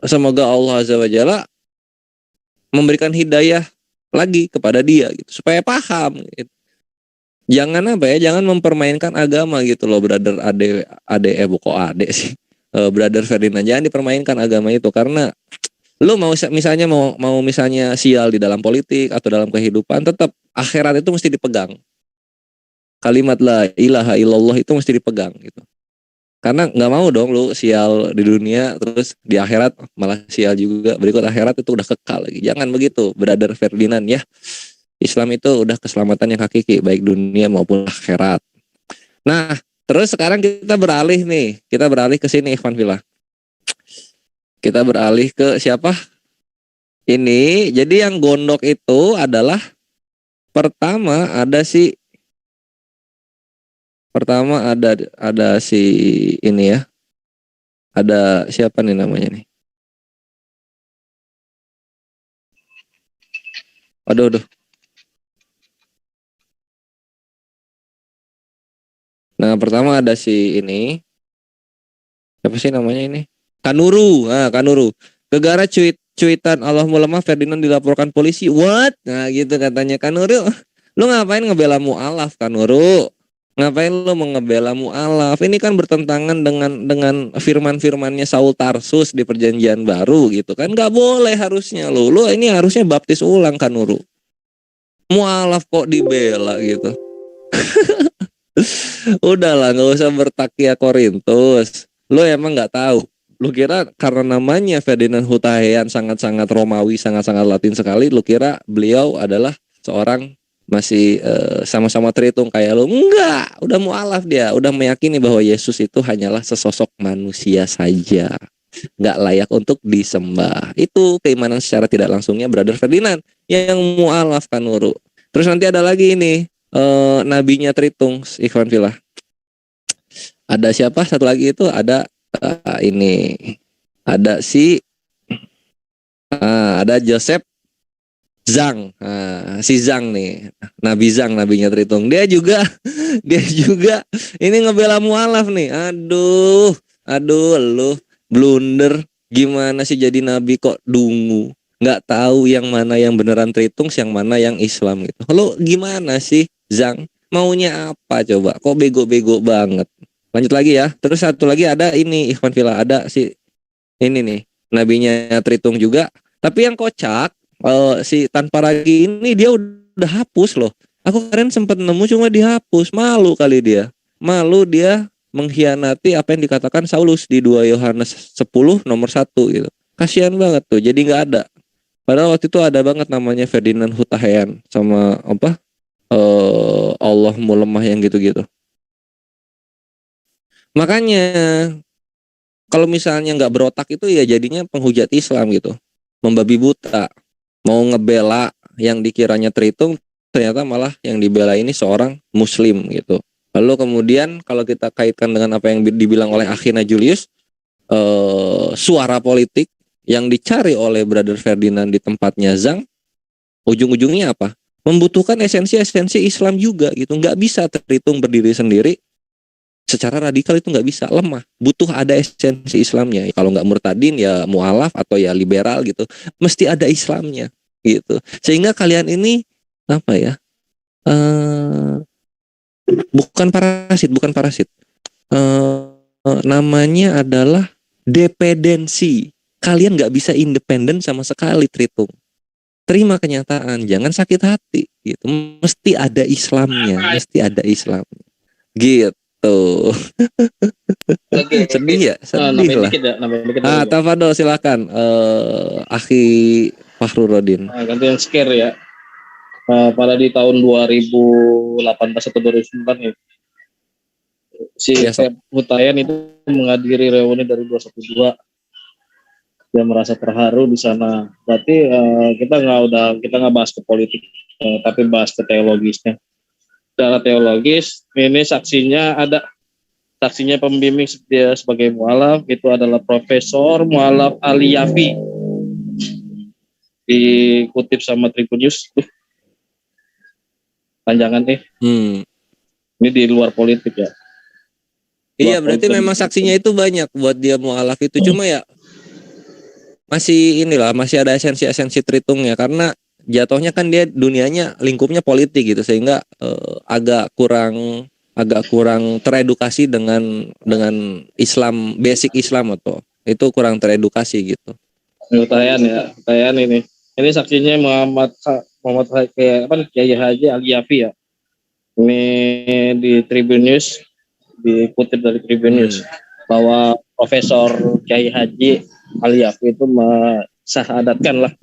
semoga Allah Azza wa Jalla memberikan hidayah lagi kepada dia gitu supaya paham gitu. Jangan jangan mempermainkan agama gitu loh, brother bukan ade sih. Brother Ferdinand, jangan dipermainkan agama itu, karena lu mau misalnya sial di dalam politik atau dalam kehidupan, tetap akhirat itu mesti dipegang. Kalimat la ilaha illallah itu mesti dipegang gitu. Karena nggak mau dong lu sial di dunia terus di akhirat malah sial juga, berikut akhirat itu udah kekal lagi. Jangan begitu, brother Ferdinand ya. Islam itu udah keselamatan yang hakiki baik dunia maupun akhirat. Nah, terus sekarang kita beralih ke sini, Ikhwan Fillah. Kita beralih ke siapa? Ini, jadi yang gondok itu adalah pertama ada si ini ya. Ada siapa nih namanya nih? Aduh. Nah, pertama ada si ini. Siapa sih namanya ini? Kanuru. Nah, Kanuru. Gegara cuitan Allahumma lemah Ferdinand dilaporkan polisi. What? Nah, gitu katanya Kanuru. Lu ngapain ngebela mu'alaf, Kanuru? Ngapain lu mengebela mu'alaf? Ini kan bertentangan dengan firman-firmannya Saul Tarsus di Perjanjian Baru gitu kan. Gak boleh harusnya lu. Lu ini harusnya baptis ulang, Kanuru. Mu'alaf kok dibela gitu. Udahlah, nggak usah bertakia Korintus. Lu emang nggak tahu. Lu kira karena namanya Ferdinand Hutahian sangat-sangat Romawi, sangat-sangat Latin sekali, lu kira beliau adalah seorang masih sama-sama terhitung kayak lu? Enggak, udah mualaf dia, udah meyakini bahwa Yesus itu hanyalah sesosok manusia saja, nggak layak untuk disembah. Itu keimanan secara tidak langsungnya brother Ferdinand yang mualaf, Kanuru. Terus nanti ada lagi ini nabinya Tritung, Ikhwan Fillah. Ada siapa? Satu lagi itu ada ini. Ada ada Joseph Zhang. Si Zhang nih, Nabi Zhang, nabinya Tritung. Dia juga ini ngebela mualaf nih. Aduh, lu blunder. Gimana sih jadi nabi kok dungu? Nggak tahu yang mana yang beneran Tritung, yang mana yang Islam gitu. Lo gimana sih, Zhang? Maunya apa coba? Kok bego-bego banget? Lanjut lagi ya. Terus satu lagi ada ini, Ikhwan Fillah, ada si ini nih, nabinya Tritung juga. Tapi yang kocak, si Tanpa Ragi ini dia udah hapus loh. Aku kemarin sempat nemu cuma dihapus. Malu kali dia. Malu dia mengkhianati apa yang dikatakan Saulus di 2 Yohanes 10 nomor 1 gitu. Kasihan banget tuh. Jadi nggak ada. Padahal waktu itu ada banget namanya Ferdinand Hutahian sama apa? Allah lemah yang gitu-gitu. Makanya kalau misalnya nggak berotak itu ya jadinya penghujat Islam gitu, membabi buta, mau ngebela yang dikiranya Tritung, ternyata malah yang dibela ini seorang Muslim gitu. Lalu kemudian kalau kita kaitkan dengan apa yang dibilang oleh Akhina Julius, suara politik yang dicari oleh Brother Ferdinand di tempatnya Zhang, ujung-ujungnya apa? Membutuhkan esensi-esensi Islam juga gitu. Nggak bisa Tritung berdiri sendiri. Secara radikal itu nggak bisa, lemah, butuh ada esensi Islamnya. Kalau nggak murtadin ya mualaf atau ya liberal gitu, mesti ada Islamnya gitu. Sehingga kalian ini apa ya? Bukan parasit. Namanya adalah dependensi. Kalian nggak bisa independen sama sekali, Tritung. Terima kenyataan, jangan sakit hati gitu. Mesti ada Islamnya, Gitu. Sedih ya, sedih lah. Tafadol silakan, Akhi Fahrurodin. Ganti yang scare ya. Pada di tahun 2018 atau 2009 ya, si Hutahian itu menghadiri reuni dari 212. Dia merasa terharu di sana. Berarti kita nggak bahas ke politik, tapi bahas ke teologisnya. Secara teologis, ini saksinya pembimbing dia sebagai mualaf, itu adalah Profesor Mualaf Ali Yafi. Dikutip sama Tribun News. Panjangan Ini di luar politik ya. Iya, berarti memang saksinya itu banyak buat dia mualaf itu. Cuma ya masih inilah, masih ada esensi-esensi Tritungnya, karena jatuhnya kan dia dunianya lingkupnya politik gitu, sehingga agak kurang teredukasi dengan Islam, basic Islam, atau itu kurang teredukasi gitu. Tayan ini saksinya Muhammad Kiai Haji Al-Yafi ya. Ini di Tribun News, dikutip dari Tribun News bahwa Profesor Kiai Haji Al-Yafi itu mensahadatkan lah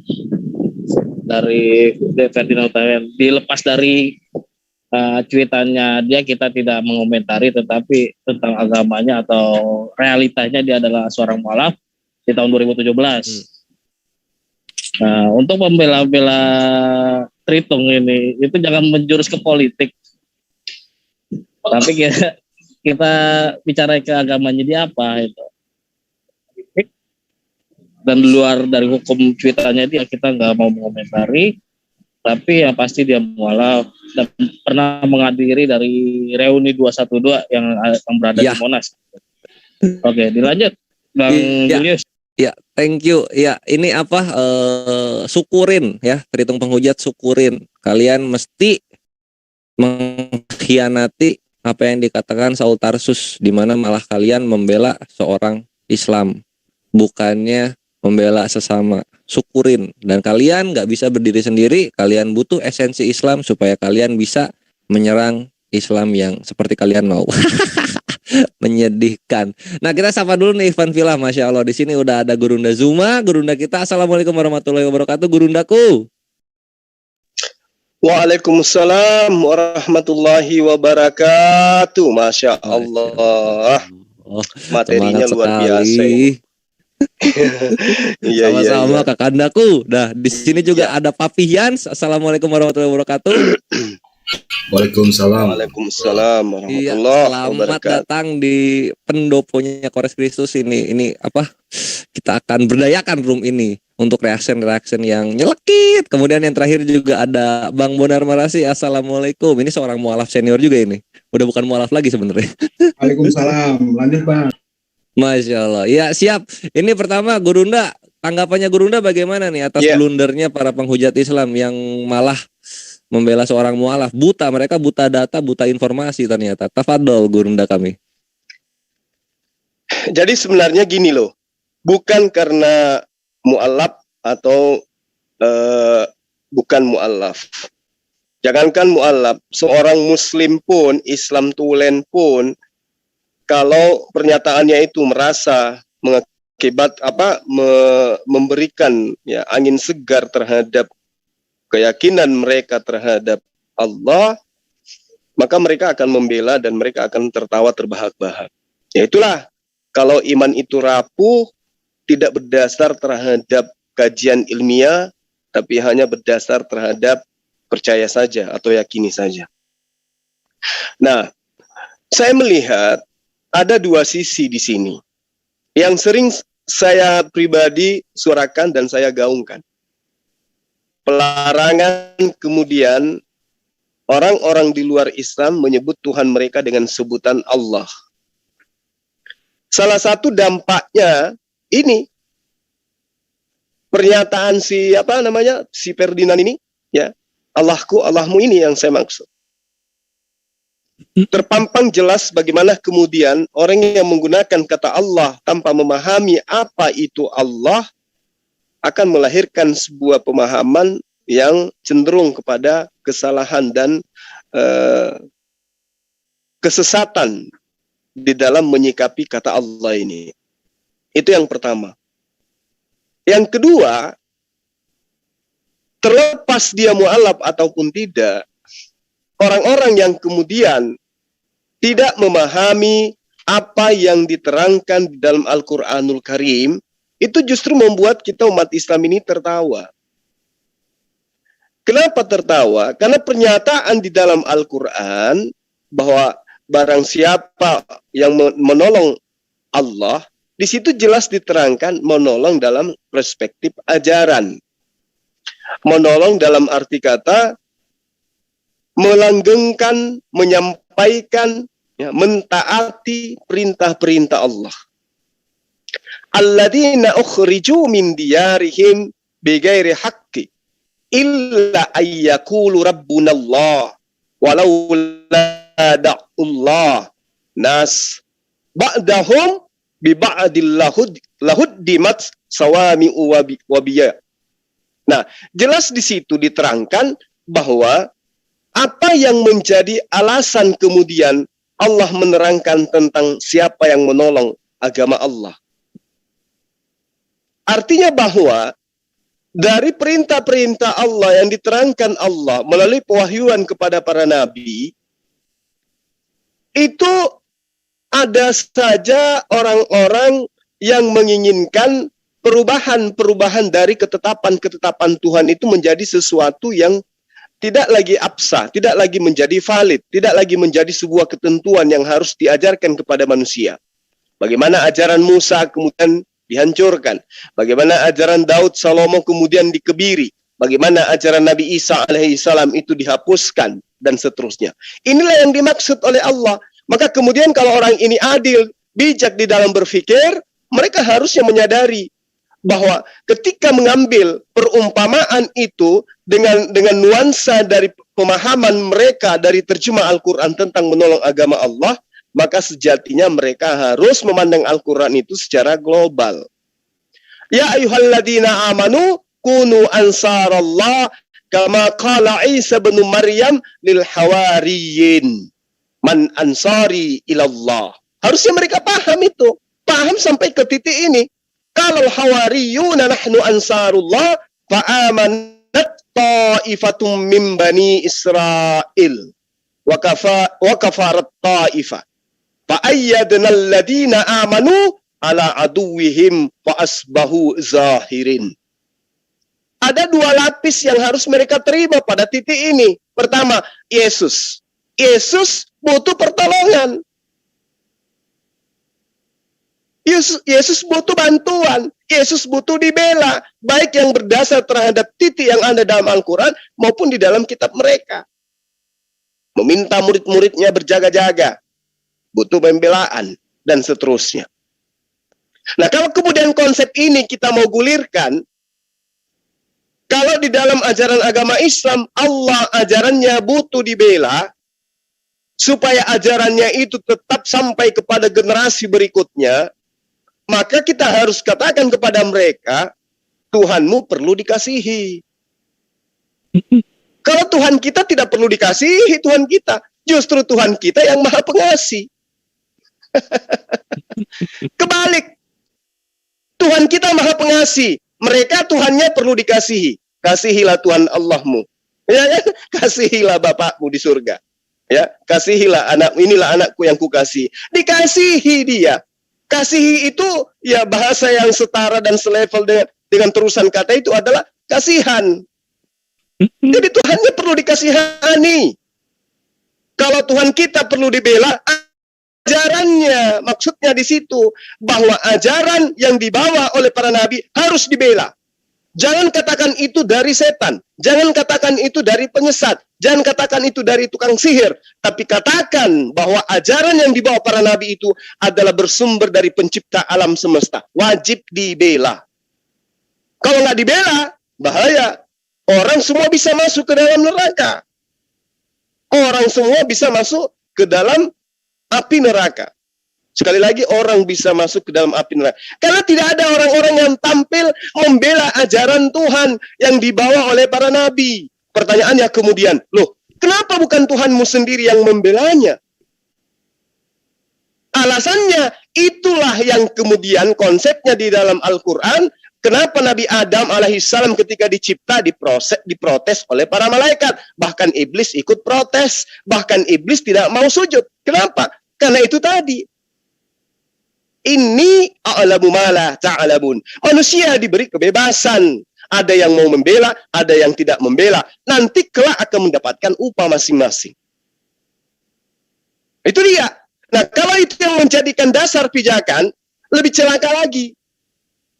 dari Ferdinand Hutahian. Dilepas dari cuitannya dia, kita tidak mengomentari, tetapi tentang agamanya atau realitanya dia adalah seorang mualaf di tahun 2017. Nah, untuk membela-bela Tritung ini, itu jangan menjurus ke politik. Tapi kita bicara ke agamanya dia apa itu. Dan luar dari hukum cuitannya dia, kita nggak mau mengomentari. Tapi yang pasti dia mualaf dan pernah menghadiri dari reuni 212 yang berada di Monas. Oke, dilanjut Bang Julius. Ya, thank you. Ya, ini syukurin ya, Tritung penghujat, syukurin. Kalian mesti mengkhianati apa yang dikatakan Saul Tarsus, di mana malah kalian membela seorang Islam, bukannya membela sesama. Syukurin. Dan kalian nggak bisa berdiri sendiri, kalian butuh esensi Islam supaya kalian bisa menyerang Islam yang seperti kalian mau. Menyedihkan. Nah, kita sapa dulu nih Ivan Villa, Masya Allah. Di sini udah ada Gurunda Zuma, Gurunda kita. Assalamualaikum warahmatullahi wabarakatuh, Gurundaku. Waalaikumsalam warahmatullahi wabarakatuh. Masya Allah. Materinya luar biasa. Sama-sama Kakandaku. Nah, di sini juga ada Papi Yans. Assalamualaikum warahmatullahi wabarakatuh. Waalaikumsalam warahmatullahi wabarakatuh. Selamat datang di pendoponya Kores Kristus ini. Ini kita akan berdayakan room ini untuk reaction yang nyelekit. Kemudian yang terakhir juga ada Bang Bonar Marasi. Assalamualaikum. Ini seorang mualaf senior juga ini. Udah bukan mualaf lagi sebenarnya. Waalaikumsalam. Lanjut Bang. Masya Allah. Ya, siap. Ini pertama Gurunda, tanggapannya Gurunda bagaimana nih atas blundernya para penghujat Islam yang malah membela seorang mualaf? Mereka buta data, buta informasi ternyata. Tafadhol Gurunda kami. Jadi sebenarnya gini loh, bukan karena mualaf atau bukan mualaf. Jangankan mualaf, seorang muslim pun, Islam tulen pun, kalau pernyataannya itu merasa memberikan angin segar terhadap keyakinan mereka terhadap Allah, maka mereka akan membela dan mereka akan tertawa terbahak-bahak. Ya itulah, kalau iman itu rapuh, tidak berdasar terhadap kajian ilmiah, tapi hanya berdasar terhadap percaya saja atau yakini saja. Nah, saya melihat ada dua sisi di sini yang sering saya pribadi suarakan dan saya gaungkan. Pelarangan kemudian orang-orang di luar Islam menyebut Tuhan mereka dengan sebutan Allah. Salah satu dampaknya ini pernyataan si Ferdinand ini, ya, Allahku, Allahmu ini yang saya maksud. Terpampang jelas bagaimana kemudian orang yang menggunakan kata Allah tanpa memahami apa itu Allah akan melahirkan sebuah pemahaman yang cenderung kepada kesalahan dan kesesatan di dalam menyikapi kata Allah ini. Itu yang pertama. Yang kedua, terlepas dia mu'alaf ataupun tidak, orang-orang yang kemudian tidak memahami apa yang diterangkan di dalam Al-Quranul Karim, itu justru membuat kita umat Islam ini tertawa. Kenapa tertawa? Karena pernyataan di dalam Al-Quran bahwa barang siapa yang menolong Allah, di situ jelas diterangkan menolong dalam perspektif ajaran. Menolong dalam arti kata melanggengkan, menyampaikan, mentaati perintah-perintah Allah. alladzina ukhriju min diyarihim bighairi haqqi illa ayyaqulu rabbuna Allah walau la da'ullah nas ba'dahum bi ba'dil lahuddimat sawami'u wa biya. Nah, jelas di situ diterangkan bahwa apa yang menjadi alasan kemudian Allah menerangkan tentang siapa yang menolong agama Allah. Artinya bahwa dari perintah-perintah Allah yang diterangkan Allah melalui pewahyuan kepada para nabi, itu ada saja orang-orang yang menginginkan perubahan-perubahan dari ketetapan-ketetapan Tuhan itu menjadi sesuatu yang tidak lagi absah, tidak lagi menjadi valid, tidak lagi menjadi sebuah ketentuan yang harus diajarkan kepada manusia. Bagaimana ajaran Musa kemudian dihancurkan, bagaimana ajaran Daud Salomo kemudian dikebiri, bagaimana ajaran Nabi Isa alaihissalam itu dihapuskan, dan seterusnya. Inilah yang dimaksud oleh Allah. Maka kemudian kalau orang ini adil, bijak di dalam berpikir, mereka harusnya menyadari bahwa ketika mengambil perumpamaan itu dengan nuansa dari pemahaman mereka dari terjemah Al-Quran tentang menolong agama Allah, maka sejatinya mereka harus memandang Al-Quran itu secara global. Ya ayyuhalladzina amanu kunu ansarallah kama qala Isa bin Maryam lil hawariyin man ansari ilallah. Harusnya mereka paham itu, paham sampai ke titik ini. Kalau hawariyuna nahnu ansarullah fa'amanat ta'ifatum min bani Israel wa kafarat ta'ifah fa'ayyadna alladhina amanu ala aduwihim wa asbahu zahirin. Ada dua lapis yang harus mereka terima pada titik ini. Pertama, Yesus butuh pertolongan. Yesus butuh bantuan, Yesus butuh dibela, baik yang berdasar terhadap titik yang ada dalam Al-Quran maupun di dalam kitab mereka. Meminta murid-muridnya berjaga-jaga, butuh pembelaan, dan seterusnya. Nah, kalau kemudian konsep ini kita mau gulirkan, kalau di dalam ajaran agama Islam, Allah ajarannya butuh dibela, supaya ajarannya itu tetap sampai kepada generasi berikutnya, maka kita harus katakan kepada mereka, Tuhanmu perlu dikasihi. Kalau Tuhan kita tidak perlu dikasihi, Tuhan kita, justru Tuhan kita yang maha pengasih. Kebalik, Tuhan kita maha pengasih, mereka Tuhannya perlu dikasihi. Kasihilah Tuhan Allahmu, ya, kasihilah Bapakmu di surga, ya, kasihilah anakmu, inilah anakku yang kukasihi. Dikasihi dia. Kasihi itu ya bahasa yang setara dan selevel dengan terusan kata itu adalah kasihan. Jadi Tuhannya perlu dikasihani. Kalau Tuhan kita perlu dibela, ajarannya, maksudnya di situ bahwa ajaran yang dibawa oleh para nabi harus dibela. Jangan katakan itu dari setan, jangan katakan itu dari penyesat, jangan katakan itu dari tukang sihir, tapi katakan bahwa ajaran yang dibawa para nabi itu adalah bersumber dari pencipta alam semesta. Wajib dibela. Kalau nggak dibela, bahaya. Orang semua bisa masuk ke dalam neraka. Orang semua bisa masuk ke dalam api neraka. Sekali lagi, orang bisa masuk ke dalam api neraka. Karena tidak ada orang-orang yang tampil membela ajaran Tuhan yang dibawa oleh para nabi. Pertanyaannya kemudian, loh, kenapa bukan Tuhanmu sendiri yang membelanya? Alasannya, itulah yang kemudian konsepnya di dalam Al-Quran. Kenapa Nabi Adam alaihissalam ketika dicipta diprotes oleh para malaikat. Bahkan iblis ikut protes. Bahkan iblis tidak mau sujud. Kenapa? Karena itu tadi. Ini a'lamu ma la ta'lamun. Manusia diberi kebebasan. Ada yang mau membela, ada yang tidak membela. Nanti kelak akan mendapatkan upah masing-masing. Itu dia. Nah, kalau itu yang menjadikan dasar pijakan, lebih celaka lagi.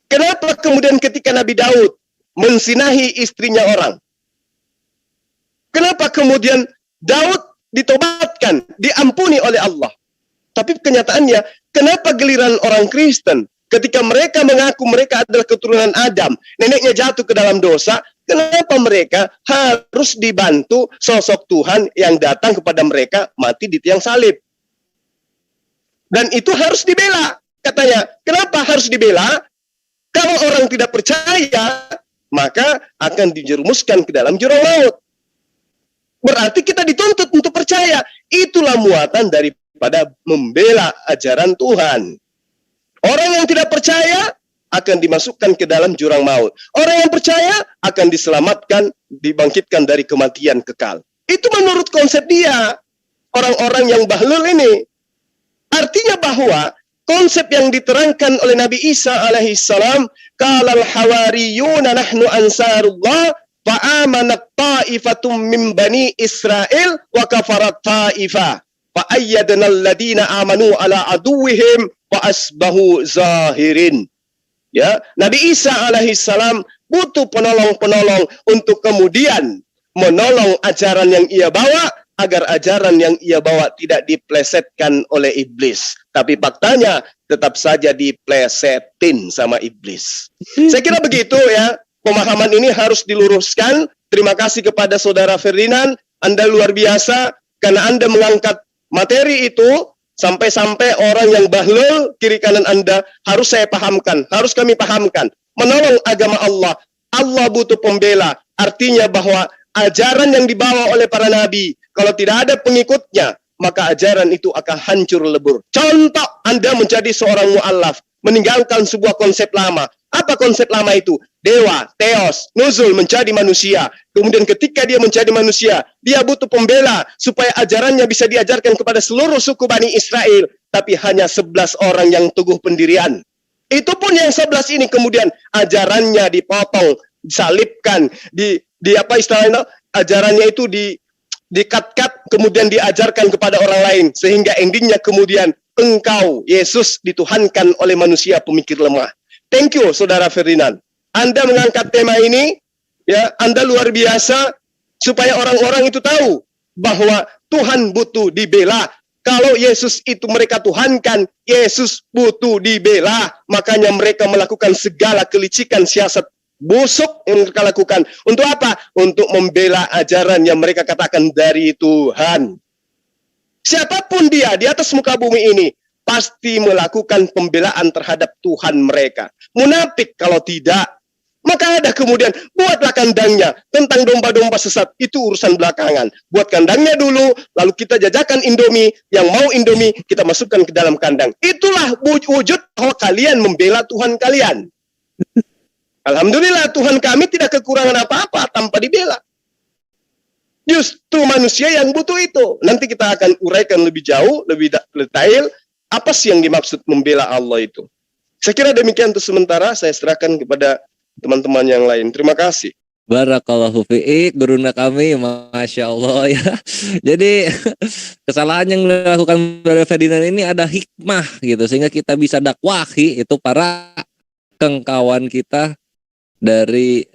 Kenapa kemudian ketika Nabi Daud mensinahi istrinya orang? Kenapa kemudian Daud ditobatkan, diampuni oleh Allah? Tapi kenyataannya, kenapa giliran orang Kristen Ketika mereka mengaku mereka adalah keturunan Adam, neneknya jatuh ke dalam dosa, kenapa mereka harus dibantu sosok Tuhan yang datang kepada mereka mati di tiang salib? Dan itu harus dibela. Katanya, kenapa harus dibela? Kalau orang tidak percaya, maka akan dijerumuskan ke dalam jurang maut. Berarti kita dituntut untuk percaya. Itulah muatan daripada membela ajaran Tuhan. Orang yang tidak percaya akan dimasukkan ke dalam jurang maut. Orang yang percaya akan diselamatkan, dibangkitkan dari kematian kekal. Itu menurut konsep dia. Orang-orang yang bahlul ini. Artinya bahwa konsep yang diterangkan oleh Nabi Isa alaihissalam, qalal hawariyuna nahnu ansarullah fa'amanat ta'ifatum min bani Israel wa kafarat ta'ifah fa'ayyadna alladina amanu ala aduwihim wa asbahu zahirin. Ya, Nabi Isa alaihissalam butuh penolong-penolong untuk kemudian menolong ajaran yang ia bawa, agar ajaran yang ia bawa tidak diplesetkan oleh iblis. Tapi faktanya tetap saja diplesetin sama iblis. Saya kira begitu ya. Pemahaman ini harus diluruskan. Terima kasih kepada Saudara Ferdinand. Anda luar biasa karena Anda mengangkat materi itu sampai-sampai orang yang bahlul kiri kanan Anda harus saya pahamkan, harus kami pahamkan. Menolong agama Allah. Allah butuh pembela. Artinya bahwa ajaran yang dibawa oleh para nabi, kalau tidak ada pengikutnya, maka ajaran itu akan hancur lebur. Contoh, Anda menjadi seorang mu'allaf, meninggalkan sebuah konsep lama. Apa konsep lama itu? Dewa, teos, nuzul, menjadi manusia. Kemudian ketika dia menjadi manusia, dia butuh pembela supaya ajarannya bisa diajarkan kepada seluruh suku Bani Israel. Tapi hanya 11 orang yang teguh pendirian. Itu pun yang 11 ini kemudian ajarannya dipotong, disalibkan, di apa istilahnya, ajarannya itu di-cut-cut, kemudian diajarkan kepada orang lain. Sehingga endingnya kemudian engkau, Yesus, dituhankan oleh manusia pemikir lemah. Thank you, Saudara Ferdinand. Anda mengangkat tema ini, ya, Anda luar biasa, supaya orang-orang itu tahu bahwa Tuhan butuh dibela. Kalau Yesus itu mereka tuhankan, Yesus butuh dibela. Makanya mereka melakukan segala kelicikan siasat busuk yang mereka lakukan. Untuk apa? Untuk membela ajaran yang mereka katakan dari Tuhan. Siapapun dia di atas muka bumi ini, pasti melakukan pembelaan terhadap Tuhan mereka. Munafik kalau tidak, maka ada kemudian, buatlah kandangnya. Tentang domba-domba sesat, itu urusan belakangan. Buat kandangnya dulu, lalu kita jajakan Indomie. Yang mau Indomie, kita masukkan ke dalam kandang. Itulah wujud bahwa kalian membela Tuhan kalian. Alhamdulillah, Tuhan kami tidak kekurangan apa-apa tanpa dibela. Justru manusia yang butuh itu. Nanti kita akan uraikan lebih jauh, lebih detail, apa sih yang dimaksud membela Allah itu. Saya kira demikian untuk sementara, saya serahkan kepada teman-teman yang lain. Terima kasih. Barakallahu fiik, guruna kami, Masya Allah ya. Jadi kesalahan yang dilakukan Brother Ferdinand ini ada hikmah gitu, sehingga kita bisa dakwahi itu para kengkawan kita dari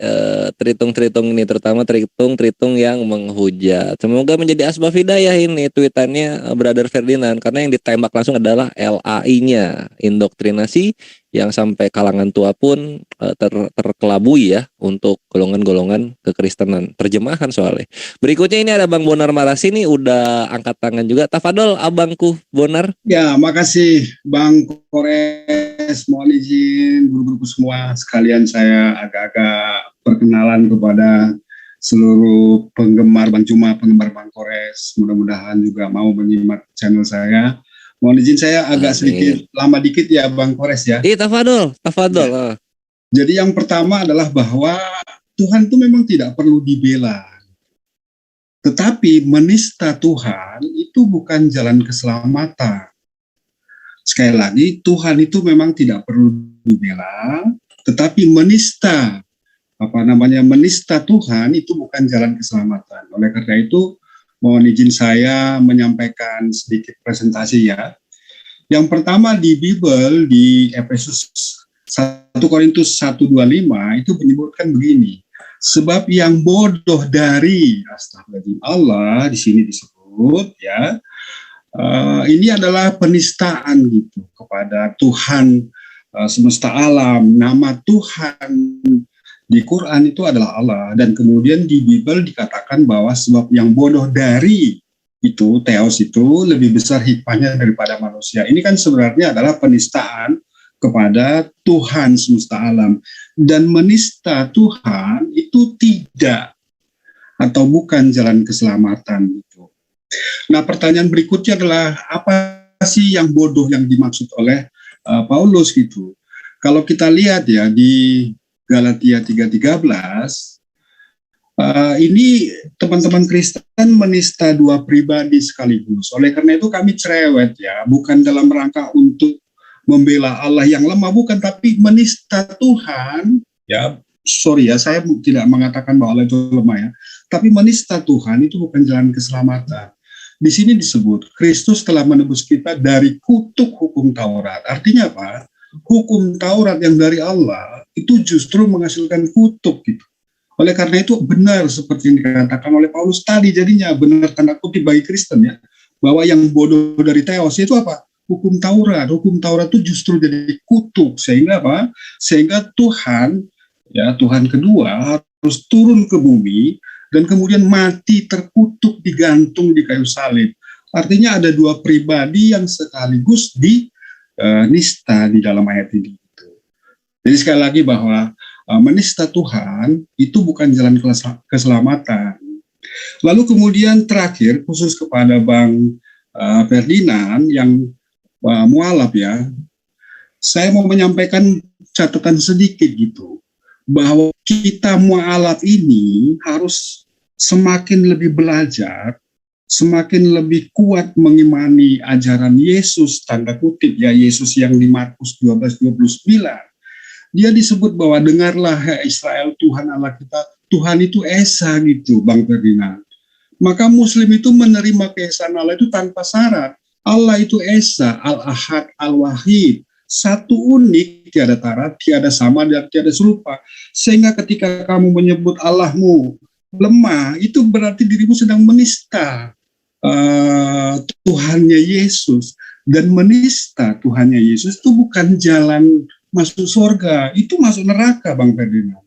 tritung-tritung ini, terutama tritung yang menghujat. Semoga menjadi asbab hidayah ini tweetannya Brother Ferdinand, karena yang ditembak langsung adalah LAI-nya, indoktrinasi yang sampai kalangan tua pun terkelabui ya untuk golongan-golongan kekristenan. Terjemahan soalnya. Berikutnya ini ada Bang Bonar Marasi nih udah angkat tangan juga. Tafadol abangku Bonar. Ya, makasih Bang Kores. Mohon izin guru-guruku semua sekalian, saya agak-agak perkenalan kepada seluruh penggemar Bang Cuma, penggemar Bang Kores. Mudah-mudahan juga mau menyimak channel saya. Mohon izin saya agak sedikit lama dikit ya Bang Kores ya. Tafadol. Ya. Jadi yang pertama adalah bahwa Tuhan itu memang tidak perlu dibela. Tetapi menista Tuhan itu bukan jalan keselamatan. Sekali lagi, Tuhan itu memang tidak perlu dibela, tetapi menista Tuhan itu bukan jalan keselamatan. Oleh karena itu, mohon izin saya menyampaikan sedikit presentasi ya. Yang pertama di Bible, di Efesus 1 Korintus 1:25 itu menyebutkan begini. Sebab yang bodoh dari Allah di sini disebut ya. Ini adalah penistaan gitu kepada Tuhan semesta alam. Nama Tuhan di Quran itu adalah Allah, dan kemudian di Bible dikatakan bahwa sebab yang bodoh dari itu, Theos itu, lebih besar hikmahnya daripada manusia. Ini kan sebenarnya adalah penistaan kepada Tuhan semesta alam. Dan menista Tuhan itu tidak atau bukan jalan keselamatan gitu. Nah, pertanyaan berikutnya adalah apa sih yang bodoh yang dimaksud oleh Paulus gitu. Kalau kita lihat ya di Galatia 3:13, ini teman-teman Kristen menista dua pribadi sekaligus. Oleh karena itu kami cerewet ya, bukan dalam rangka untuk membela Allah yang lemah, bukan, tapi menista Tuhan ya. Sorry ya, saya tidak mengatakan bahwa Allah itu lemah ya, tapi menista Tuhan itu bukan jalan keselamatan. Di sini disebut Kristus telah menebus kita dari kutuk hukum Taurat. Artinya apa? Hukum Taurat yang dari Allah itu justru menghasilkan kutuk gitu. Oleh karena itu benar seperti yang dikatakan oleh Paulus tadi, jadinya benar tanda kutip bagi Kristen ya, bahwa yang bodoh dari Theos itu apa? Hukum Taurat. Hukum Taurat itu justru jadi kutuk, sehingga apa? Sehingga Tuhan ya, Tuhan kedua harus turun ke bumi dan kemudian mati terkutuk digantung di kayu salib. Artinya ada dua pribadi yang sekaligus nista di dalam ayat ini. Jadi sekali lagi bahwa menista Tuhan itu bukan jalan keselamatan. Lalu kemudian terakhir khusus kepada Bang Ferdinand yang mualaf ya, saya mau menyampaikan catatan sedikit gitu, bahwa kita mualaf ini harus semakin lebih belajar, semakin lebih kuat mengimani ajaran Yesus, tanda kutip ya, Yesus yang di Markus 12:29. Dia disebut bahwa dengarlah hai Israel, Tuhan Allah kita, Tuhan itu esa gitu, Bang Ferdinand. Maka Muslim itu menerima keesaan Allah itu tanpa syarat. Allah itu esa, Al-Ahad, Al-Wahid, satu unik, tiada tara, tiada sama, dan tiada serupa. Sehingga ketika kamu menyebut Allahmu lemah, itu berarti dirimu sedang menista Tuhannya Yesus. Dan menista Tuhannya Yesus itu bukan jalan masuk surga, itu masuk neraka, Bang Ferdinand.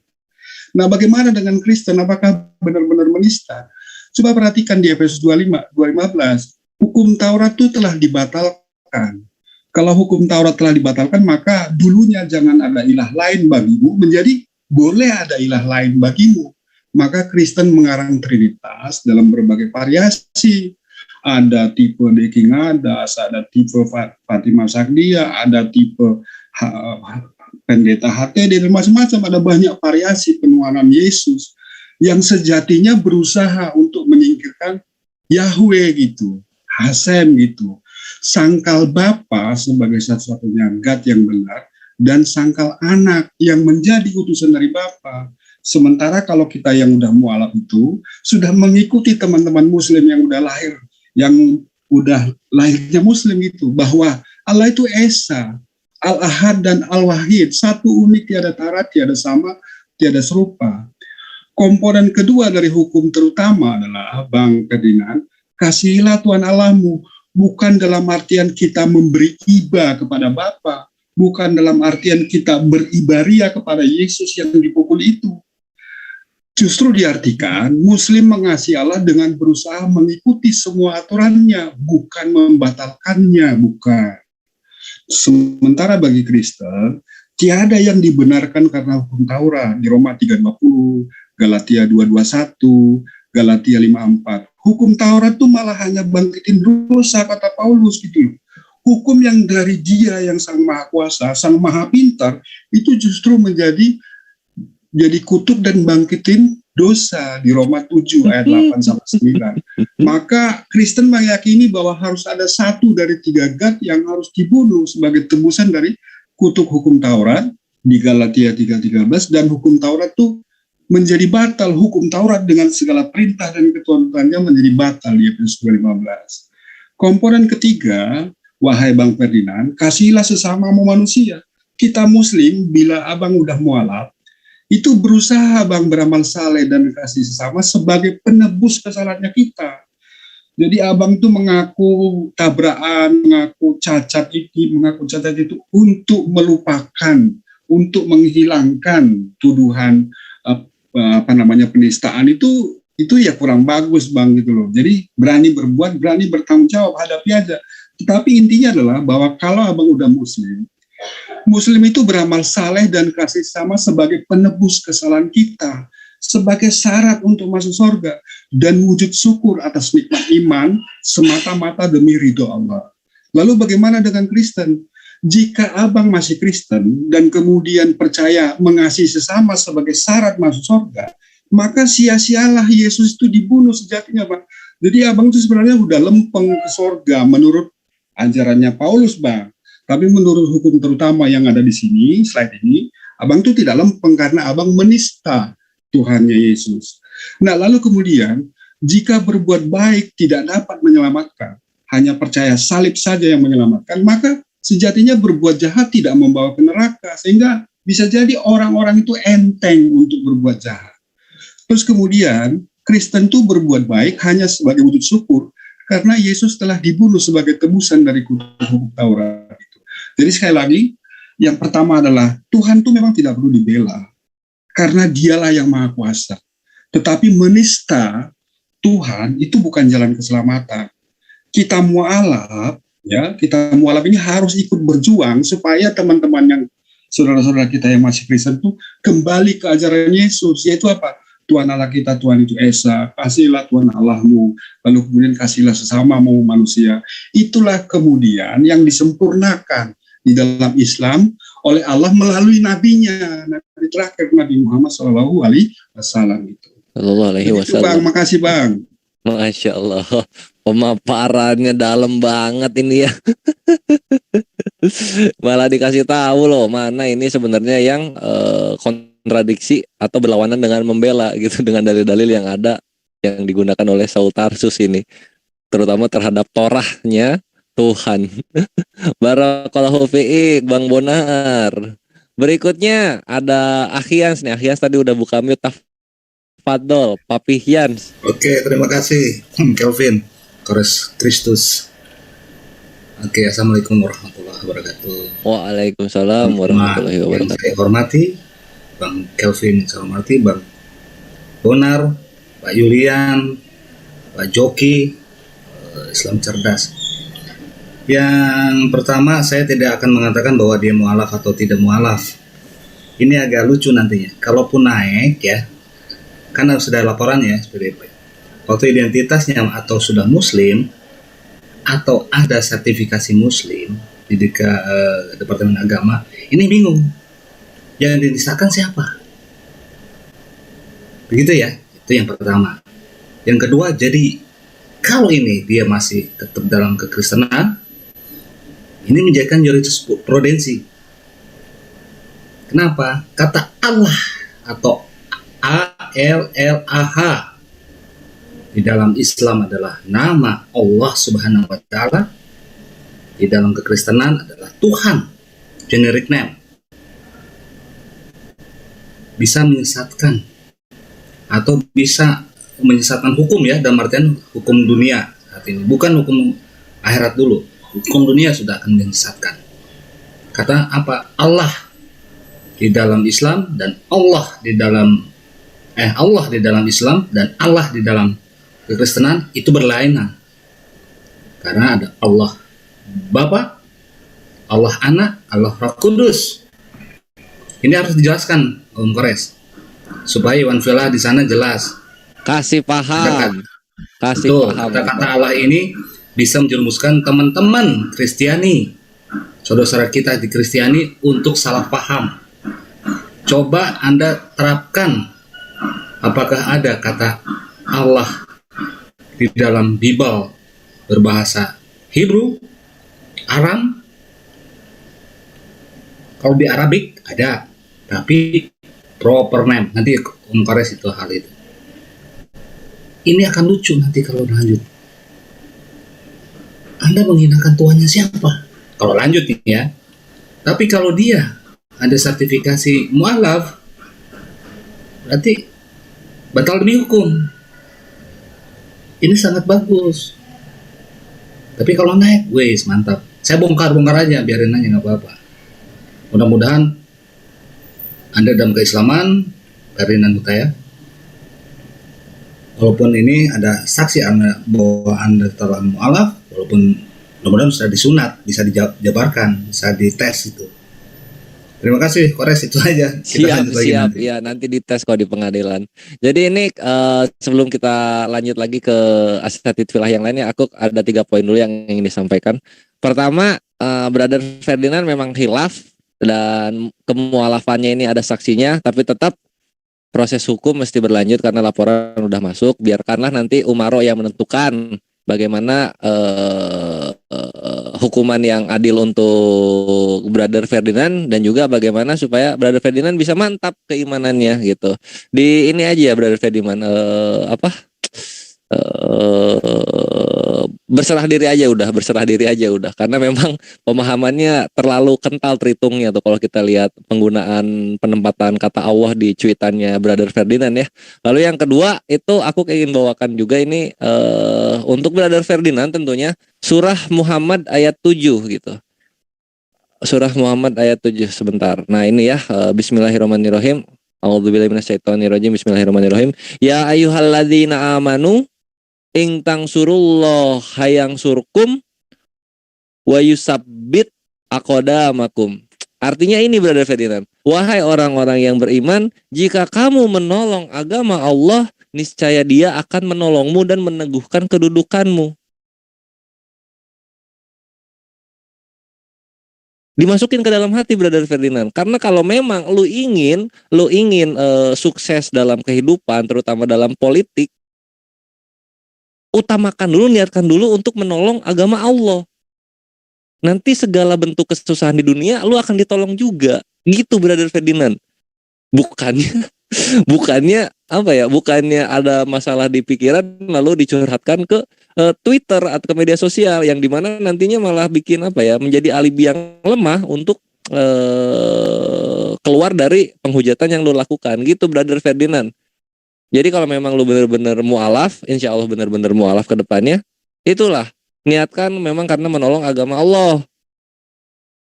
Nah, bagaimana dengan Kristen? Apakah benar-benar menista? Coba perhatikan di Efesus 2:15, hukum Taurat itu telah dibatalkan. Kalau hukum Taurat telah dibatalkan, maka dulunya jangan ada ilah lain bagimu, menjadi boleh ada ilah lain bagimu. Maka Kristen mengarang Trinitas dalam berbagai variasi. Ada tipe Deking Adas, ada tipe Fatimah Sakdia, ada tipe Pendeta HTD, dan macam-macam. Ada banyak variasi penuanan Yesus yang sejatinya berusaha untuk menyingkirkan Yahweh gitu, Hasem gitu, sangkal Bapa sebagai satu-satunya God yang benar, dan sangkal anak yang menjadi utusan dari Bapa. Sementara kalau kita yang udah mualaf itu sudah mengikuti teman-teman Muslim yang udah lahir, yang udah lahirnya Muslim itu, bahwa Allah itu esa, Al-Ahad dan Al-Wahid, satu unik, tiada tara, tiada sama, tiada serupa. Komponen kedua dari hukum terutama adalah, Bang Ferdinand, kasihilah Tuhan Allahmu, bukan dalam artian kita memberi iba kepada Bapa, bukan dalam artian kita beribaria kepada Yesus yang dipukul itu. Justru diartikan Muslim mengasihi Allah dengan berusaha mengikuti semua aturannya, bukan membatalkannya, bukan. Sementara bagi Kristen, tiada yang dibenarkan karena hukum Taurat di Roma 3:20, Galatia 2:21, Galatia 5:4. Hukum Taurat itu malah hanya bangkitin dosa, kata Paulus gitu. Hukum yang dari Dia yang Sang Maha Kuasa, Sang Maha Pintar, itu justru menjadi kutuk dan bangkitin dosa di Roma 7 ayat 8-9. Maka Kristen meyakini bahwa harus ada satu dari tiga God yang harus dibunuh sebagai tebusan dari kutuk hukum Taurat di Galatia 3:13, dan hukum Taurat itu menjadi batal. Hukum Taurat dengan segala perintah dan ketentuannya menjadi batal di Efesus 2:15. Komponen ketiga, wahai Bang Ferdinand, kasihilah sesamamu manusia. Kita Muslim, bila abang udah mualaf, itu berusaha bang beramal saleh dan kasih sesama sebagai penebus kesalahannya kita. Jadi abang tuh mengaku tabrakan, mengaku cacat ini, mengaku cacat itu untuk melupakan, untuk menghilangkan tuduhan penistaan itu ya kurang bagus bang gitu loh. Jadi berani berbuat, berani bertanggung jawab, hadapi aja. Tetapi intinya adalah bahwa kalau abang udah Muslim itu beramal saleh dan kasih sama sebagai penebus kesalahan kita, sebagai syarat untuk masuk surga, dan wujud syukur atas nikmat iman semata-mata demi ridho Allah. Lalu bagaimana dengan Kristen? Jika abang masih Kristen dan kemudian percaya mengasihi sesama sebagai syarat masuk surga, maka sia-sialah Yesus itu dibunuh sejatinya, Bang. Jadi abang itu sebenarnya udah lempeng ke surga menurut ajarannya Paulus, Bang. Tapi menurut hukum terutama yang ada di sini, slide ini, abang itu tidak lempeng karena abang menista Tuhannya Yesus. Nah, lalu kemudian, jika berbuat baik tidak dapat menyelamatkan, hanya percaya salib saja yang menyelamatkan, maka sejatinya berbuat jahat tidak membawa ke neraka, sehingga bisa jadi orang-orang itu enteng untuk berbuat jahat. Terus kemudian, Kristen itu berbuat baik hanya sebagai wujud syukur, karena Yesus telah dibunuh sebagai tebusan dari hukum Taurat. Jadi sekali lagi, yang pertama adalah Tuhan itu memang tidak perlu dibela, karena dialah yang maha kuasa. Tetapi menista Tuhan itu bukan jalan keselamatan. Kita mualaf ini harus ikut berjuang supaya teman-teman yang saudara-saudara kita yang masih Kristen itu kembali ke ajaran Yesus, yaitu apa? Tuhan Allah kita, Tuhan itu Esa, kasihlah Tuhan Allahmu, lalu kemudian kasihlah sesamamu manusia. Itulah kemudian yang disempurnakan di dalam Islam oleh Allah melalui nabinya, nabi terakhir Nabi Muhammad Shallallahu Alaihi Wasallam itu. Sallallahu Alaihi Wasallam. Bang, makasih Bang. Masya Allah, pemaparannya dalam banget ini ya. Malah dikasih tahu loh mana ini sebenarnya yang kontradiksi atau berlawanan dengan membela gitu, dengan dalil-dalil yang ada yang digunakan oleh Saul Tarsus ini, terutama terhadap Torahnya Tuhan. Barakallahu fiik Bang Bonar. Berikutnya ada Akhians nih. Akhians tadi udah buka mute. Fadol, Papi Hians. Oke, terima kasih Kelvin Kristus. Oke, assalamualaikum warahmatullahi wabarakatuh. Waalaikumsalam warahmatullahi wabarakatuh. Saya hormati Bang Kelvin, saya hormati Bang Bonar, Pak Yulian, Pak Joki, Islam cerdas. Yang pertama, saya tidak akan mengatakan bahwa dia mualaf atau tidak mualaf. Ini agak lucu nantinya. Kalaupun naik ya, kan harus ada laporannya PDP. Waktu identitasnya atau sudah Muslim atau ada sertifikasi Muslim di Departemen Agama, ini bingung. Yang dinisahkan siapa? Begitu ya. Itu yang pertama. Yang kedua, jadi kalau ini dia masih tetap dalam kekristenan, ini menjadikan jurisprudensi. Kenapa? Kata Allah atau ALLAH di dalam Islam adalah nama Allah Subhanahu wa Ta'ala, di dalam kekristenan adalah Tuhan, generic name. Bisa menyesatkan atau bisa menyesatkan hukum ya, dalam artian hukum dunia saat ini, bukan hukum akhirat dulu. Hukum dunia sudah akan menyesatkan. Kata apa? Allah di dalam Islam dan Allah di dalam Islam dan Allah di dalam kekristenan itu berlainan. Karena ada Allah Bapa, Allah Anak, Allah Roh Kudus. Ini harus dijelaskan Om Kores, supaya Iwan Villa di sana jelas. Kasih paham. Kata-kata Allah ini bisa menjerumuskan teman-teman Kristiani, saudara-saudara kita di Kristiani untuk salah paham. Coba Anda terapkan. Apakah ada kata Allah di dalam Bible berbahasa Hebrew, Aram? Kalau di Arabik ada, tapi proper name. Nanti Om Kores itu hal itu. Ini akan lucu nanti kalau lanjut. Anda menghinakan Tuhannya siapa? Kalau lanjut nih ya. Tapi kalau dia ada sertifikasi mualaf, berarti batal demi hukum. Ini sangat bagus. Tapi kalau naik, wes mantap. Saya bongkar aja, biarin aja nggak apa-apa. Mudah-mudahan Anda dalam keislaman, Karin dan Hutaya, walaupun ini ada saksi Anda bahwa Anda telah mu'alaf, walaupun mudah-mudahan sudah disunat, bisa dijabarkan, bisa dites itu. Terima kasih, Kores, itu aja. Siap. Ya, nanti dites kok di pengadilan. Jadi ini sebelum kita lanjut lagi ke asatidz filah yang lainnya, aku ada 3 poin dulu yang ingin disampaikan. Pertama, Brother Ferdinand memang khilaf dan kemualafannya ini ada saksinya, tapi tetap proses hukum mesti berlanjut karena laporan udah masuk. Biarkanlah nanti Umaro yang menentukan bagaimana hukuman yang adil untuk Brother Ferdinand, dan juga bagaimana supaya Brother Ferdinand bisa mantap keimanannya gitu. Di ini aja ya Brother Ferdinand, berserah diri aja udah, karena memang pemahamannya terlalu kental terhitungnya tuh kalau kita lihat penggunaan penempatan kata Allah di cuitannya Brother Ferdinand ya. Lalu yang kedua itu aku ingin bawakan juga ini untuk Brother Ferdinand tentunya surah Muhammad ayat 7 gitu. Surah Muhammad ayat 7 sebentar. Nah ini ya, bismillahirrahmanirrahim. A'udzubillahi minasyaitonirrajim. Bismillahirrahmanirrahim. Ya ayyuhalladzina amanu ing tangsurullah hayang surkum wa yusabbit aqdamakum. Artinya ini Brother Ferdinand, wahai orang-orang yang beriman, jika kamu menolong agama Allah, niscaya Dia akan menolongmu dan meneguhkan kedudukanmu. Dimasukin ke dalam hati Brother Ferdinand, karena kalau memang lu ingin sukses dalam kehidupan, terutama dalam politik, utamakan dulu, niatkan dulu untuk menolong agama Allah. Nanti segala bentuk kesusahan di dunia lu akan ditolong juga. Gitu Brother Ferdinand. Bukannya ada masalah di pikiran lalu dicurhatkan ke Twitter atau ke media sosial, yang dimana nantinya malah bikin menjadi alibi yang lemah untuk keluar dari penghujatan yang lu lakukan. Gitu Brother Ferdinand. Jadi kalau memang lu benar-benar mu'alaf, insya Allah benar-benar mu'alaf ke depannya, itulah, niatkan memang karena menolong agama Allah.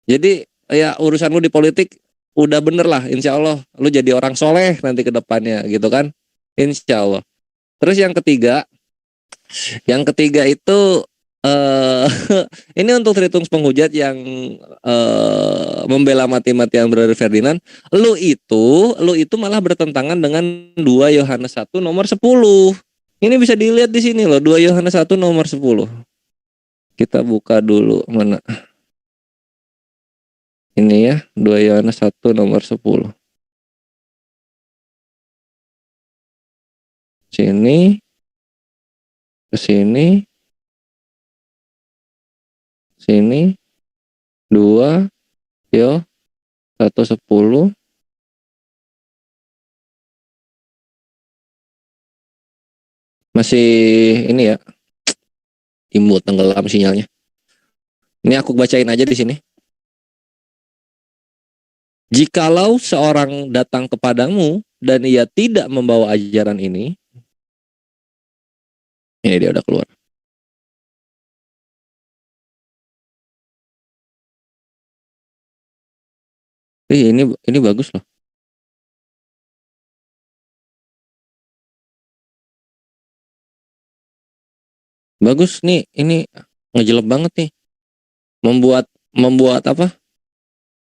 Jadi ya urusan lu di politik udah bener lah, insya Allah lu jadi orang soleh nanti ke depannya gitu kan, insya Allah. Terus yang ketiga itu ini untuk terhitung penghujat yang membela mati-matian Brother Ferdinand. Lu itu malah bertentangan dengan 2 Yohanes 1 nomor 10. Ini bisa dilihat di sini loh, 2 Yohanes 1 nomor 10. Kita buka dulu mana. Ini ya, 2 Yohanes 1 nomor 10. Sini. Ke sini. Sini 2 1:10. Masih ini ya, imut tenggelam sinyalnya. Ini aku bacain aja di sini. Jikalau seorang datang kepadamu dan ia tidak membawa ajaran ini dia udah keluar. Ini bagus loh. Bagus nih, ini ngejelep banget nih.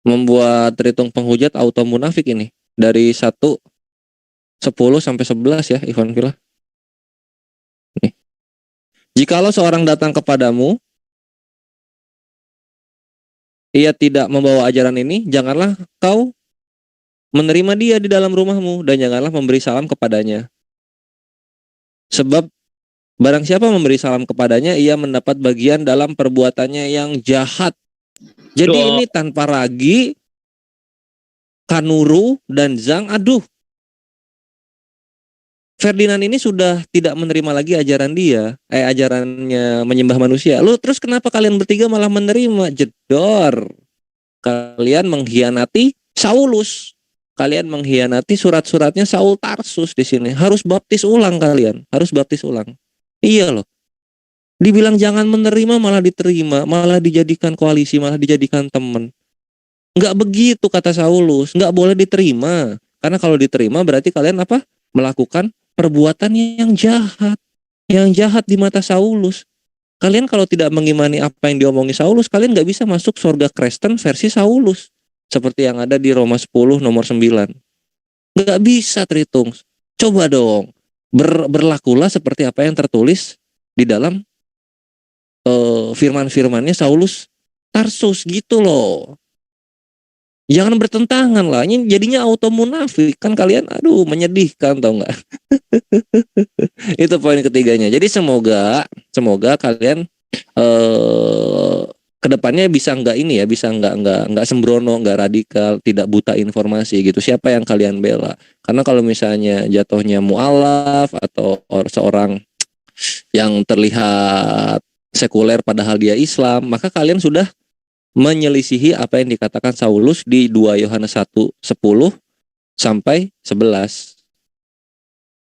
Membuat terhitung penghujat auto munafik ini dari 1:10 sampai 11 ya, Ikhwan Fillah. Nih. Jikalau seorang datang kepadamu ia tidak membawa ajaran ini, janganlah kau menerima dia di dalam rumahmu dan janganlah memberi salam kepadanya. Sebab barang siapa memberi salam kepadanya, ia mendapat bagian dalam perbuatannya yang jahat. Jadi ini tanpa ragi, Kanuru dan Zhang, Ferdinand ini sudah tidak menerima lagi ajarannya menyembah manusia. Terus kenapa kalian bertiga malah menerima? Jedor. Kalian mengkhianati Saulus. Kalian mengkhianati surat-suratnya Saul Tarsus di sini. Harus baptis ulang kalian. Iya loh. Dibilang jangan menerima malah diterima, malah dijadikan koalisi, malah dijadikan teman. Nggak begitu kata Saulus, nggak boleh diterima. Karena kalau diterima berarti kalian apa? Melakukan perbuatan yang jahat. Yang jahat di mata Saulus. Kalian kalau tidak mengimani apa yang diomongi Saulus, kalian nggak bisa masuk surga Kristen versi Saulus. Seperti yang ada di Roma 10 nomor 9. Nggak bisa, Tritung. Coba dong. Berlakulah seperti apa yang tertulis di dalam firman-firmannya Saulus Tarsus gitu loh. Jangan bertentangan lah. Ini jadinya auto munafik. Kan kalian aduh menyedihkan tau nggak? Itu poin ketiganya. Jadi semoga kalian kedepannya bisa nggak ini ya, bisa nggak sembrono, nggak radikal, tidak buta informasi gitu. Siapa yang kalian bela? Karena kalau misalnya jatuhnya mualaf atau seorang yang terlihat sekuler padahal dia Islam, maka kalian sudah menyelisihi apa yang dikatakan Saulus di 2 Yohanes 1:10 sampai 11.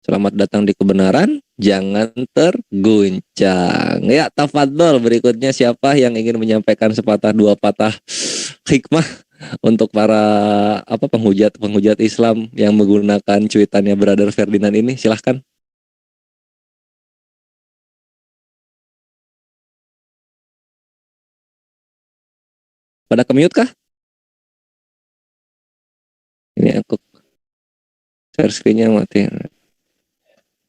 Selamat datang di kebenaran, jangan terguncang. Ya, tafadhol berikutnya siapa yang ingin menyampaikan sepatah dua patah hikmah untuk para penghujat Islam yang menggunakan cuitannya Brother Ferdinand ini, silahkan. Pada ke-mute kah? Ini aku share screen-nya mati.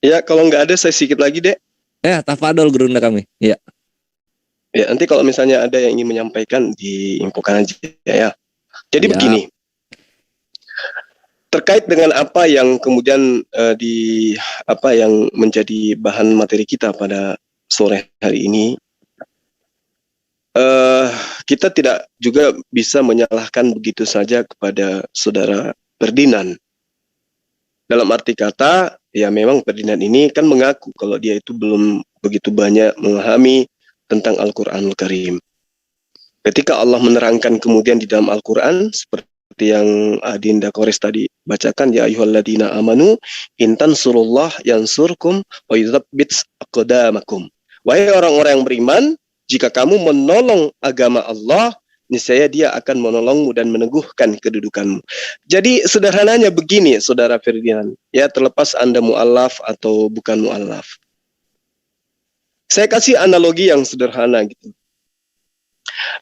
Ya, kalau nggak ada saya sedikit lagi, Dek. Tafadhol gerunda kami. Ya. Ya, nanti kalau misalnya ada yang ingin menyampaikan diinfokan aja ya. Jadi Ya. begini. Terkait dengan apa yang kemudian yang menjadi bahan materi kita pada sore hari ini, kita tidak juga bisa menyalahkan begitu saja kepada saudara Ferdinand. Dalam arti kata, ya memang Ferdinand ini kan mengaku kalau dia itu belum begitu banyak memahami tentang Al-Quranul Karim. Ketika Allah menerangkan kemudian di dalam Al-Quran, seperti yang Adinda Kores tadi bacakan, ya ayyuhalladzina amanu intan surullah yansurkum wa yuthabbit aqdamakum. Wahai orang-orang yang beriman, jika kamu menolong agama Allah, niscaya dia akan menolongmu dan meneguhkan kedudukanmu. Jadi sederhananya begini, saudara Ferdinand, ya terlepas Anda mu'alaf atau bukan mu'alaf. Saya kasih analogi yang sederhana gitu.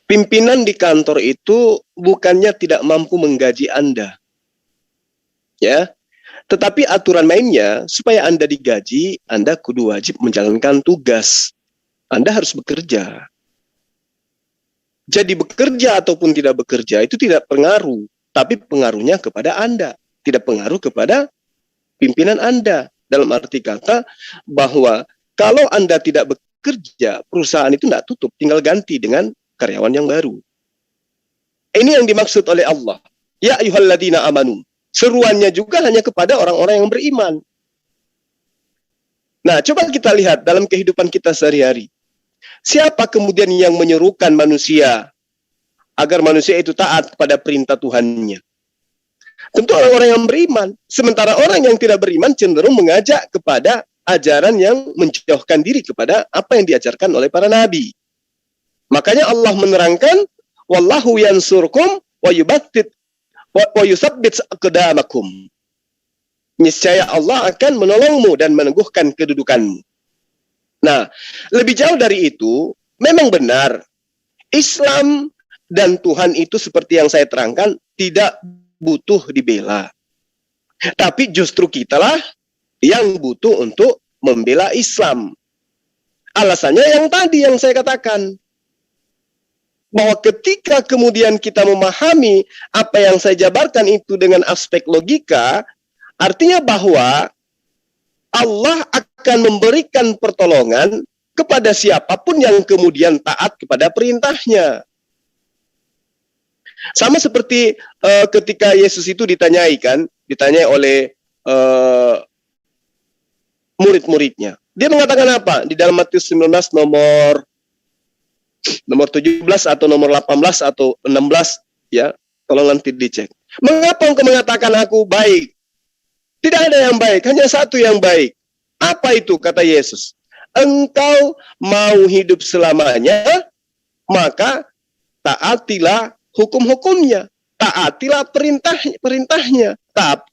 Pimpinan di kantor itu bukannya tidak mampu menggaji Anda. Ya. Tetapi aturan mainnya supaya Anda digaji, Anda kudu wajib menjalankan tugas. Anda harus bekerja. Jadi bekerja ataupun tidak bekerja itu tidak pengaruh, tapi pengaruhnya kepada Anda, tidak pengaruh kepada pimpinan Anda. Dalam arti kata bahwa kalau Anda tidak bekerja, perusahaan itu tidak tutup, tinggal ganti dengan karyawan yang baru. Ini yang dimaksud oleh Allah. Ya ayyuhalladzina amanu. Seruannya juga hanya kepada orang-orang yang beriman. Nah, coba kita lihat dalam kehidupan kita sehari-hari. Siapa kemudian yang menyerukan manusia agar manusia itu taat kepada perintah Tuhannya? Tentu orang-orang yang beriman. Sementara orang yang tidak beriman cenderung mengajak kepada ajaran yang menjauhkan diri kepada apa yang diajarkan oleh para nabi. Makanya Allah menerangkan, wallahu yansurkum wa yusabbit aqdamakum. Niscaya Allah akan menolongmu dan meneguhkan kedudukanmu. Nah, lebih jauh dari itu, memang benar Islam dan Tuhan itu seperti yang saya terangkan tidak butuh dibela. Tapi justru kitalah yang butuh untuk membela Islam. Alasannya yang tadi yang saya katakan. Bahwa ketika kemudian kita memahami apa yang saya jabarkan itu dengan aspek logika, artinya bahwa Allah akan memberikan pertolongan kepada siapapun yang kemudian taat kepada perintahnya. Sama seperti ketika Yesus itu ditanyai oleh murid-muridnya. Dia mengatakan apa? Di dalam Matius 19 nomor 17 atau nomor 18 atau 16 ya, tolong nanti dicek. Mengapa engkau mengatakan aku baik? Tidak ada yang baik, hanya satu yang baik. Apa itu kata Yesus? engkau mau hidup selamanya, maka taatilah hukum-hukumnya, taatilah perintahnya,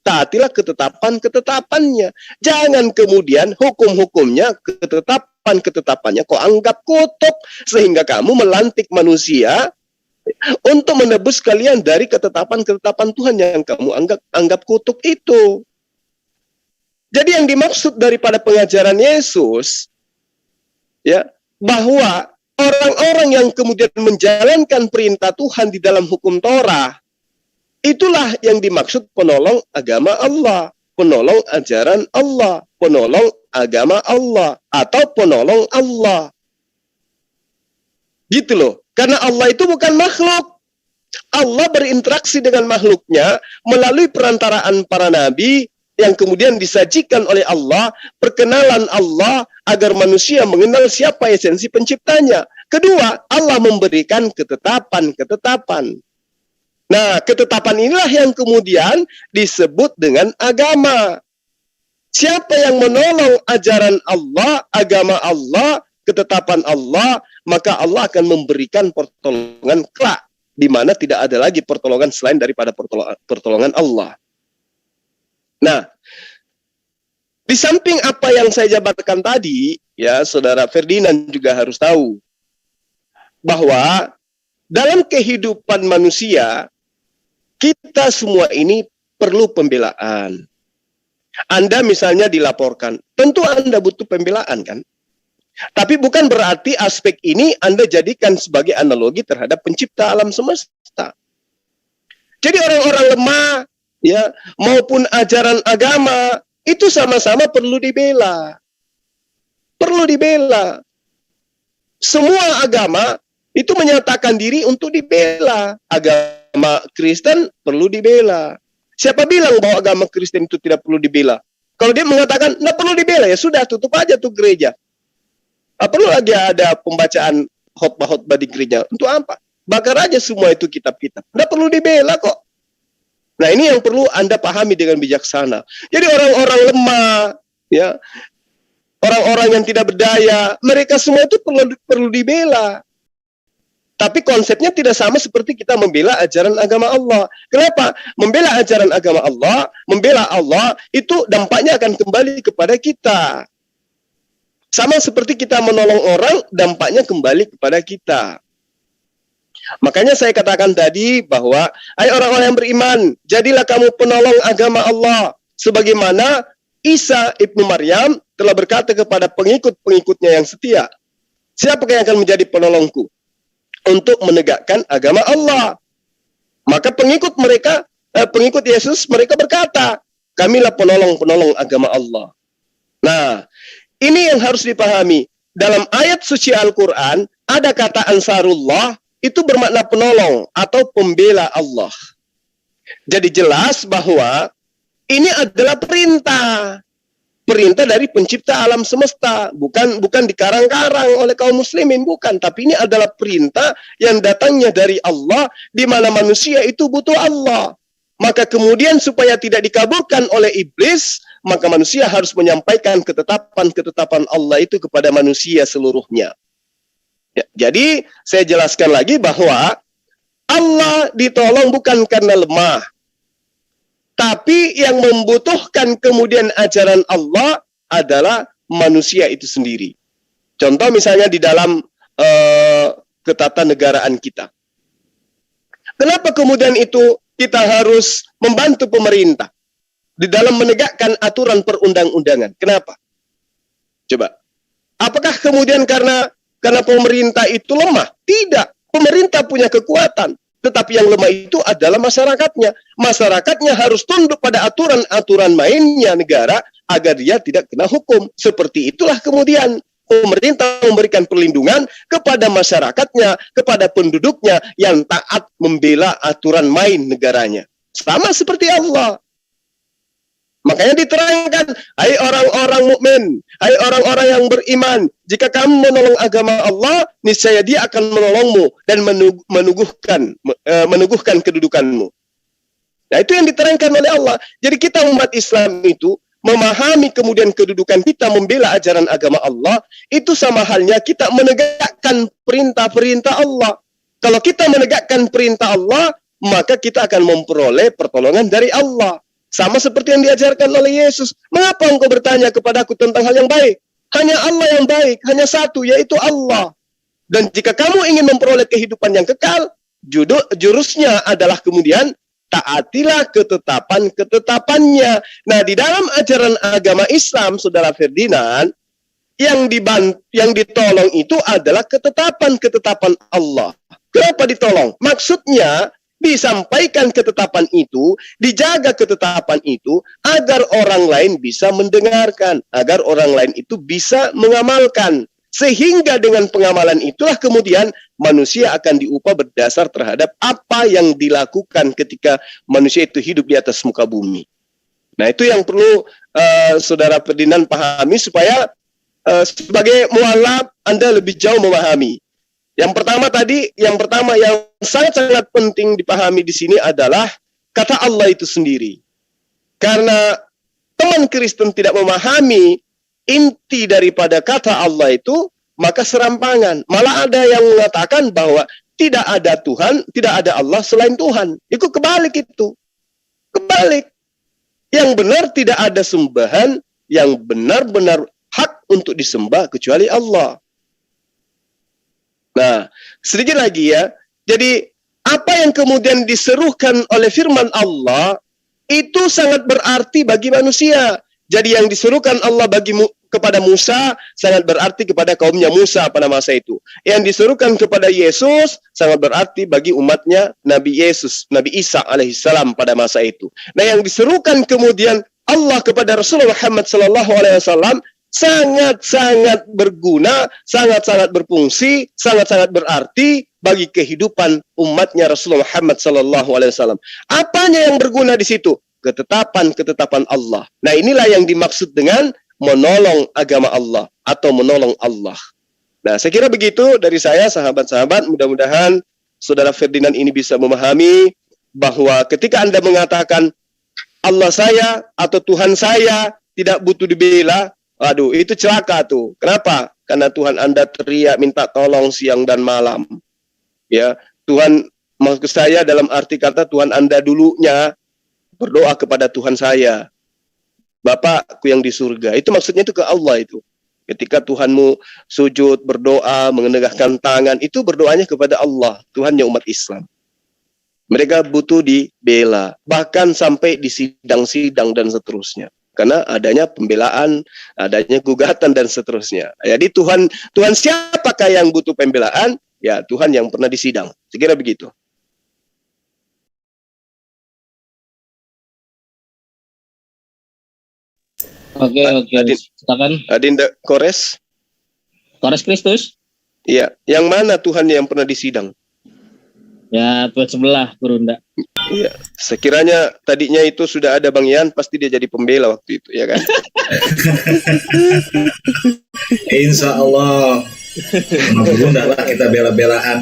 taatilah ketetapan-ketetapannya. Jangan kemudian hukum-hukumnya, ketetapan-ketetapannya kau anggap kutuk, sehingga kamu melantik manusia untuk menebus kalian dari ketetapan-ketetapan Tuhan yang kamu anggap kutuk itu. Jadi yang dimaksud daripada pengajaran Yesus, ya, bahwa orang-orang yang kemudian menjalankan perintah Tuhan di dalam hukum Torah, itulah yang dimaksud penolong agama Allah, penolong ajaran Allah, penolong agama Allah, atau penolong Allah. Gitu loh. Karena Allah itu bukan makhluk. Allah berinteraksi dengan makhluknya melalui perantaraan para nabi yang kemudian disajikan oleh Allah, perkenalan Allah agar manusia mengenal siapa esensi penciptanya. Kedua, Allah memberikan ketetapan-ketetapan. Nah, ketetapan inilah yang kemudian disebut dengan agama. Siapa yang menolong ajaran Allah, agama Allah, ketetapan Allah, maka Allah akan memberikan pertolongan kelak, di mana tidak ada lagi pertolongan selain daripada pertolongan Allah. Nah, di samping apa yang saya jabarkan tadi, ya, Saudara Ferdinand juga harus tahu bahwa dalam kehidupan manusia, kita semua ini perlu pembelaan. Anda misalnya dilaporkan, tentu Anda butuh pembelaan, kan? Tapi bukan berarti aspek ini Anda jadikan sebagai analogi terhadap pencipta alam semesta. Jadi orang-orang lemah, ya, maupun ajaran agama itu sama-sama perlu dibela. Perlu dibela. Semua agama itu menyatakan diri untuk dibela. Agama Kristen perlu dibela. Siapa bilang bahwa agama Kristen itu tidak perlu dibela? Kalau dia mengatakan nggak perlu dibela, ya sudah, tutup aja tuh gereja. Perlu lagi ada pembacaan khotbah-khotbah di gereja. Untuk apa? Bakar aja semua itu kitab-kitab. Nggak perlu dibela kok. Nah, ini yang perlu Anda pahami dengan bijaksana. Jadi orang-orang lemah, ya, orang-orang yang tidak berdaya, mereka semua itu perlu dibela. Tapi konsepnya tidak sama seperti kita membela ajaran agama Allah. Kenapa? Membela ajaran agama Allah, membela Allah, itu dampaknya akan kembali kepada kita. Sama seperti kita menolong orang, dampaknya kembali kepada kita. Makanya saya katakan tadi bahwa, hai orang-orang yang beriman, jadilah kamu penolong agama Allah. Sebagaimana Isa ibnu Maryam telah berkata kepada pengikut-pengikutnya yang setia, siapakah yang akan menjadi penolongku untuk menegakkan agama Allah? Maka pengikut Yesus, mereka berkata, kamilah penolong-penolong agama Allah. Nah, ini yang harus dipahami. Dalam ayat suci Al-Quran, ada kata Ansarullah, itu bermakna penolong atau pembela Allah. Jadi jelas bahwa ini adalah perintah. Perintah dari pencipta alam semesta. Bukan dikarang-karang oleh kaum muslimin, bukan. Tapi ini adalah perintah yang datangnya dari Allah, di mana manusia itu butuh Allah. Maka kemudian supaya tidak dikabulkan oleh iblis, maka manusia harus menyampaikan ketetapan-ketetapan Allah itu kepada manusia seluruhnya. Ya, jadi saya jelaskan lagi bahwa Allah ditolong bukan karena lemah, tapi yang membutuhkan kemudian ajaran Allah adalah manusia itu sendiri. Contoh misalnya di dalam ketatanegaraan kita. Kenapa kemudian itu kita harus membantu pemerintah di dalam menegakkan aturan perundang-undangan? Kenapa? Coba. Apakah kemudian karena pemerintah itu lemah? Tidak. Pemerintah punya kekuatan. Tetapi yang lemah itu adalah masyarakatnya. Masyarakatnya harus tunduk pada aturan-aturan mainnya negara agar dia tidak kena hukum. Seperti itulah kemudian pemerintah memberikan perlindungan kepada masyarakatnya, kepada penduduknya yang taat membela aturan main negaranya. Sama seperti Allah. Makanya diterangkan, hai orang-orang mukmin, hai orang-orang yang beriman, jika kamu menolong agama Allah, niscaya Dia akan menolongmu dan meneguhkan kedudukanmu. Nah, itu yang diterangkan oleh Allah. Jadi kita umat Islam itu memahami kemudian kedudukan kita membela ajaran agama Allah, itu sama halnya kita menegakkan perintah-perintah Allah. Kalau kita menegakkan perintah Allah, maka kita akan memperoleh pertolongan dari Allah. Sama seperti yang diajarkan oleh Yesus. Mengapa engkau bertanya kepadaku tentang hal yang baik? Hanya Allah yang baik, hanya satu, yaitu Allah. Dan jika kamu ingin memperoleh kehidupan yang kekal, jurusnya adalah kemudian taatilah ketetapan-ketetapannya. Nah, di dalam ajaran agama Islam, Saudara Ferdinand, yang ditolong itu adalah ketetapan-ketetapan Allah. Kenapa ditolong? Maksudnya, disampaikan ketetapan itu, dijaga ketetapan itu, agar orang lain bisa mendengarkan, agar orang lain itu bisa mengamalkan. Sehingga dengan pengamalan itulah kemudian manusia akan diupah berdasar terhadap apa yang dilakukan ketika manusia itu hidup di atas muka bumi. Nah, itu yang perlu Saudara Ferdinand pahami supaya sebagai mualaf Anda lebih jauh memahami. Yang pertama yang sangat-sangat penting dipahami di sini adalah kata Allah itu sendiri. Karena teman Kristen tidak memahami inti daripada kata Allah itu, maka serampangan. Malah ada yang mengatakan bahwa tidak ada Tuhan, tidak ada Allah selain Tuhan. Itu kebalik itu. Kebalik. Yang benar tidak ada sembahan yang benar-benar hak untuk disembah kecuali Allah. Nah, sedikit lagi ya. Jadi, apa yang kemudian diserukan oleh firman Allah, itu sangat berarti bagi manusia. Jadi yang diserukan Allah kepada Musa sangat berarti kepada kaumnya Musa pada masa itu. Yang diserukan kepada Yesus sangat berarti bagi umatnya Nabi Yesus, Nabi Isa alaihissalam pada masa itu. Nah, yang diserukan kemudian Allah kepada Rasulullah Muhammad sallallahu alaihi wasallam sangat-sangat berguna, sangat-sangat berfungsi, sangat-sangat berarti bagi kehidupan umatnya Rasulullah Muhammad sallallahu alaihi wasallam. Apanya yang berguna di situ? Ketetapan-ketetapan Allah. Nah, inilah yang dimaksud dengan menolong agama Allah atau menolong Allah. Nah, saya kira begitu dari saya, sahabat-sahabat. Mudah-mudahan Saudara Ferdinand ini bisa memahami bahwa ketika Anda mengatakan Allah saya atau Tuhan saya tidak butuh dibela, aduh, itu celaka tuh. Kenapa? Karena Tuhan Anda teriak minta tolong siang dan malam. Ya, Tuhan, maksud saya dalam arti kata Tuhan Anda dulunya berdoa kepada Tuhan saya, Bapakku yang di surga. Itu maksudnya itu ke Allah itu. Ketika Tuhanmu sujud, berdoa, menegakkan tangan, itu berdoanya kepada Allah, Tuhannya umat Islam. Mereka butuh dibela, bahkan sampai di sidang-sidang dan seterusnya. Karena adanya pembelaan, adanya gugatan dan seterusnya. Jadi Tuhan siapakah yang butuh pembelaan? Ya, Tuhan yang pernah disidang. Saya kira begitu. Oke. Silakan. Adinda Kores. Kores Kristus. Iya, yang mana Tuhan yang pernah disidang? Ya, Tuhan sebelah, Gurunda. Iya, sekiranya tadinya itu sudah ada Bang Ian, pasti dia jadi pembela waktu itu, ya kan? Insya Allah. Gurunda lah kita bela-belaan.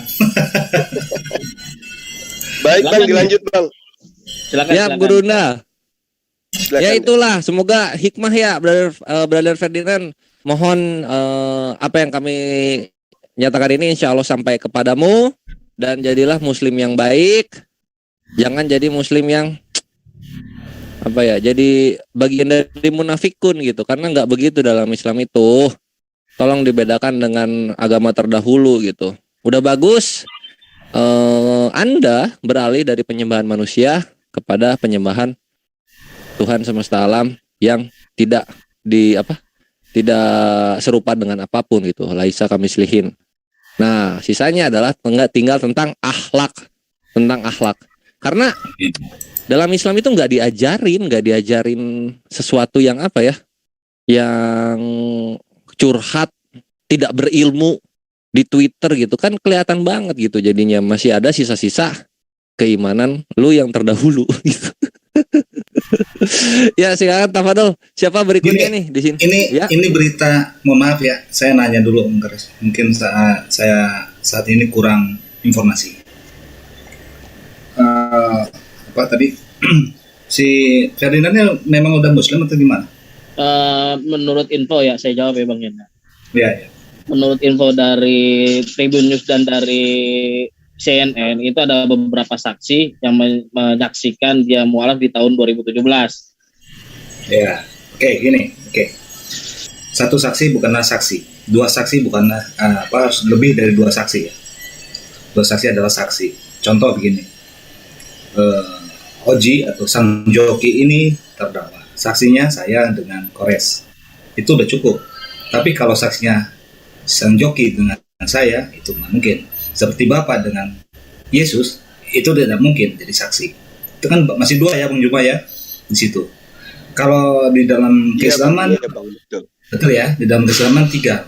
Baik Bang, dilanjut Bang. Silakan. Gurunda. Silakan. Ya itulah, semoga hikmah ya, Brother Ferdinand. Mohon apa yang kami nyatakan ini insya Allah sampai kepadamu, dan jadilah muslim yang baik. Jangan jadi muslim yang jadi bagian dari munafikun gitu, karena nggak begitu dalam Islam itu. Tolong dibedakan dengan agama terdahulu gitu. Udah bagus Anda beralih dari penyembahan manusia kepada penyembahan Tuhan semesta alam yang tidak serupa dengan apapun gitu. Laisa kamislihin. Nah, sisanya adalah tinggal tentang akhlak, Karena dalam Islam itu nggak diajarin sesuatu yang yang curhat, tidak berilmu di Twitter gitu kan, kelihatan banget gitu. Jadinya masih ada sisa-sisa keimanan lu yang terdahulu gitu. Ya, silakan Tafadol. Siapa berikutnya nih di sini? Ini berita, mohon maaf ya, saya nanya dulu mungkin saya saat ini kurang informasi. Tadi si Ferdinandnya memang udah Muslim atau gimana? Menurut info ya, saya jawab ya Bang Yena. Ya, ya. Menurut info dari Tribun News dan dari CNN, itu ada beberapa saksi yang menyaksikan dia mualaf di tahun 2017. Ya, oke, gini, oke. Satu saksi bukanlah saksi, dua saksi bukanlah lebih dari dua saksi ya. Dua saksi adalah saksi. Contoh begini, Oji atau sang joki ini terdakwa. Saksinya saya dengan Kores, itu udah cukup. Tapi kalau saksinya sang joki dengan saya, itu nggak mungkin. Seperti Bapak dengan Yesus, itu tidak mungkin jadi saksi. Itu kan masih dua ya Bung Juma ya di situ. Kalau di dalam keislaman, Iya, Bang, betul. betul ya, di dalam keislaman tiga.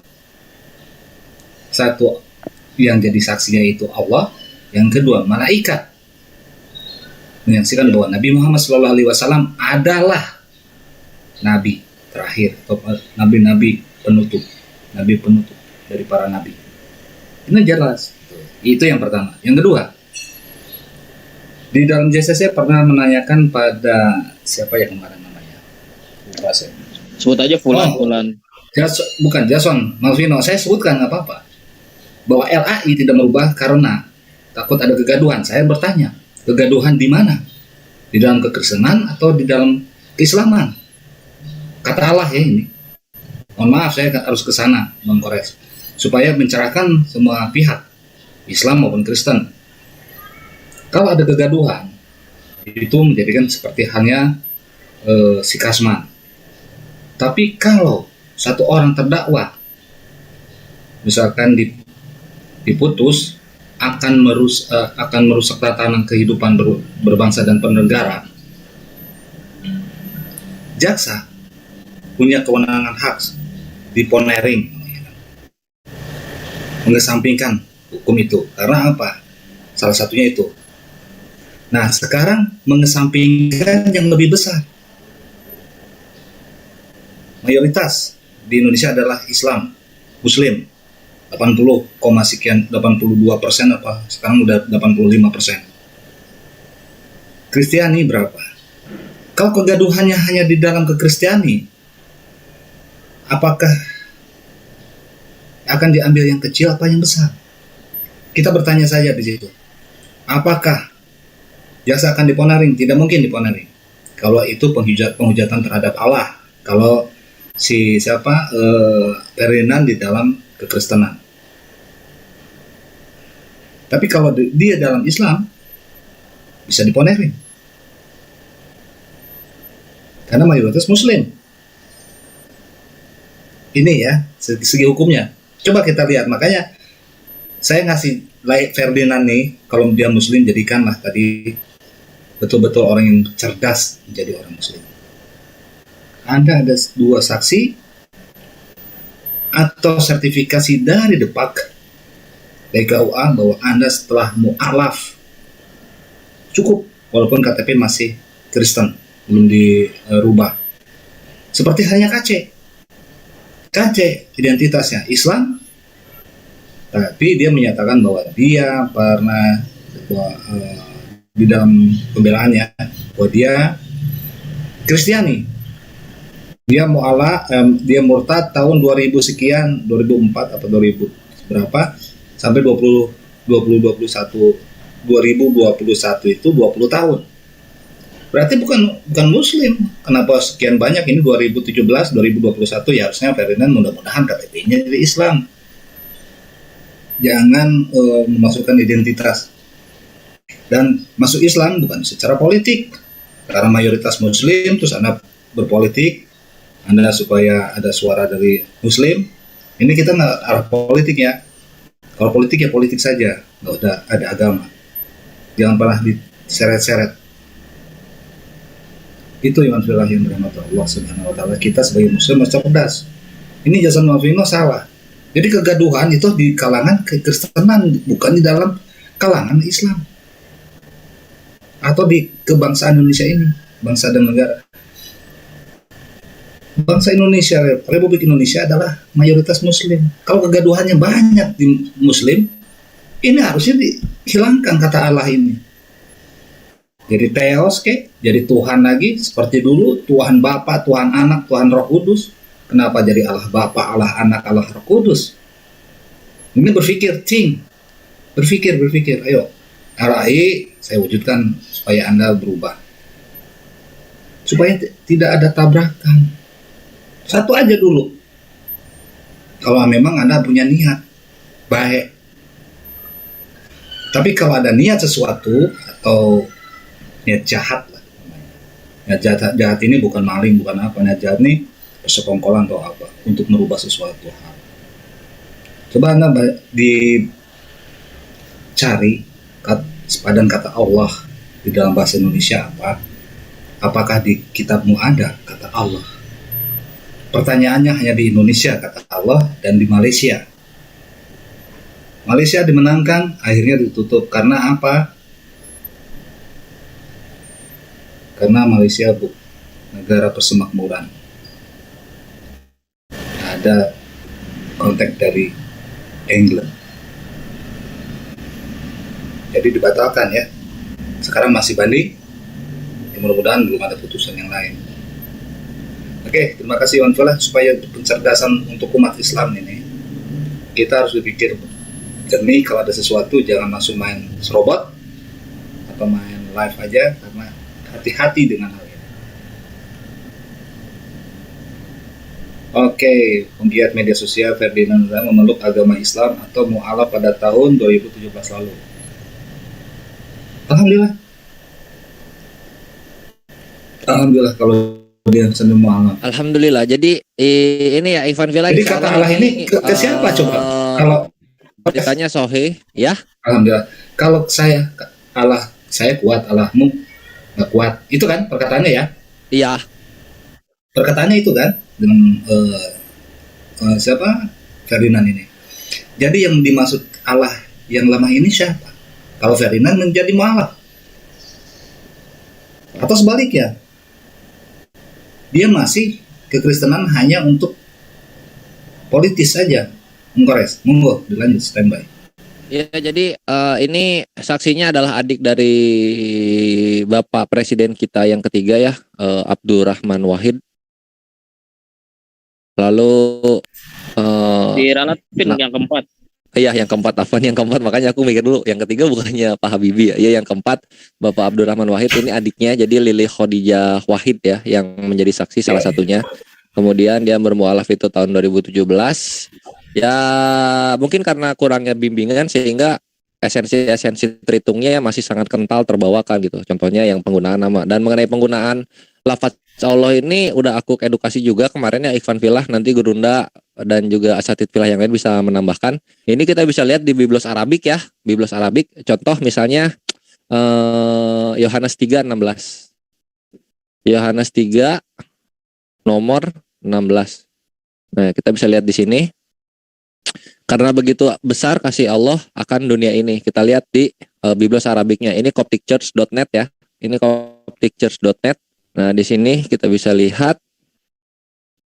Satu yang jadi saksinya itu Allah, yang kedua malaikat menyaksikan bahwa Nabi Muhammad SAW adalah nabi terakhir atau nabi penutup dari para nabi. Ini jelas. Itu yang pertama. Yang kedua, di dalam JCC pernah menanyakan pada siapa ya kemarin namanya? Lupa saya. Sebut aja Fulan. Bukan Jason Malvino. Saya sebutkan nggak apa-apa. Bahwa LAI tidak merubah karena takut ada kegaduhan. Saya bertanya, kegaduhan di mana? Di dalam kekristenan atau di dalam keislaman? Kata Allah ya ini. Mohon maaf, saya harus ke sana mengkores supaya mencerahkan semua pihak, Islam maupun Kristen. Kalau ada kegaduhan, itu menjadikan seperti halnya si Kasman. Tapi kalau satu orang terdakwa, misalkan diputus, akan merusak tatanan kehidupan berbangsa dan bernegara, jaksa punya kewenangan hak diponering mengesampingkan hukum itu. Karena apa? Salah satunya itu. Nah, sekarang mengesampingkan yang lebih besar. Mayoritas di Indonesia adalah Islam, Muslim. 82% apa? Sekarang udah 85%. Kristiani berapa? Kalau kegaduhannya hanya di dalam kekristiani, apakah akan diambil yang kecil apa yang besar? Kita bertanya saja di situ. Apakah jaksa akan diponaring? Tidak mungkin diponaring. Kalau itu penghujatan terhadap Allah. Kalau Ferdinand di dalam kekristenan. Tapi kalau dia dalam Islam bisa diponaring. Karena mayoritas Muslim. Ini ya segi hukumnya. Coba kita lihat. Makanya saya ngasih Ferdinand nih, kalau dia Muslim jadikanlah tadi betul-betul orang yang cerdas menjadi orang Muslim. Anda ada dua saksi atau sertifikasi dari DEPAK DKUA bahwa Anda setelah mu'alaf cukup, walaupun KTP masih Kristen, belum dirubah. Seperti halnya KC identitasnya Islam, tapi dia menyatakan bahwa dia pernah di dalam pembelaannya bahwa dia Kristiani. Dia dia murtad tahun 2000 sekian, 2004 atau 2000 berapa sampai 2021 itu 20 tahun. Berarti bukan Muslim. Kenapa sekian banyak ini 2017, 2021 ya harusnya Ferdinand mudah-mudahan KTP-nya dari Islam. Jangan memasukkan identitas. Dan masuk Islam bukan secara politik. Karena mayoritas Muslim terus Anda berpolitik, Anda supaya ada suara dari Muslim. Ini kita nggak arah politik ya. Kalau politik ya politik saja, nggak ada agama. Jangan pernah diseret-seret. Itu yang dirahmati Allah Subhanahu Wa Taala. Kita sebagai Muslim harus cerdas. Ini Jason Malvino salah. Jadi kegaduhan itu di kalangan kekristenan, bukan di dalam kalangan Islam atau di kebangsaan Indonesia ini, bangsa dan negara. Bangsa Indonesia, Republik Indonesia adalah mayoritas Muslim. Kalau kegaduhannya banyak di Muslim, ini harusnya dihilangkan kata Allah ini. Jadi Theos kek, jadi Tuhan lagi seperti dulu, Tuhan Bapa, Tuhan Anak, Tuhan Roh Kudus. Kenapa jadi Allah Bapa, Allah Anak, Allah Roh Kudus? Ini berpikir, berpikir, ayo. RAI saya wujudkan supaya Anda berubah. Supaya tidak ada tabrakan. Satu aja dulu. Kalau memang Anda punya niat baik. Tapi kalau ada niat sesuatu atau niat jahat lah. Niat jahat ini bukan maling, bukan apa. Niat jahat ini persekongkolan atau apa untuk merubah sesuatu hal. Coba Anda dicari sepadan kata Allah di dalam bahasa Indonesia apa? Apakah di kitabmu ada kata Allah? Pertanyaannya hanya di Indonesia kata Allah dan di Malaysia. Malaysia dimenangkan, akhirnya ditutup. Karena apa? Karena Malaysia negara persemakmuran. Ada kontak dari England. Jadi dibatalkan ya. Sekarang masih banding. Ya, mudah-mudahan belum ada putusan yang lain. Oke, terima kasih Wan Fela, supaya pencerdasan untuk umat Islam ini kita harus berpikir jernih. Kalau ada sesuatu jangan langsung main serobot atau main live aja, karena hati-hati dengan hal ini. Oke, penggiat media sosial Ferdinand memeluk agama Islam atau mu'alaf pada tahun 2017 lalu. Alhamdulillah kalau dia senang mu'alaf. Alhamdulillah. Jadi ini ya Ivan Villa. Jadi kata Allah ini ke siapa coba? Kalau ditanya Sohe, ya. Alhamdulillah. Kalau Allah saya kuat, Allahmu nggak kuat. Itu kan perkataannya ya? Iya. Perkataannya itu kan dengan siapa? Ferdinand ini. Jadi yang dimaksud Allah yang lemah ini siapa? Kalau Ferdinand menjadi mu'alaf. Atau sebaliknya, dia masih kekristenan hanya untuk politis saja. Monggo dilanjut, standby. Ya, jadi ini saksinya adalah adik dari Bapak Presiden kita yang ketiga ya, Abdurrahman Wahid. Lalu Diralatkan yang keempat. Iya, yang keempat Afan, yang keempat, makanya aku mikir dulu yang ketiga bukannya Pak Habibie ya. Iya, yang keempat Bapak Abdurrahman Wahid, ini adiknya, jadi Lili Khadijah Wahid ya yang menjadi saksi salah satunya. Kemudian dia bermualaf itu tahun 2017. Ya mungkin karena kurangnya bimbingan sehingga esensi terhitungnya masih sangat kental terbawakan gitu. Contohnya yang penggunaan nama, dan mengenai penggunaan lafaz Allah ini udah aku edukasi juga kemarin ya Ikhwan Filah, nanti Gurunda dan juga asatid filah yang lain bisa menambahkan. Ini kita bisa lihat di Biblos Arabik ya. Biblos Arabik contoh misalnya Yohanes 3:16. Yohanes 3 nomor 16. Nah, kita bisa lihat di sini. Karena begitu besar kasih Allah akan dunia ini. Kita lihat di Biblos Arabiknya. Ini copticchurch.net ya. Ini copticchurch.net. Nah, di sini kita bisa lihat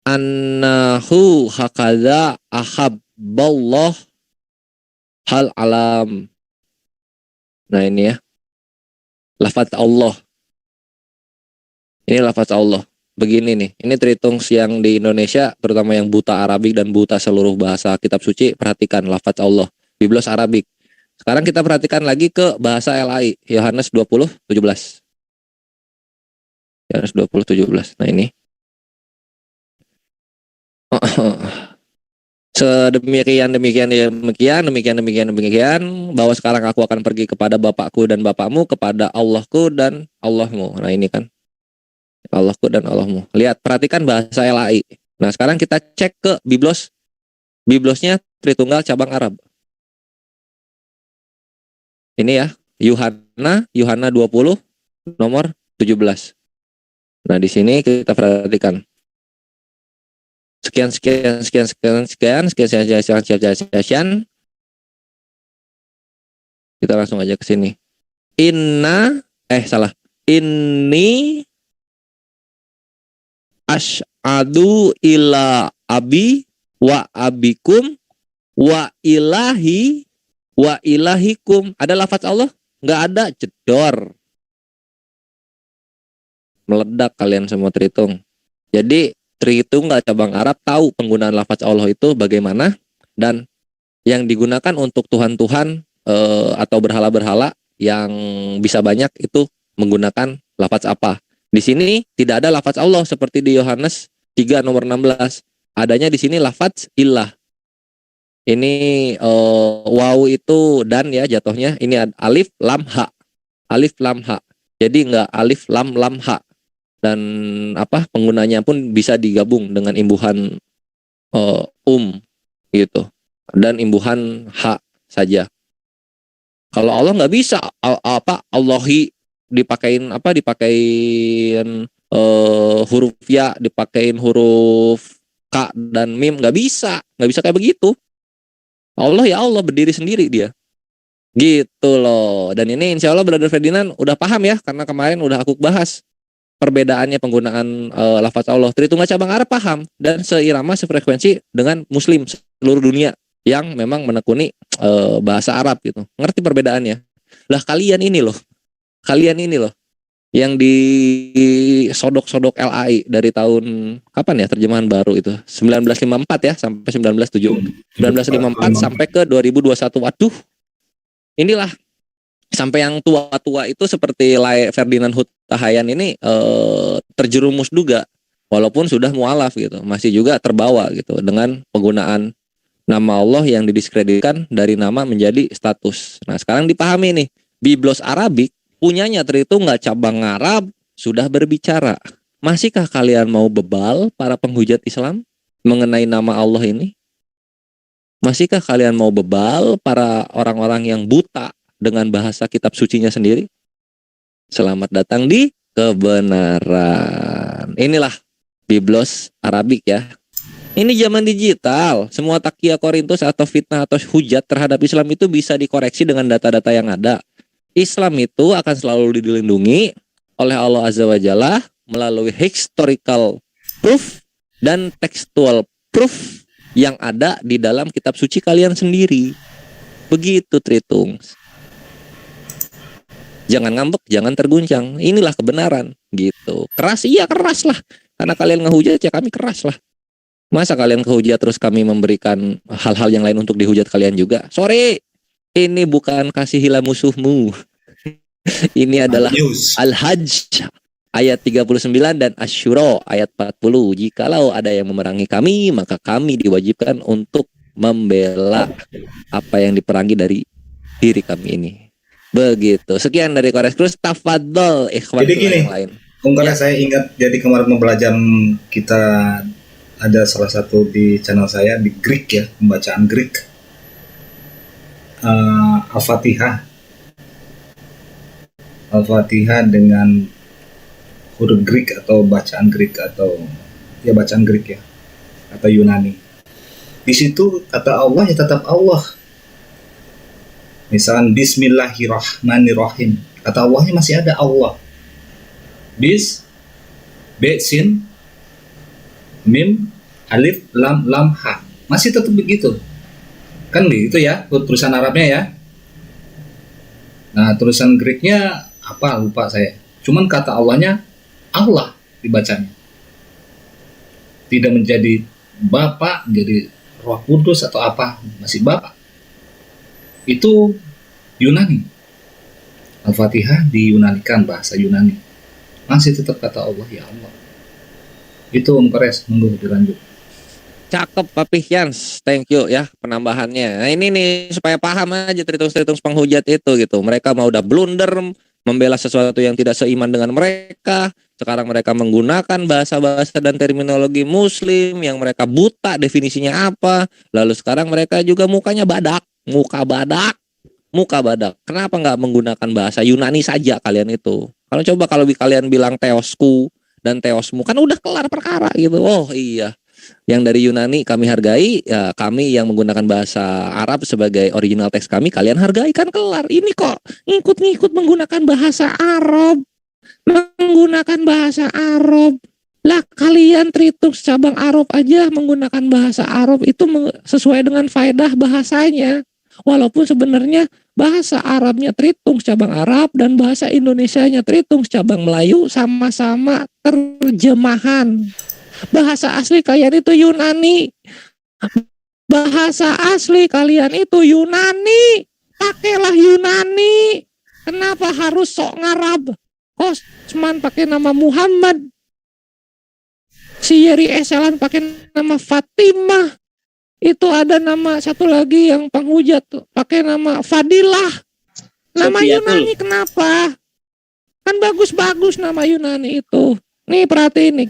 annahu hakadha ahabballah hal alam. Nah, ini ya. Lafaz Allah. Ini lafaz Allah. Begini nih. Ini terhitung yang di Indonesia, terutama yang buta Arabik dan buta seluruh bahasa kitab suci, perhatikan lafaz Allah. Biblos Arabik. Sekarang kita perhatikan lagi ke bahasa LAI. Yohanes 20:17. Yohanes 20:17. Nah, ini. Demikian bahwa sekarang aku akan pergi kepada Bapakku dan Bapakmu, kepada Allahku dan Allahmu. Nah, ini kan Allahku dan Allahmu. Lihat, perhatikan bahasa LAI. Nah, sekarang kita cek ke Biblos. Biblosnya Tritunggal cabang Arab. Ini ya, Yuhanna 20 nomor 17. Nah, di sini kita perhatikan. Sekian. Kita langsung aja ke sini. Inni asy'adu ila abi wa abikum wa ilahi wa ilahikum. Ada lafaz Allah? Enggak ada, jedor. meledak kalian semua Tritung. Jadi Tritung nggak cabang Arab tahu penggunaan lafaz Allah itu bagaimana, dan yang digunakan untuk Tuhan-Tuhan atau berhala-berhala yang bisa banyak itu menggunakan lafaz apa. Di sini tidak ada lafaz Allah seperti di Yohanes 3 nomor 16. Adanya di sini lafaz ilah. Ini waw itu dan ya jatuhnya, ini alif lam ha. Alif lam ha. Jadi enggak alif lam lam ha. Dan penggunanya pun bisa digabung dengan imbuhan gitu. Dan imbuhan ha saja. Kalau Allah nggak bisa Allahi dipakein huruf ya, dipakein huruf ka dan mim, nggak bisa kayak begitu. Allah ya Allah berdiri sendiri dia. Gitu loh. Dan ini insya Allah Brother Ferdinand udah paham ya, karena kemarin udah aku bahas perbedaannya penggunaan lafaz Allah. Tritunggal cabang Arab paham dan seirama sefrekuensi dengan Muslim seluruh dunia yang memang menekuni bahasa Arab gitu. Ngerti perbedaannya. Lah kalian ini loh yang di sodok-sodok LAI dari tahun kapan ya terjemahan baru itu? 1954 ya sampai 1954 sampai ke 2021. Waduh. Inilah sampai yang tua-tua itu seperti Ferdinand Huta-Hayan ini terjerumus juga, walaupun sudah mualaf gitu, masih juga terbawa gitu dengan penggunaan nama Allah yang didiskreditkan dari nama menjadi status. Nah sekarang dipahami nih, Biblos Arabik punyanya Tritunggal cabang Arab sudah berbicara. Masihkah kalian mau bebal para penghujat Islam mengenai nama Allah ini? Masihkah kalian mau bebal para orang-orang yang buta dengan bahasa kitab sucinya sendiri? Selamat datang di kebenaran. Inilah Biblos Arabik ya. Ini zaman digital. Semua takia Korintus atau fitnah atau hujat terhadap Islam itu bisa dikoreksi dengan data-data yang ada. Islam itu akan selalu dilindungi oleh Allah Azza wa Jalla melalui historical proof dan textual proof yang ada di dalam kitab suci kalian sendiri. Begitu Tritung. Jangan ngambek, jangan terguncang. Inilah kebenaran gitu. Keras, iya keras lah. Karena kalian ngehujat ya kami keras lah. Masa kalian kehujat terus kami memberikan hal-hal yang lain untuk dihujat kalian juga? Sorry, ini bukan kasihilah musuhmu. Ini adalah Al-Hajj ayat 39 dan Asy-Syura ayat 40. Jikalau ada yang memerangi kami, maka kami diwajibkan untuk membela apa yang diperangi dari diri kami ini. Begitu. Sekian dari Kores Krus. Tafadhol ikhwan yang lain. Karena saya ingat, jadi kemarin pembelajaran kita ada salah satu di channel saya di Greek ya, pembacaan Greek, Al-Fatihah dengan huruf Greek atau bacaan Greek atau ya bacaan Greek ya atau Yunani. Di situ kata Allah ya tetap Allah. Misalkan Bismillahirrahmanirrahim, kata Allahnya masih ada Allah. Sin, mim, alif, lam, ha, masih tetap begitu. Kan begitu ya tulisan Arabnya ya. Nah tulisan Greeknya apa lupa saya. Cuman kata Allahnya Allah dibacanya. Tidak menjadi Bapa, menjadi Roh Kudus atau apa, masih Bapa. Itu Yunani. Al-Fatihah diyunanikan, bahasa Yunani. Masih tetap kata Allah ya Allah. Itu Om Kores, monggo dilanjut. Cakep Papi Yans, thank you ya penambahannya. Nah ini nih supaya paham aja Tritung penghujat itu gitu. Mereka mau udah blunder membela sesuatu yang tidak seiman dengan mereka. Sekarang mereka menggunakan bahasa-bahasa dan terminologi Muslim yang mereka buta definisinya apa. Lalu sekarang mereka juga mukanya badak, muka badak. Kenapa nggak menggunakan bahasa Yunani saja kalian itu? Kalau kalian bilang teosku dan teosmu kan udah kelar perkara gitu. Oh iya. Yang dari Yunani kami hargai, ya kami yang menggunakan bahasa Arab sebagai original teks kami, kalian hargai kan kelar. Ini kok ngikut-ngikut menggunakan bahasa Arab. Lah kalian Tritung cabang Arab aja menggunakan bahasa Arab itu sesuai dengan faedah bahasanya. Walaupun sebenarnya bahasa Arabnya Tritongs cabang Arab dan bahasa Indonesianya Tritongs cabang Melayu sama-sama terjemahan. Bahasa asli kalian itu Yunani. Bahasa asli kalian itu Yunani. Pakailah Yunani. Kenapa harus sok ngarab? Kosman pakai nama Muhammad. Si Yeri Eselan pakai nama Fatimah. Itu ada nama satu lagi yang penghujat tuh, pakai nama Fadilah. Nama Sofiatul. Yunani kenapa? Kan bagus-bagus nama Yunani itu. Nih perhatiin nih,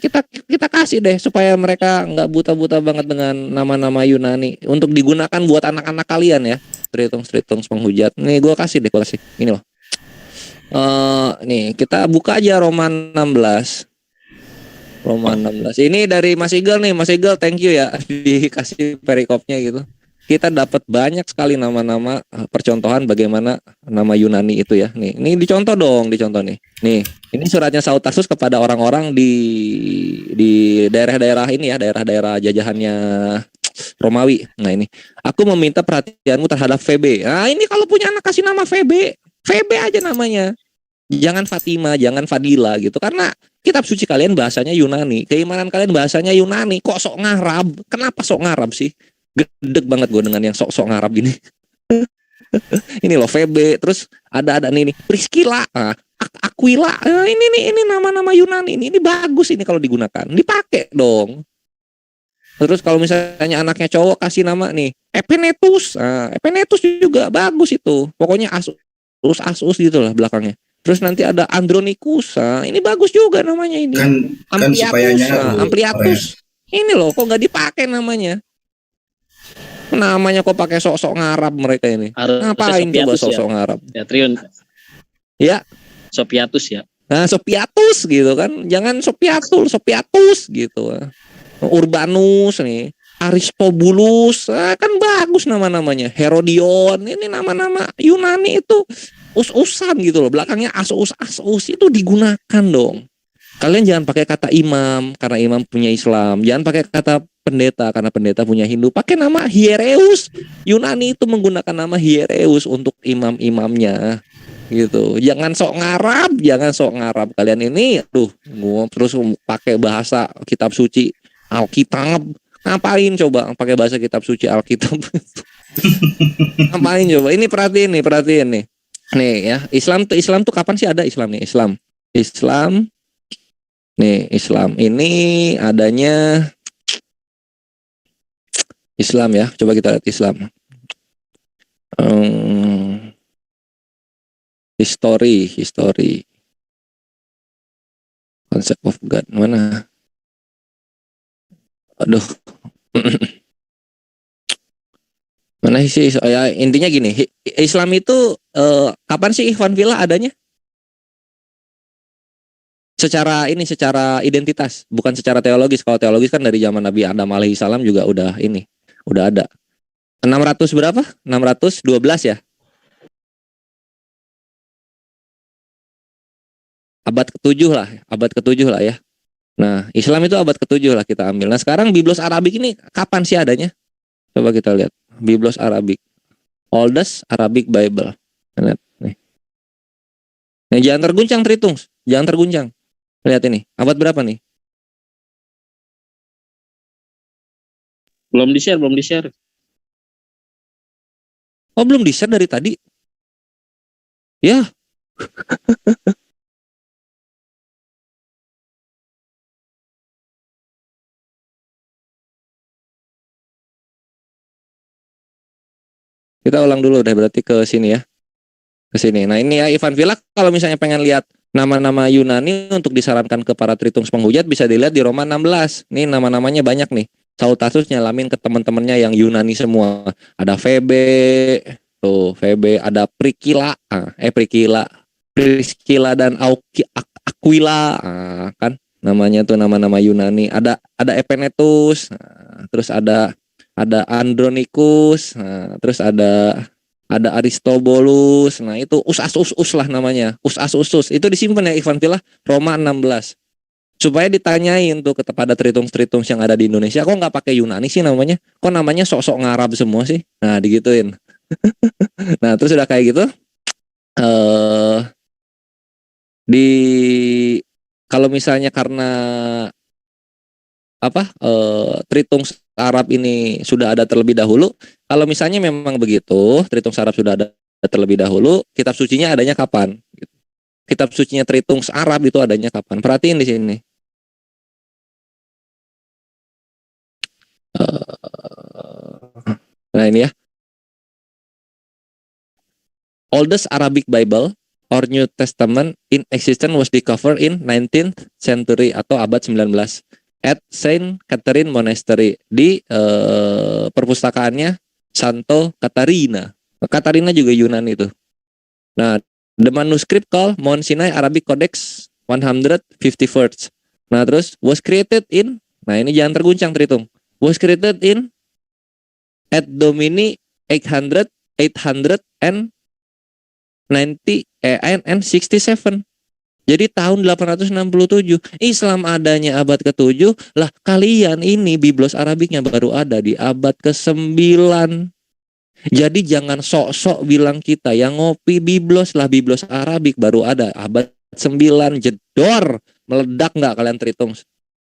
kita kasih deh supaya mereka nggak buta-buta banget dengan nama-nama Yunani untuk digunakan buat anak-anak kalian ya. Tritongs penghujat. Nih gue kasih deh, gue kasih. Ini loh. Nih kita buka aja Roma 16. Roma 16. Ini dari Mas Igel nih, Mas Igel thank you ya dikasih perikopnya gitu. Kita dapat banyak sekali nama-nama percontohan bagaimana nama Yunani itu ya. Nih, ini dicontoh dong, dicontoh nih. Nih, ini suratnya Saul Tarsus kepada orang-orang di daerah-daerah ini ya, daerah-daerah jajahannya Romawi. Nah, ini. Aku meminta perhatianmu terhadap Febe. Nah, ini kalau punya anak kasih nama Febe. Febe aja namanya. Jangan Fatima, jangan Fadila gitu. Karena kitab suci kalian bahasanya Yunani. Keimanan kalian bahasanya Yunani. Kok sok ngarab? Kenapa sok ngarab sih? Gedeg banget gue dengan yang sok-sok ngarab ini. Ini loh Febe, terus ada nih Priscilla, Aquila. Ini nama-nama Yunani ini bagus ini kalau digunakan. Dipakai dong. Terus kalau misalnya anaknya cowok kasih nama nih Epenetus. Epenetus juga bagus itu. Pokoknya Asus gitu lah belakangnya. Terus nanti ada Andronicus. Ini bagus juga namanya ini. Kan supayanya Ampliatus. Ini loh kok nggak dipakai namanya. Namanya kok pakai sok-sok ngarab mereka ini. Ngapain coba sok-sok ngarab? Ya Triun. Ya. Sopiatus ya. Nah, Sopiatus gitu kan. Jangan Sopiatus gitu. Urbanus nih. Aristobulus. Kan bagus nama-namanya. Herodion. Ini nama-nama Yunani itu us-usan gitu loh. Belakangnya asus itu digunakan dong. Kalian jangan pakai kata imam karena imam punya Islam. Jangan pakai kata pendeta karena pendeta punya Hindu. Pakai nama Hiereus. Yunani itu menggunakan nama Hiereus untuk imam-imamnya. Gitu. Jangan sok ngarab. Kalian ini gua terus pakai bahasa kitab suci Alkitab. Ngapain coba pakai bahasa kitab suci Alkitab? Ngapain coba? Ini perhatiin nih. Nih ya, Islam tuh kapan sih ada Islam nih? Islam. Nih, Islam ini adanya Islam ya. Coba kita lihat Islam. History. Concept of God. Mana? Aduh. Mana sih? Ya, intinya gini. Islam itu kapan sih Ikhwan Fillah adanya? Secara identitas, bukan secara teologis. Kalau teologis kan dari zaman Nabi Adam alaihissalam juga udah ada. 600 berapa? 612 ya? Abad ke-7 lah ya. Nah, Islam itu abad ke-7 lah kita ambil. Nah, sekarang Biblos Arabik ini kapan sih adanya? Coba kita lihat. Biblos Arabik. Oldest Arabic Bible. Lihat nih. Nah, jangan terguncang Tritongs, jangan terguncang. Lihat ini, abad berapa nih? Belum di-share. Oh, belum di-share dari tadi? Ya. Kita ulang dulu deh berarti ke sini ya. Ke sini. Nah, ini ya Ikhwan Fillah kalau misalnya pengen lihat nama-nama Yunani untuk disarankan ke para Tritongs penghujat bisa dilihat di Roma 16. Nih nama-namanya banyak nih. Saul Tarsus nyalamin ke teman-temannya yang Yunani semua. Ada Febe, ada Priscilla dan Aquila, kan namanya tuh nama-nama Yunani. Ada Epenetus, terus ada Andronicus, terus ada Aristobulus. Nah, itu us lah namanya. Us. Itu disimpan ya Ikhwan Fillah Roma 16. Supaya ditanyain tuh kepada Tritongs yang ada di Indonesia, kok nggak pakai Yunani sih namanya? Kok namanya sok-sok ngarab semua sih? Nah, digituin. Nah, terus udah kayak gitu, eh di kalau misalnya karena apa Tritung Arab ini sudah ada terlebih dahulu, kalau misalnya memang begitu, Tritung Arab sudah ada terlebih dahulu, kitab sucinya adanya kapan? Kitab sucinya Tritung Arab itu adanya kapan? Perhatiin di sini. Nah ini ya, oldest Arabic Bible or New Testament in existence was discovered in 19th century atau abad 19 at Saint Catherine Monastery di perpustakaannya Santo Catarina. Catarina juga Yunani itu. Nah, the manuscript called Mount Sinai Arabic Codex 150 words. Nah, terus was created in, nah ini jangan terguncang terhitung. Was created in at Domini 800 and 67. Jadi tahun 867 Islam adanya abad ke-7 lah, kalian ini Biblos Arabiknya baru ada di abad ke-9. Jadi jangan sok-sok bilang kita yang ngopi Biblos lah, Biblos Arabik baru ada abad 9. Jedor, meledak nggak kalian terhitung?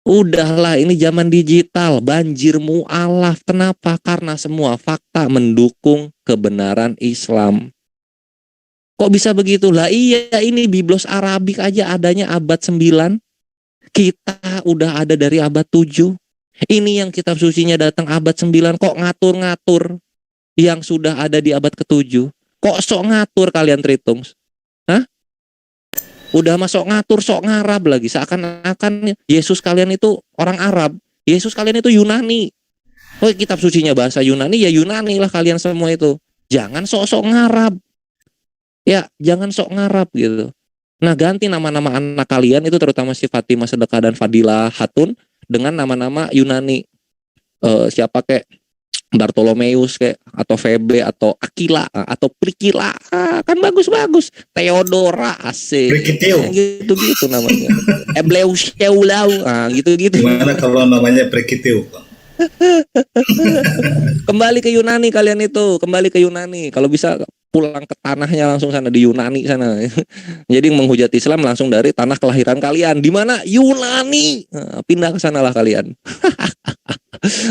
Udahlah, ini zaman digital, banjir mualaf. Kenapa? Karena semua fakta mendukung kebenaran Islam. Kok bisa begitu? Lah iya, ini Biblos Arabik aja adanya abad 9. Kita udah ada dari abad 7. Ini yang kitab sucinya datang abad 9. Kok ngatur-ngatur yang sudah ada di abad ke-7? Kok sok ngatur kalian terhitung? Hah? Udah masuk ngatur, sok ngarab lagi. Seakan-akan Yesus kalian itu orang Arab. Yesus kalian itu Yunani. Oh, kitab sucinya bahasa Yunani, ya Yunani lah kalian semua itu. Jangan sok-sok ngarab. Ya, jangan sok ngarap gitu. Nah, ganti nama-nama anak kalian itu, terutama si Fatimah Sedekah dan Fadilah Hatun, dengan nama-nama Yunani. Siapa kayak Bartolomeus kayak, atau Febe, atau Aquila, atau Priscilla. Kan bagus-bagus. Theodora, asik. Prekiteu. Gitu-gitu namanya. Ebleuseulau, gitu-gitu. Gimana kalau namanya Prekiteu? Kembali ke Yunani kalian itu, kembali ke Yunani. Kalau bisa pulang ke tanahnya langsung sana di Yunani sana. Jadi menghujat Islam langsung dari tanah kelahiran kalian. Di mana? Yunani. Nah, pindah ke sana lah kalian.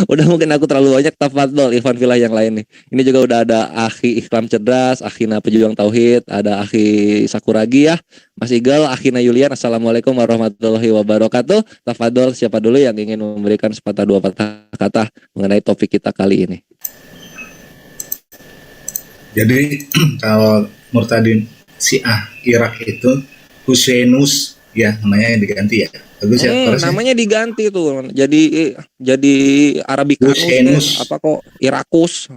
Udah mungkin aku terlalu banyak, tafadhol Irfan Filah yang lain nih. Ini juga udah ada Akhi Iklam Cerdas, Akhina Pejuang Tauhid, ada Akhi Sakuragi ya, Mas Igal, Akhina Yulian. Assalamualaikum warahmatullahi wabarakatuh. Tafadhol, siapa dulu yang ingin memberikan sepatah dua patah kata mengenai topik kita kali ini? Jadi kalau Murtadin Syiah Irak itu Husainus ya namanya yang diganti ya. Bagus ya. Namanya diganti tuh. Jadi Arabicanus apa kok Irakus.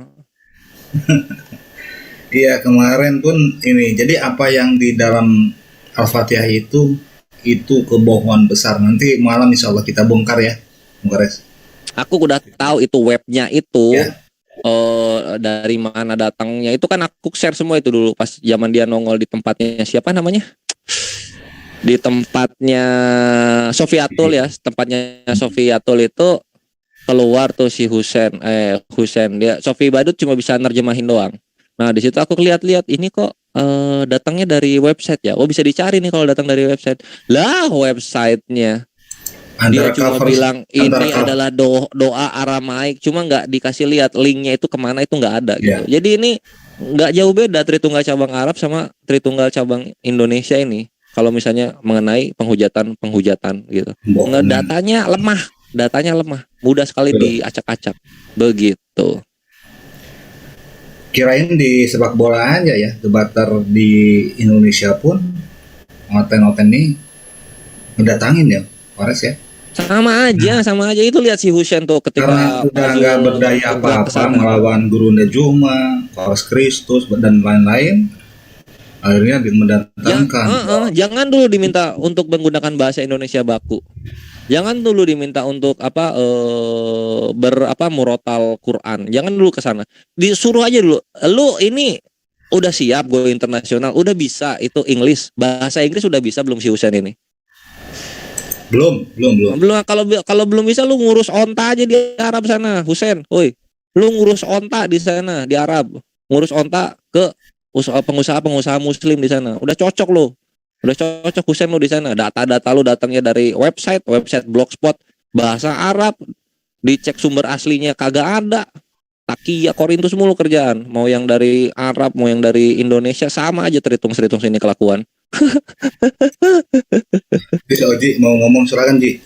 Iya, kemarin pun ini. Jadi apa yang di dalam Al-Fatihah itu kebohongan besar. Nanti malam insya Allah kita bongkar ya. Bongkar. Aku udah tahu itu webnya itu. Ya. Dari mana datangnya itu kan aku share semua itu dulu pas zaman dia nongol di tempatnya siapa namanya, di tempatnya Sofiatul ya, tempatnya Sofiatul itu keluar tuh si Husain dia Sofi Badut cuma bisa nerjemahin doang. Nah di situ aku lihat-lihat ini kok datangnya dari website ya. Oh bisa dicari nih kalau datang dari website lah, websitenya dia cuma bilang ini adalah doa Aramaik, cuma nggak dikasih lihat linknya itu kemana, itu nggak ada gitu. Jadi ini nggak jauh beda Tritunggal cabang Arab sama Tritunggal cabang Indonesia ini. Kalau misalnya mengenai penghujatan gitu, datanya lemah, mudah sekali diacak-acak, begitu. Kirain di sepak bola aja ya, debater di Indonesia pun ngoten-ngoten nih mendatangin ya, Waras ya. Sama aja itu, lihat si Husain tuh ketika karena udah nggak berdaya apa-apa melawan Gurunda Juma, Waras Kristus dan lain-lain, akhirnya mendatangkan. Jangan dulu diminta untuk menggunakan bahasa Indonesia baku. Jangan dulu diminta untuk murotal Quran. Jangan dulu ke sana. Disuruh aja dulu. Lu ini udah siap go internasional, udah bisa itu English, bahasa Inggris udah bisa belum si Husain ini? Belum. Kalau belum bisa lu ngurus onta aja di Arab sana, Husain. Woi, lu ngurus onta di sana di Arab. ngurus onta ke pengusaha-pengusaha muslim di sana. Udah cocok lo. Udah cocok Husain lo di sana. Data-data lo datangnya dari website blogspot bahasa Arab. Dicek sumber aslinya kagak ada. Takia Korintus mulu kerjaan. Mau yang dari Arab, mau yang dari Indonesia sama aja terhitung sini kelakuan. Bisa Oji mau ngomong silakan Ji.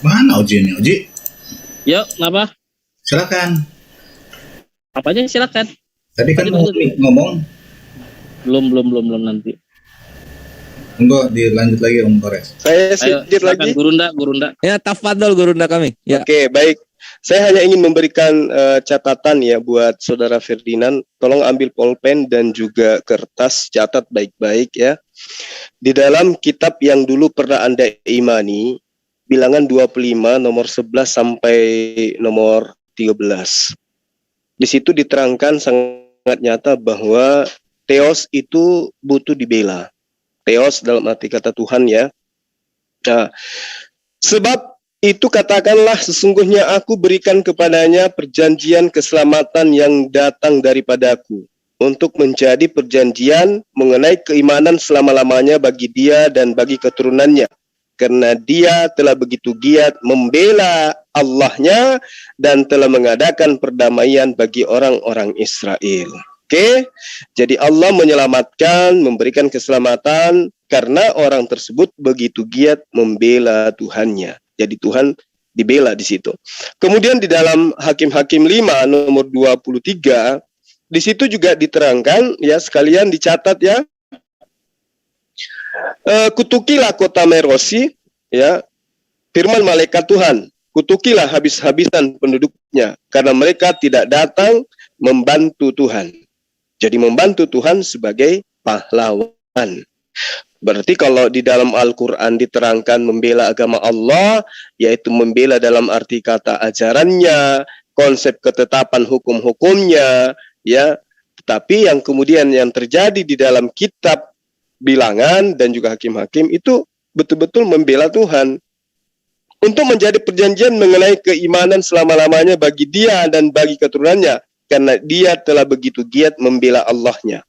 Mana Oji ini Oji? Yuk, kenapa? Silakan. Apanya silakan. Tadi kan ngomong. Belum nanti. Enggak, dilanjut lagi Om Kores. Saya sedikit lagi. Gurunda. Ya, tafadhol Gurunda kami. Ya. Oke, baik. Saya hanya ingin memberikan catatan ya buat Saudara Ferdinand. Tolong ambil pulpen dan juga kertas, catat baik-baik ya. Di dalam kitab yang dulu pernah Anda imani, bilangan 25 nomor 11 sampai nomor 13. Di situ diterangkan sangat nyata bahwa Theos itu butuh dibela. Theos dalam arti kata Tuhan ya. Nah, sebab itu katakanlah sesungguhnya aku berikan kepadanya perjanjian keselamatan yang datang daripadaku untuk menjadi perjanjian mengenai keimanan selama-lamanya bagi dia dan bagi keturunannya. Karena dia telah begitu giat membela Allahnya dan telah mengadakan perdamaian bagi orang-orang Israel. Oke, jadi Allah menyelamatkan, memberikan keselamatan karena orang tersebut begitu giat membela Tuhannya. Jadi Tuhan dibela di situ. Kemudian di dalam Hakim-Hakim 5 nomor 23, di situ juga diterangkan ya, sekalian dicatat ya. Kutukilah kota Merosi ya, firman malaikat Tuhan, kutukilah habis-habisan penduduknya karena mereka tidak datang membantu Tuhan. Jadi membantu Tuhan sebagai pahlawan. Berarti kalau di dalam Al-Quran diterangkan membela agama Allah, yaitu membela dalam arti kata ajarannya, konsep ketetapan hukum-hukumnya, ya. Tetapi yang kemudian yang terjadi di dalam kitab bilangan dan juga hakim-hakim itu betul-betul membela Tuhan. Untuk menjadi perjanjian mengenai keimanan selama-lamanya bagi dia dan bagi keturunannya. Karena dia telah begitu giat membela Allahnya.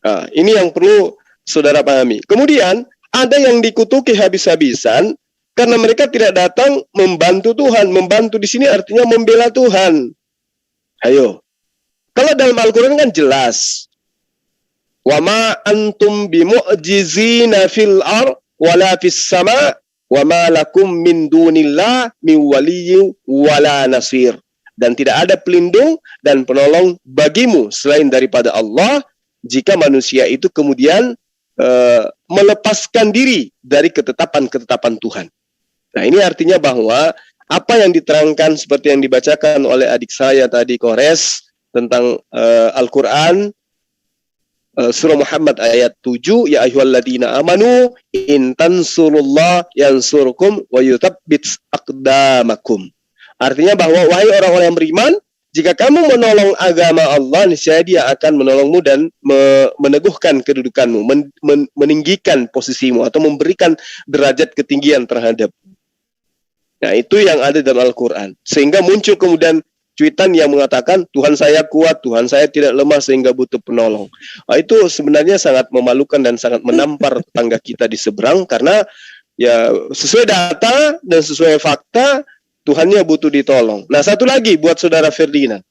Nah, ini yang perlu saudara pahami. Kemudian ada yang dikutuki habis-habisan karena mereka tidak datang membantu Tuhan. Membantu di sini artinya membela Tuhan. Ayo. Kalau dalam Al-Quran kan jelas. Wa ma antum bimu'jizina fil ar wala fis sama wa ma lakum min dunillah min waliyyin wala nasir. Dan tidak ada pelindung dan penolong bagimu selain daripada Allah jika manusia itu kemudian melepaskan diri dari ketetapan-ketetapan Tuhan. Nah, ini artinya bahwa apa yang diterangkan seperti yang dibacakan oleh adik saya tadi Kores tentang Al-Quran surah Muhammad ayat 7, ya ayyuhalladzina amanu in tansurullah yansurkum wa yuthabbit aqdamakum. Artinya bahwa wahai orang-orang yang beriman, jika kamu menolong agama Allah, niscaya dia akan menolongmu dan meneguhkan kedudukanmu, meninggikan posisimu atau memberikan derajat ketinggian terhadap. Nah, itu yang ada dalam Al-Quran. Sehingga muncul kemudian cuitan yang mengatakan, Tuhan saya kuat, Tuhan saya tidak lemah sehingga butuh penolong. Nah, itu sebenarnya sangat memalukan dan sangat menampar tetangga kita di seberang, karena ya sesuai data dan sesuai fakta, Tuhannya butuh ditolong. Nah, satu lagi buat saudara Ferdinand.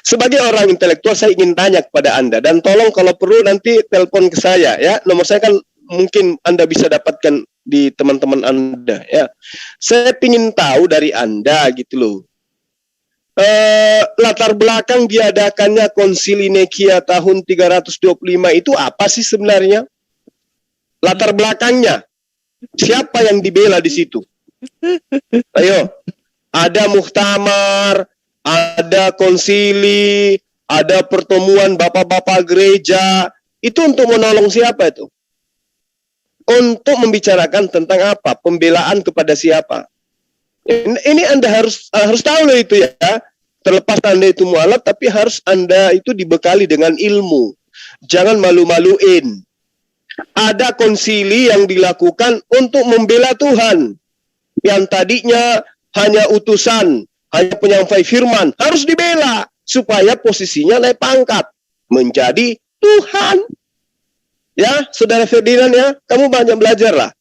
Sebagai orang intelektual, saya ingin tanya kepada Anda, dan tolong kalau perlu nanti telepon ke saya ya. Nomor saya kan mungkin Anda bisa dapatkan di teman-teman Anda ya. Saya ingin tahu dari Anda gitu loh. Latar belakang diadakannya Konsili Nikia tahun 325 itu apa sih sebenarnya? Latar belakangnya. Siapa yang dibela di situ? Ayo, ada muktamar, ada konsili, ada pertemuan bapak-bapak gereja. Itu untuk menolong siapa itu? Untuk membicarakan tentang apa? Pembelaan kepada siapa? Ini Anda harus tahu loh itu ya. Terlepas Anda itu mualaf, tapi harus Anda itu dibekali dengan ilmu. Jangan malu-maluin. Ada konsili yang dilakukan untuk membela Tuhan. Yang tadinya hanya utusan, hanya penyampai firman, harus dibela supaya posisinya naik pangkat menjadi Tuhan. Ya, Saudara Ferdinand ya, kamu banyak belajar lah.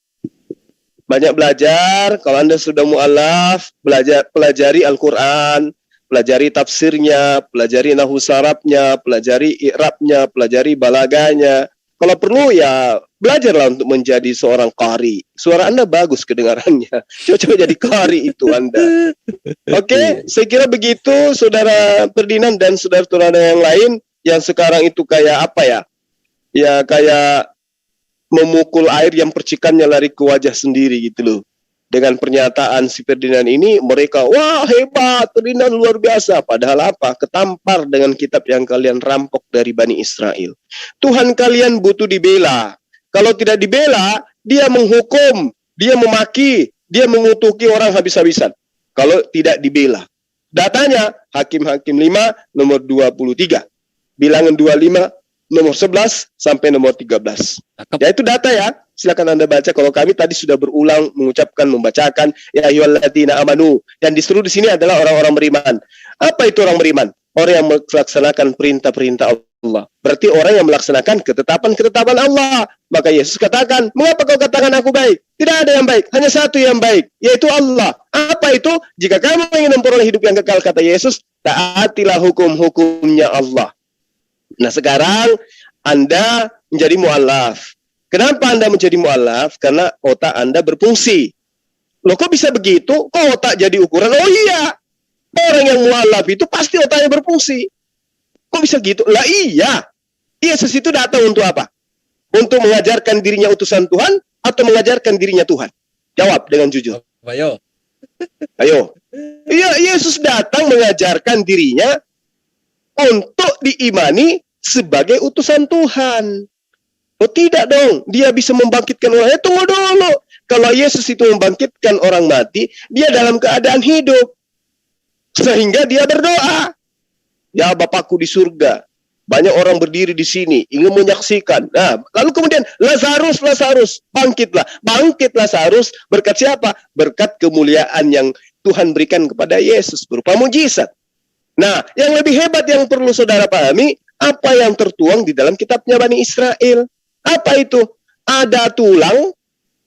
Banyak belajar, kalau Anda sudah mu'alaf, pelajari Al-Quran, pelajari tafsirnya, pelajari nahwu sarafnya, pelajari i'rabnya, pelajari balaganya. Kalau perlu ya belajarlah untuk menjadi seorang qari. Suara Anda bagus kedengarannya. Coba jadi qari itu Anda. Oke, saya kira begitu Saudara Ferdinand dan saudara-saudara yang lain yang sekarang itu kayak apa ya? Ya kayak memukul air yang percikannya lari ke wajah sendiri gitu loh. Dengan pernyataan si Ferdinand ini, mereka, wah hebat, Ferdinand luar biasa. Padahal apa? Ketampar dengan kitab yang kalian rampok dari Bani Israel. Tuhan kalian butuh dibela. Kalau tidak dibela, dia menghukum, dia memaki, dia mengutuki orang habis-habisan. Kalau tidak dibela. Datanya, Hakim-Hakim 5, nomor 23. Bilangan 25, nomor 11 sampai nomor 13. Ya itu data ya. Silakan Anda baca. Kalau kami tadi sudah berulang mengucapkan, membacakan ya ayyuhalladzina amanu. Yang disuruh di sini adalah orang-orang beriman. Apa itu orang beriman? Orang yang melaksanakan perintah-perintah Allah. Berarti orang yang melaksanakan ketetapan-ketetapan Allah. Maka Yesus katakan, "Mengapa kau katakan aku baik? Tidak ada yang baik, hanya satu yang baik, yaitu Allah." Apa itu? Jika kamu ingin memperoleh hidup yang kekal, kata Yesus, taatilah hukum-hukumnya Allah. Nah sekarang Anda menjadi mu'alaf. Kenapa Anda menjadi mu'alaf? Karena otak Anda berfungsi. Loh kok bisa begitu? Kok otak jadi ukuran? Oh iya, orang yang mu'alaf itu pasti otaknya berfungsi. Kok bisa gitu? Lah iya, Yesus itu datang untuk apa? Untuk mengajarkan dirinya utusan Tuhan atau mengajarkan dirinya Tuhan? Jawab dengan jujur. Ayo. Ayo. Iya, Yesus datang mengajarkan dirinya untuk diimani sebagai utusan Tuhan. Oh tidak dong, dia bisa membangkitkan orang. Tunggu dulu. Kalau Yesus itu membangkitkan orang mati, dia dalam keadaan hidup. Sehingga dia berdoa. Ya Bapakku di surga, banyak orang berdiri di sini, ingin menyaksikan. Nah, lalu kemudian, Lazarus, bangkitlah. Bangkit Lazarus, berkat siapa? Berkat kemuliaan yang Tuhan berikan kepada Yesus, berupa mujizat. Nah, yang lebih hebat yang perlu saudara pahami, apa yang tertuang di dalam kitabnya Bani Israel. Apa itu? Ada tulang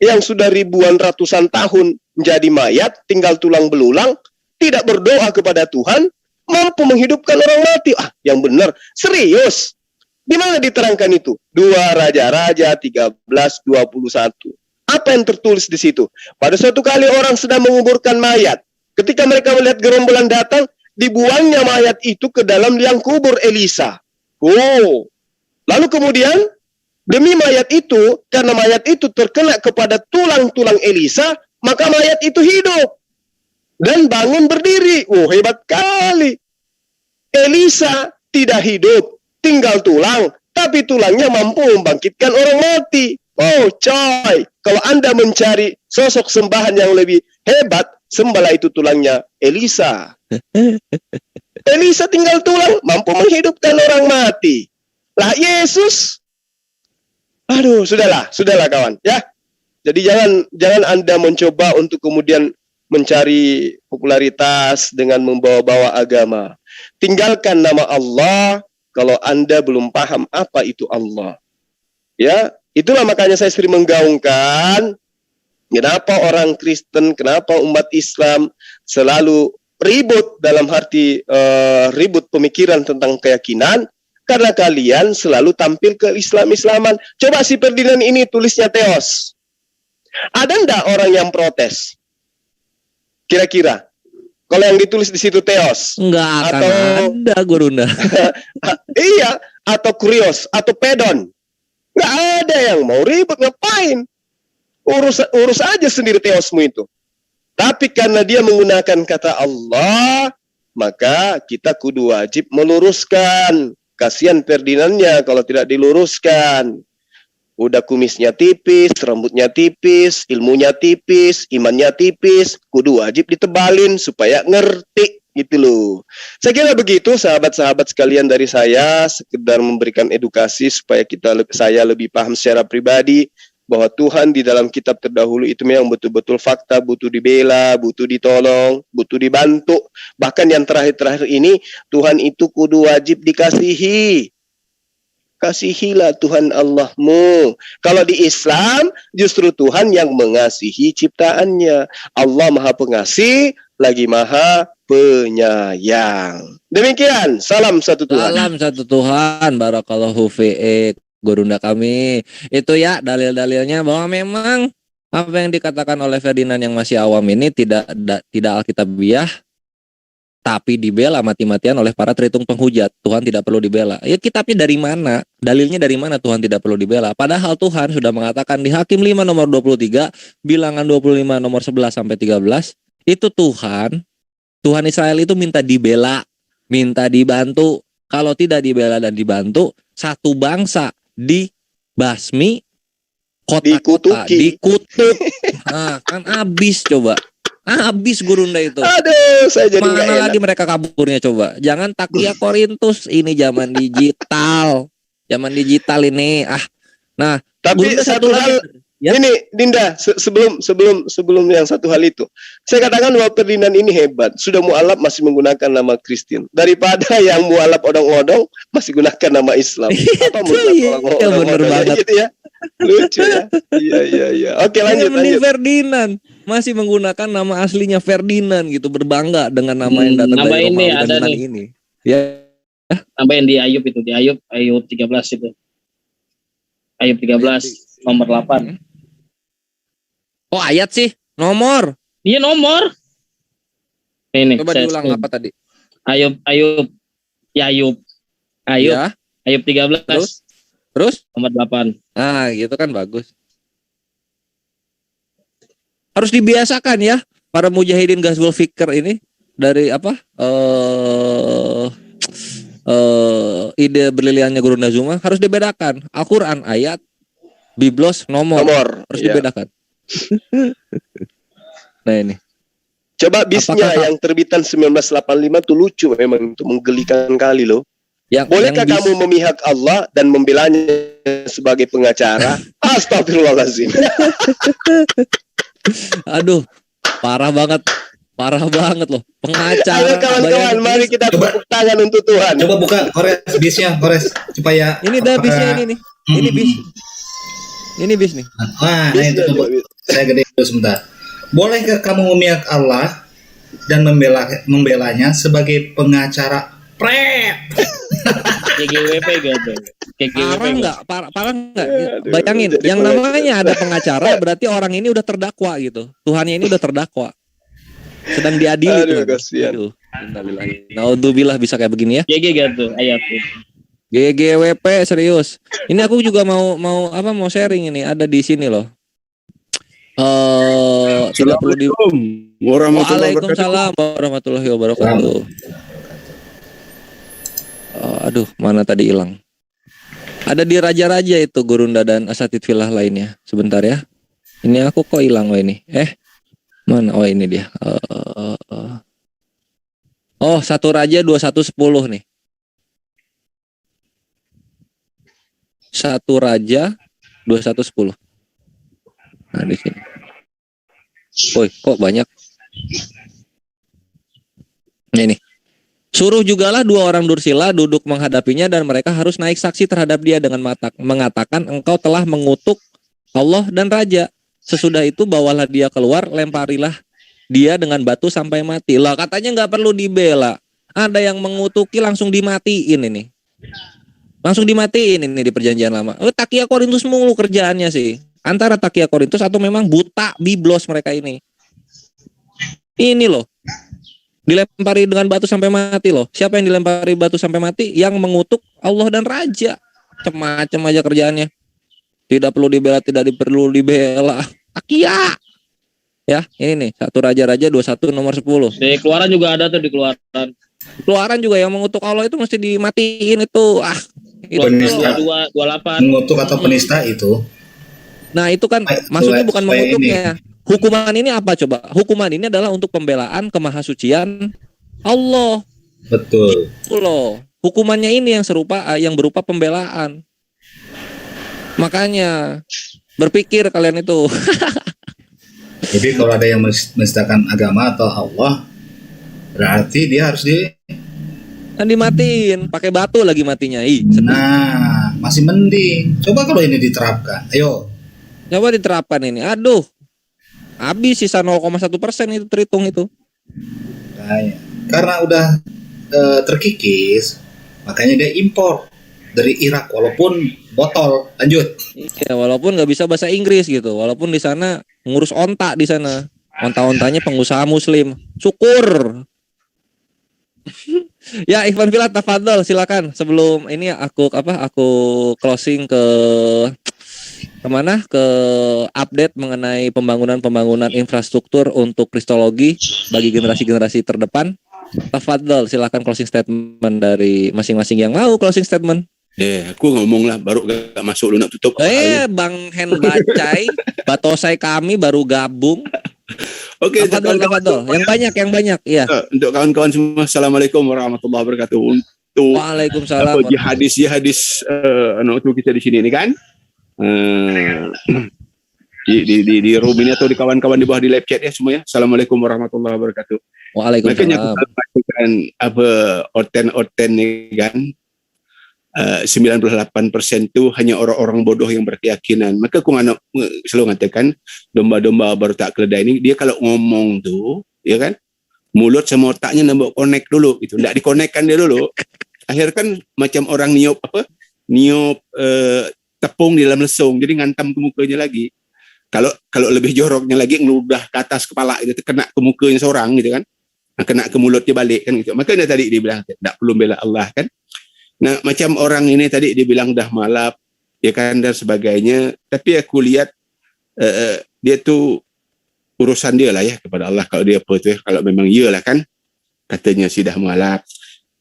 yang sudah ribuan ratusan tahun menjadi mayat, tinggal tulang belulang, tidak berdoa kepada Tuhan, mampu menghidupkan orang mati. Ah, yang benar. Serius. Di mana diterangkan itu? 2 Raja-Raja 13:21. Apa yang tertulis di situ? Pada suatu kali orang sedang menguburkan mayat. Ketika mereka melihat gerombolan datang, dibuangnya mayat itu ke dalam liang kubur Elisa. Oh. Lalu kemudian demi mayat itu, karena mayat itu terkena kepada tulang-tulang Elisa, maka mayat itu hidup dan bangun berdiri. Oh, hebat kali. Elisa tidak hidup, tinggal tulang, tapi tulangnya mampu membangkitkan orang mati. Oh, coy, kalau Anda mencari sosok sembahan yang lebih hebat, sembahlah itu tulangnya Elisa. Elisa tinggal tulang, mampu menghidupkan orang mati. Lah Yesus, aduh, sudahlah kawan, ya. Jadi jangan Anda mencoba untuk kemudian mencari popularitas dengan membawa-bawa agama. Tinggalkan nama Allah kalau Anda belum paham apa itu Allah. Ya, itulah makanya saya sering menggaungkan kenapa orang Kristen, kenapa umat Islam selalu ribut dalam arti ribut pemikiran tentang keyakinan. Karena kalian selalu tampil ke Islam-Islaman. Coba si Ferdinand ini tulisnya Theos. Ada enggak orang yang protes? Kira-kira. Kalau yang ditulis di situ Theos. Enggak akan atau, ada Gurunda. iya. Atau Kurios. Atau Pedon. Enggak ada yang mau ribut. Ngapain? Urus aja sendiri Theosmu itu. Tapi karena dia menggunakan kata Allah, maka kita kudu wajib meluruskan. Kasihan Ferdinandnya kalau tidak diluruskan. Udah kumisnya tipis, rambutnya tipis, ilmunya tipis, imannya tipis. Kudu wajib ditebalin supaya ngerti Gitu loh. Saya kira begitu sahabat-sahabat sekalian dari saya, sekedar memberikan edukasi supaya saya lebih paham secara pribadi bahwa Tuhan di dalam kitab terdahulu itu memang betul-betul fakta, butuh dibela, butuh ditolong, butuh dibantu. Bahkan yang terakhir-terakhir ini, Tuhan itu kudu wajib dikasihi. Kasihilah Tuhan Allahmu. Kalau di Islam, justru Tuhan yang mengasihi ciptaannya. Allah Maha Pengasih, lagi Maha Penyayang. Demikian, salam satu Tuhan. Salam satu Tuhan, barakallahu fiik, gurunda kami. Itu ya dalil-dalilnya bahwa memang apa yang dikatakan oleh Ferdinand yang masih awam ini tidak alkitabiah, tapi dibela mati-matian oleh para tritung penghujat. Tuhan tidak perlu dibela. Ya kitabnya dari mana? Dalilnya dari mana Tuhan tidak perlu dibela? Padahal Tuhan sudah mengatakan di Hakim 5 nomor 23, bilangan 25 nomor 11 sampai 13, itu Tuhan Israel itu minta dibela, minta dibantu. Kalau tidak dibela dan dibantu, satu bangsa dibasmi, kota-kota dikutuk. Nah, kan habis coba. Habis gurunda itu. Aduh, saya jadi nggak mana enak. lagi mereka kaburnya coba. Jangan takia Korintus, ini zaman digital. Zaman digital ini. Nah, Tapi gurunda satu hal, ya. ini Dinda, sebelum yang satu hal itu, saya katakan bahwa Ferdinand ini hebat. Sudah mualaf masih menggunakan nama Kristen. Daripada yang mualaf odong-odong masih gunakan nama Islam. Apa Iya, bener banget. Gitu ya. Lucu ya. Iya. Oke, lanjut. Ferdinand masih menggunakan nama aslinya Ferdinand gitu, berbangga dengan nama yang datang nama dari ini Romawi dan ada Yunani nih. ini. Ya, Tambahin di Ayub itu, di Ayub 13 itu. Ayub 13 nomor 8. oh ayat sih, nomor. Iya nomor. Ini Coba diulang apa tadi? Ayub. Ya Ayub. Ya, Ayub 13 terus? nomor 8. Nah, gitu kan bagus. Harus dibiasakan ya para mujahidin Ghazwul Fikr ini dari apa? Ide berliliannya Guru Nazuma harus dibedakan. Al-Qur'an ayat, Biblos nomor. Harus iya. dibedakan. Nah ini. Coba bisnya Apakah- yang terbitan 1985 tuh lucu memang, itu menggelikan kali loh. Bolehkah yang kamu memihak Allah dan membelanya sebagai pengacara? Astagfirullahaladzim. Aduh, parah banget loh. Pengacara. Ayo kawan-kawan, mari kita tepuk tangan untuk Tuhan. Coba buka Kores bisnya, Kores supaya Ini dah bisnya ini nih. Ini bis. Ini bis nih. Nah, itu coba saya gede dulu sebentar. Bolehkah kamu memihak Allah dan membelanya sebagai pengacara pret? GGWP gitu. Parah nggak? Parah nggak? Aduh, Bayangin, jadi yang pengacara. namanya ada pengacara berarti orang ini udah terdakwa gitu. Tuhannya ini udah terdakwa. Sedang diadili. Aduh, Tuhan. kasihan. Aduh, innalillahi. Naudzubillah bisa kayak begini ya. GG gitu ayat. GGWP serius. Ini aku juga mau sharing ini, ada di sini loh. Tidak perlu di Waalaikumsalam warahmatullahi wabarakatuh. Aduh, mana tadi hilang? Ada di raja-raja itu Gurunda dan asatid filah lainnya. Sebentar ya. Ini aku kok hilang ini. Mana? Oh ini dia. Oh, 1 Raja 21:10 nih. 1 Raja 21:10. Nah di sini. Woi, kok banyak? Nah, ini. Suruh jugalah 2 orang Dursila duduk menghadapinya dan mereka harus naik saksi terhadap dia dengan mengatakan engkau telah mengutuk Allah dan Raja. Sesudah itu bawalah dia keluar, lemparilah dia dengan batu sampai mati. Lah katanya nggak perlu dibela. Ada yang mengutuki langsung dimatiin ini. Langsung dimatiin ini di perjanjian lama. Takia Korintus mulu kerjaannya sih. Antara Takia Korintus atau memang buta biblos mereka ini. Ini loh. Dilempari dengan batu sampai mati loh. Siapa yang dilempari batu sampai mati? Yang mengutuk Allah dan Raja. Macam-macam aja kerjaannya. Tidak perlu dibela, tidak perlu dibela. Takia. Ya, ini nih 1 Raja-Raja 21 nomor 10. Di Keluaran juga ada tuh di Keluaran. Keluaran juga yang mengutuk Allah itu mesti dimatiin itu. Itu. Penista. 28. Mengutuk atau penista itu. Nah, itu kan maksudnya bukan mengutuknya. Hukuman ini apa coba? Hukuman ini adalah untuk pembelaan kemahasucian Allah. Betul. Loh, hukumannya ini yang serupa, yang berupa pembelaan. Makanya berpikir kalian itu. Jadi kalau ada yang menistakan agama atau Allah, berarti dia harus Kan dimatiin, pakai batu lagi matinya. Nah, masih mending. Coba kalau ini diterapkan. Ayo. Coba diterapkan ini. Aduh. Habis sisa 0,1% itu terhitung itu. Nah, karena udah terkikis, makanya dia impor dari Irak walaupun botol. Lanjut. Iya, walaupun nggak bisa bahasa Inggris gitu. Walaupun di sana ngurus onta di sana. Onta-ontanya pengusaha muslim. Syukur. Ya, Ikhwan Fillah, tafadhol silakan. Sebelum ini aku closing ke kemana? Ke update mengenai pembangunan infrastruktur untuk kristologi bagi generasi-generasi terdepan. Tafadhol silakan closing statement dari masing-masing yang mau closing statement. Aku ngomong lah, baru gak masuk lu nak tutup. Bang Hen Bacai, Batosai kami baru gabung. Oke, tafadhol. Yang banyak, ya. Untuk kawan-kawan semua, assalamualaikum warahmatullahi wabarakatuh. Untuk Waalaikumsalam. jihadis untuk kita di sini ini kan, di room ini atau di kawan-kawan di bawah di live chat ya semua ya. Assalamualaikum warahmatullahi wabarakatuh. Makanya aku sampaikan orten nih kan. 98% itu hanya orang-orang bodoh yang berkeyakinan. Maka aku selalu mengatakan domba-domba baru tak keledai ini, dia kalau ngomong tuh, ya kan, mulut sama otaknya nambah connect dulu, itu tidak dikonekkan dia dulu. Akhirnya kan macam orang niup tepung di dalam lesung, jadi ngantam ke mukanya lagi. Kalau lebih joroknya lagi ngeludah ke atas kepala itu kena ke mukanya seorang gitu kan, kena ke mulutnya balik kan gitu. Makanya tadi dia bilang tidak perlu bela Allah kan. Nah, macam orang ini tadi dia bilang dah malap, ya kan, dan sebagainya. Tapi aku lihat dia tuh urusan dia lah ya kepada Allah. Kalau dia apa tu, kalau memang iyalah kan, katanya si dah malap.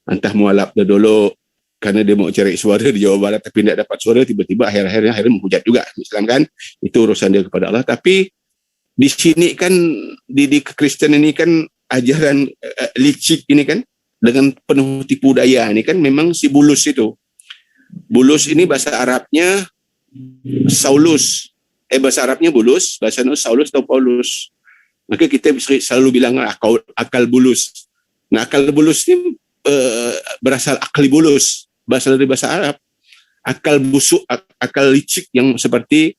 Entah malap dah dulu karena dia mau cari suara di Jawa Barat tapi tidak dapat suara, tiba-tiba akhirnya menghujat juga. Islam kan, itu urusan dia kepada Allah. Tapi di sini kan, di Kristen ini kan ajaran licik ini kan, dengan penuh tipu daya ini kan memang si Bulus itu. Bulus ini bahasa Arabnya Saulus. Bahasa Arabnya Bulus, bahasa Indonesia Saulus atau Paulus. Maka kita selalu bilang akal bulus. Nah, akal bulus ini berasal akli bulus, berasal dari bahasa Arab. Akal busuk, akal licik yang seperti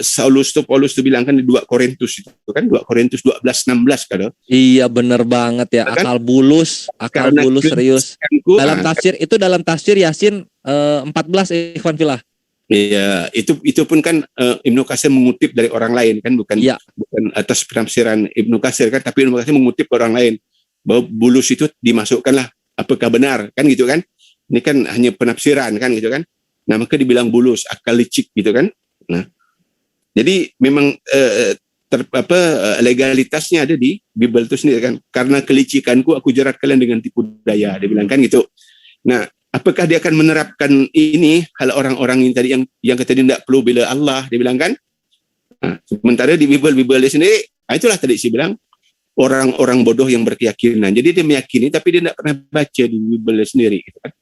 Saulus tuh, Paulus tuh bilang kan di 2 Korintus itu kan, 2 Korintus 12:16 kan. Iya benar banget ya, akal bulus serius. Dalam tafsir Yasin 14 Ikhwan Fillah. Iya, itu pun kan Ibnu Katsir mengutip dari orang lain kan, bukan atas penafsiran Ibnu Katsir kan, tapi Ibnu Katsir mengutip orang lain bahwa bulus itu dimasukkanlah apakah benar kan gitu kan. Ini kan hanya penafsiran kan gitu kan. Nah, maka dibilang bulus, akal licik gitu kan. Nah, jadi memang legalitasnya ada di Bible itu sendiri kan. Karena kelicikanku aku jerat kalian dengan tipu daya, dia bilang kan gitu. Nah, apakah dia akan menerapkan ini kalau orang-orang ini tadi yang kata dia tidak perlu bela Allah, dia bilang kan. Nah, sementara di Bible dia sendiri, itulah tadi saya bilang orang-orang bodoh yang berkeyakinan. Jadi dia meyakini tapi dia tidak pernah baca di Bible sendiri gitu kan.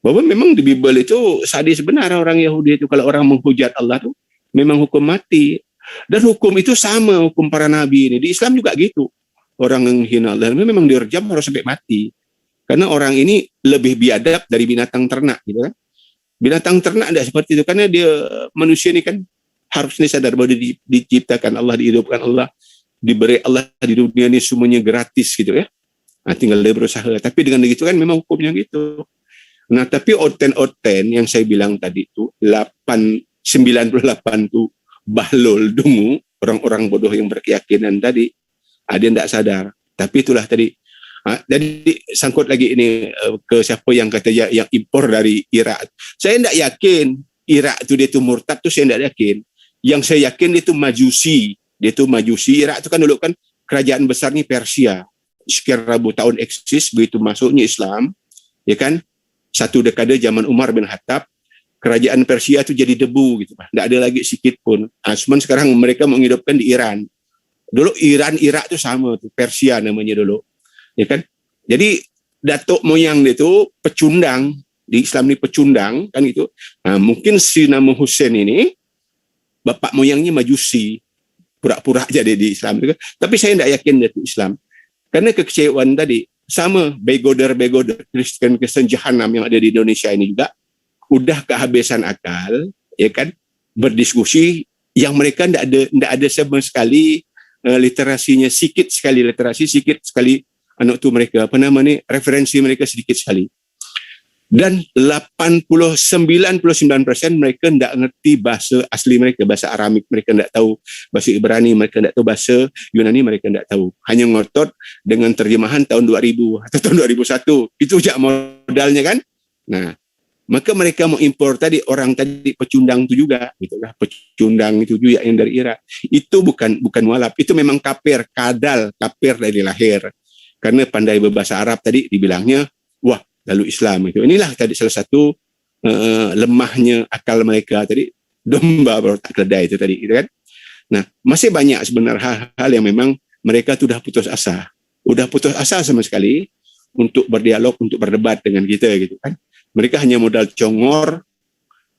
Bahwa memang di Bible itu sadis benar orang Yahudi itu, kalau orang menghujat Allah tuh memang hukum mati. Dan hukum itu sama hukum para nabi ini. Di Islam juga gitu. Orang yang hina Allah memang dirjam harus sampai mati. Karena orang ini lebih biadab dari binatang ternak gitu kan. Binatang ternak tidak seperti itu, karena dia manusia ini kan harusnya sadar bahwa diciptakan Allah, dihidupkan Allah, diberi Allah di dunia ini semuanya gratis gitu ya. Nah, tinggal dia berusaha. Tapi dengan begitu kan memang hukumnya gitu. Nah, tapi orten yang saya bilang tadi itu 98 tuh bahlul dungu, orang-orang bodoh yang berkeyakinan tadi, dia tidak sadar. Tapi itulah tadi. Jadi sangkut lagi ini ke siapa yang kata yang impor dari Irak. Saya tidak yakin Irak itu dia itu murtad, tuh saya tidak yakin. Yang saya yakin dia itu majusi. Irak itu kan dulu kan kerajaan besarnya Persia. Sekian ribu tahun eksis, begitu masuknya Islam, ya kan? 1 dekade zaman Umar bin Khattab, kerajaan Persia itu jadi debu gitu, tidak ada lagi sedikit pun. Cuman sekarang mereka menghidupkan di Iran. Dulu Irak itu sama tuh, Persia namanya dulu, ya kan? Jadi datuk moyang dia tu pecundang, di Islam ni pecundang kan itu. Mungkin si nama Hussein ini bapak moyangnya Majusi, pura-pura jadi di Islam itu. Tapi saya tidak yakin dia tu Islam. Karena kekecewaan tadi sama begoder Kristen jahanam yang ada di Indonesia ini juga udah kehabisan akal, ya kan, berdiskusi yang mereka tidak ada sama sekali literasinya, sikit sekali anak tu mereka referensi mereka sedikit sekali. Dan 99% mereka tidak ngerti bahasa asli mereka, bahasa Aramik mereka tidak tahu, bahasa Ibrani mereka tidak tahu, bahasa Yunani mereka tidak tahu. Hanya ngotot dengan terjemahan tahun 2000 atau tahun 2001. Itu saja modalnya kan. Nah, maka mereka mau impor tadi orang tadi pecundang itu juga, gitulah, pecundang itu juga yang dari Irak. Itu bukan mualaf, itu memang kafir dari lahir. Karena pandai berbahasa Arab tadi dibilangnya, wah, lalu Islam itu. Inilah tadi salah satu lemahnya akal mereka tadi, domba berotak keledai itu tadi, gitu kan. Nah, masih banyak sebenarnya hal-hal yang memang mereka sudah putus asa sama sekali untuk berdialog, untuk berdebat dengan kita, gitu kan. Mereka hanya modal congor,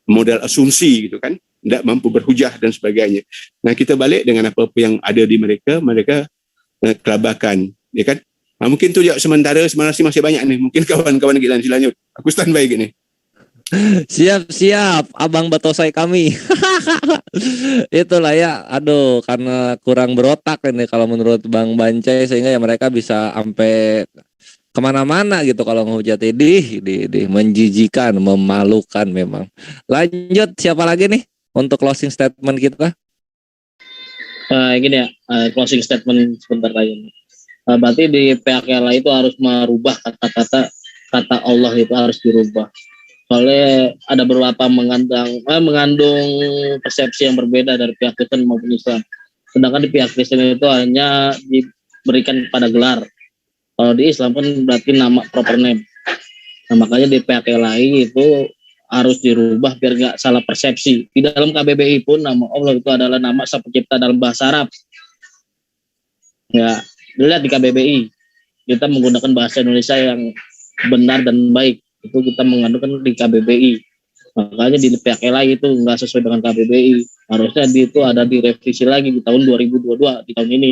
modal asumsi, gitu kan, tidak mampu berhujah dan sebagainya. Nah, kita balik dengan apa-apa yang ada di mereka kelabakan, ya kan. Mungkin tu je sementara, sebenarnya masih banyak nih. Mungkin kawan-kawan kita lanjut. Aku standby gini. Siap, Abang Batosai kami. Itulah ya, aduh, karena kurang berotak ini kalau menurut Bang Bancai, sehingga ya mereka bisa sampai kemana-mana gitu kalau ngehujat di menjijikan, memalukan memang. Lanjut, siapa lagi nih untuk closing statement kita? Gini ya, closing statement sebentar lagi. Berarti di pihak yang lain itu harus merubah kata Allah itu harus dirubah. Soalnya ada beberapa mengandung persepsi yang berbeda dari pihak Kristen maupun Islam. Sedangkan di pihak Kristen itu hanya diberikan pada gelar. Kalau di Islam kan berarti nama proper name. Nah, makanya di pihak yang lain itu harus dirubah biar nggak salah persepsi. Di dalam KBBI pun nama Allah itu adalah nama Sang Pencipta dalam bahasa Arab. Ya, dilihat di KBBI kita menggunakan bahasa Indonesia yang benar dan baik, itu kita mengandungkan di KBBI. Makanya di pihak LAI itu nggak sesuai dengan KBBI, harusnya itu ada direvisi lagi di tahun 2022, di tahun ini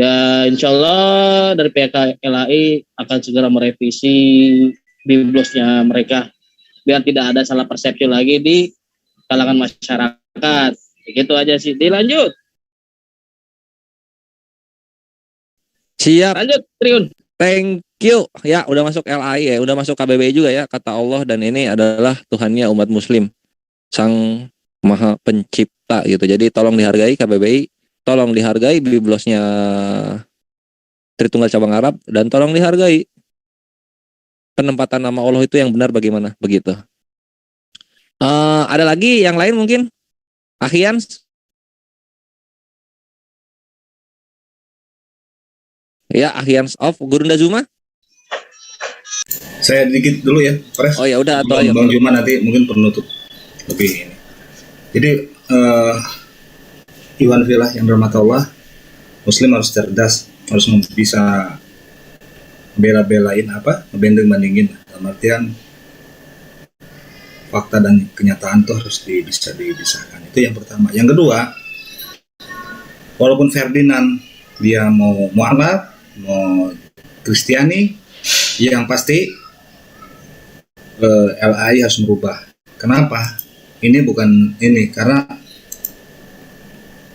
ya. Insya Allah dari pihak LAI akan segera merevisi biblosnya mereka biar tidak ada salah persepsi lagi di kalangan masyarakat. Begitu aja sih. Dilanjut. Siap. Lanjut, Triun. Thank you. Ya, udah masuk LAI ya, udah masuk KBBI juga ya, kata Allah, dan ini adalah Tuhannya umat muslim, Sang Maha Pencipta gitu. Jadi tolong dihargai KBBI, tolong dihargai biblosnya Tritunggal Cabang Arab, dan tolong dihargai penempatan nama Allah itu yang benar bagaimana, begitu. Ada lagi yang lain mungkin? Akhians? Ya, Akhians of Gurunda Zuma. Saya dikit dulu ya, Pres. Oh ya udah, atau Bang Juma nanti mungkin penutup lebih ini. Jadi Iwan Filah yang dirahmati Allah, Muslim harus cerdas, harus bisa bela-belain ngebanding-bandingin, dalam artian fakta dan kenyataan tuh harus bisa dipisahkan. Itu yang pertama. Yang kedua, walaupun Ferdinand dia mau mualaf, mau Kristiani, yang pasti LAI harus merubah. Kenapa? Ini bukan ini, karena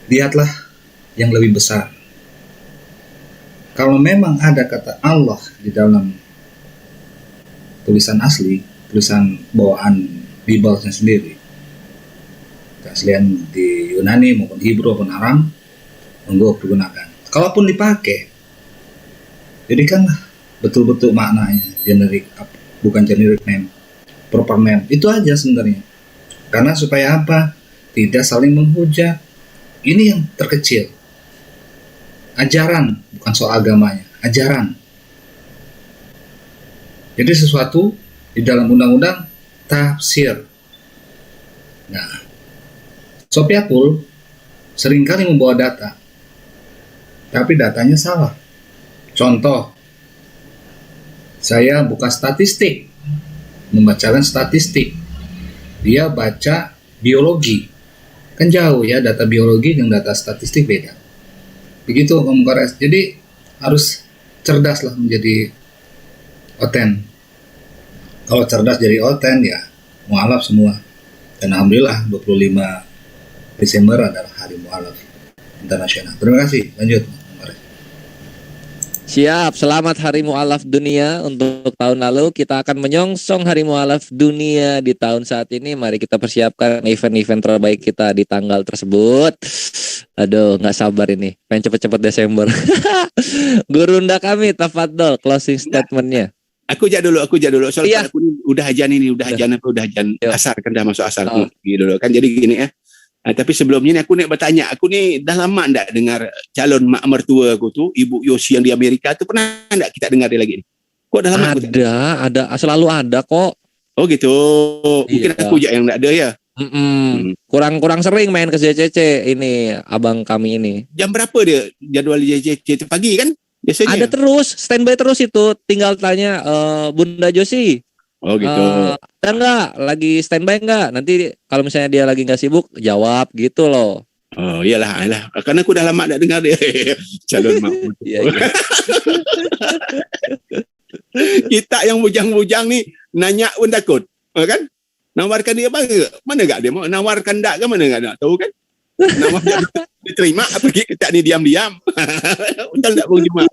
lihatlah yang lebih besar. Kalau memang ada kata Allah di dalam tulisan asli, tulisan bawaan Bible-nya sendiri, keaslian di Yunani maupun Hebrew maupun Aram, monggo digunakan. Kalaupun dipakai, jadikanlah betul-betul maknanya generik, bukan generic name, proper name. Itu aja sebenarnya. Karena supaya apa? Tidak saling menghujat. Ini yang terkecil. Ajaran, bukan soal agamanya, ajaran. Jadi sesuatu di dalam undang-undang tafsir. Nah, Sopiatul seringkali membawa data, tapi datanya salah. Contoh, Saya buka statistik, membacakan statistik. Dia baca biologi. Kan jauh ya, data biologi dan data statistik beda. Begitu Om Kores. Jadi harus cerdas lah menjadi oten. Kalau cerdas jadi oten ya mualaf semua. Dan alhamdulillah 25 Desember adalah Hari Mualaf Internasional. Terima kasih. Lanjut. Siap, selamat Hari Mu'alaf Dunia untuk tahun lalu. Kita akan menyongsong Hari Mu'alaf Dunia di tahun saat ini. Mari kita persiapkan event-event terbaik kita di tanggal tersebut. Aduh, nggak sabar ini. Pengen cepet-cepet Desember. Gurunda kami, tafadhol, closing statementnya. Aku jak dulu. Soalnya Iya. aku ni udah ajan Yo. asar kan, dah masuk asar Oh. dulu kan. Jadi gini ya. Tapi sebelumnya ni aku nak bertanya, aku ni dah lama ndak dengar calon mak mertua aku tu, Ibu Yosi yang di Amerika tu, pernah ndak kita dengar dia lagi ni? Kok dah lama aku tak dengar? Ada, selalu ada kok. Oh gitu. Mungkin Iya. aku jak yang ndak ada ya. Kurang sering main ke JCC ini abang kami ini. Jam berapa dia jadual JCC pagi kan? Biasanya. Ada terus, standby terus itu. Tinggal tanya Bunda Josi. Oh gitu. Ada nggak? Lagi standby nggak? Nanti kalau misalnya dia lagi nggak sibuk, jawab gitu loh. Oh iyalah. Karena aku dah lama tak dengar dia. Calon mak mertua. Iya. Kita yang bujang-bujang ni nanya pun takut, kan? Nawarkan dia mana gak dia mau nawarkan tak ke mana gak nak tahu kan? Nawarkan diterima apa kita ni diam-diam. Betul tak Bung Jumat?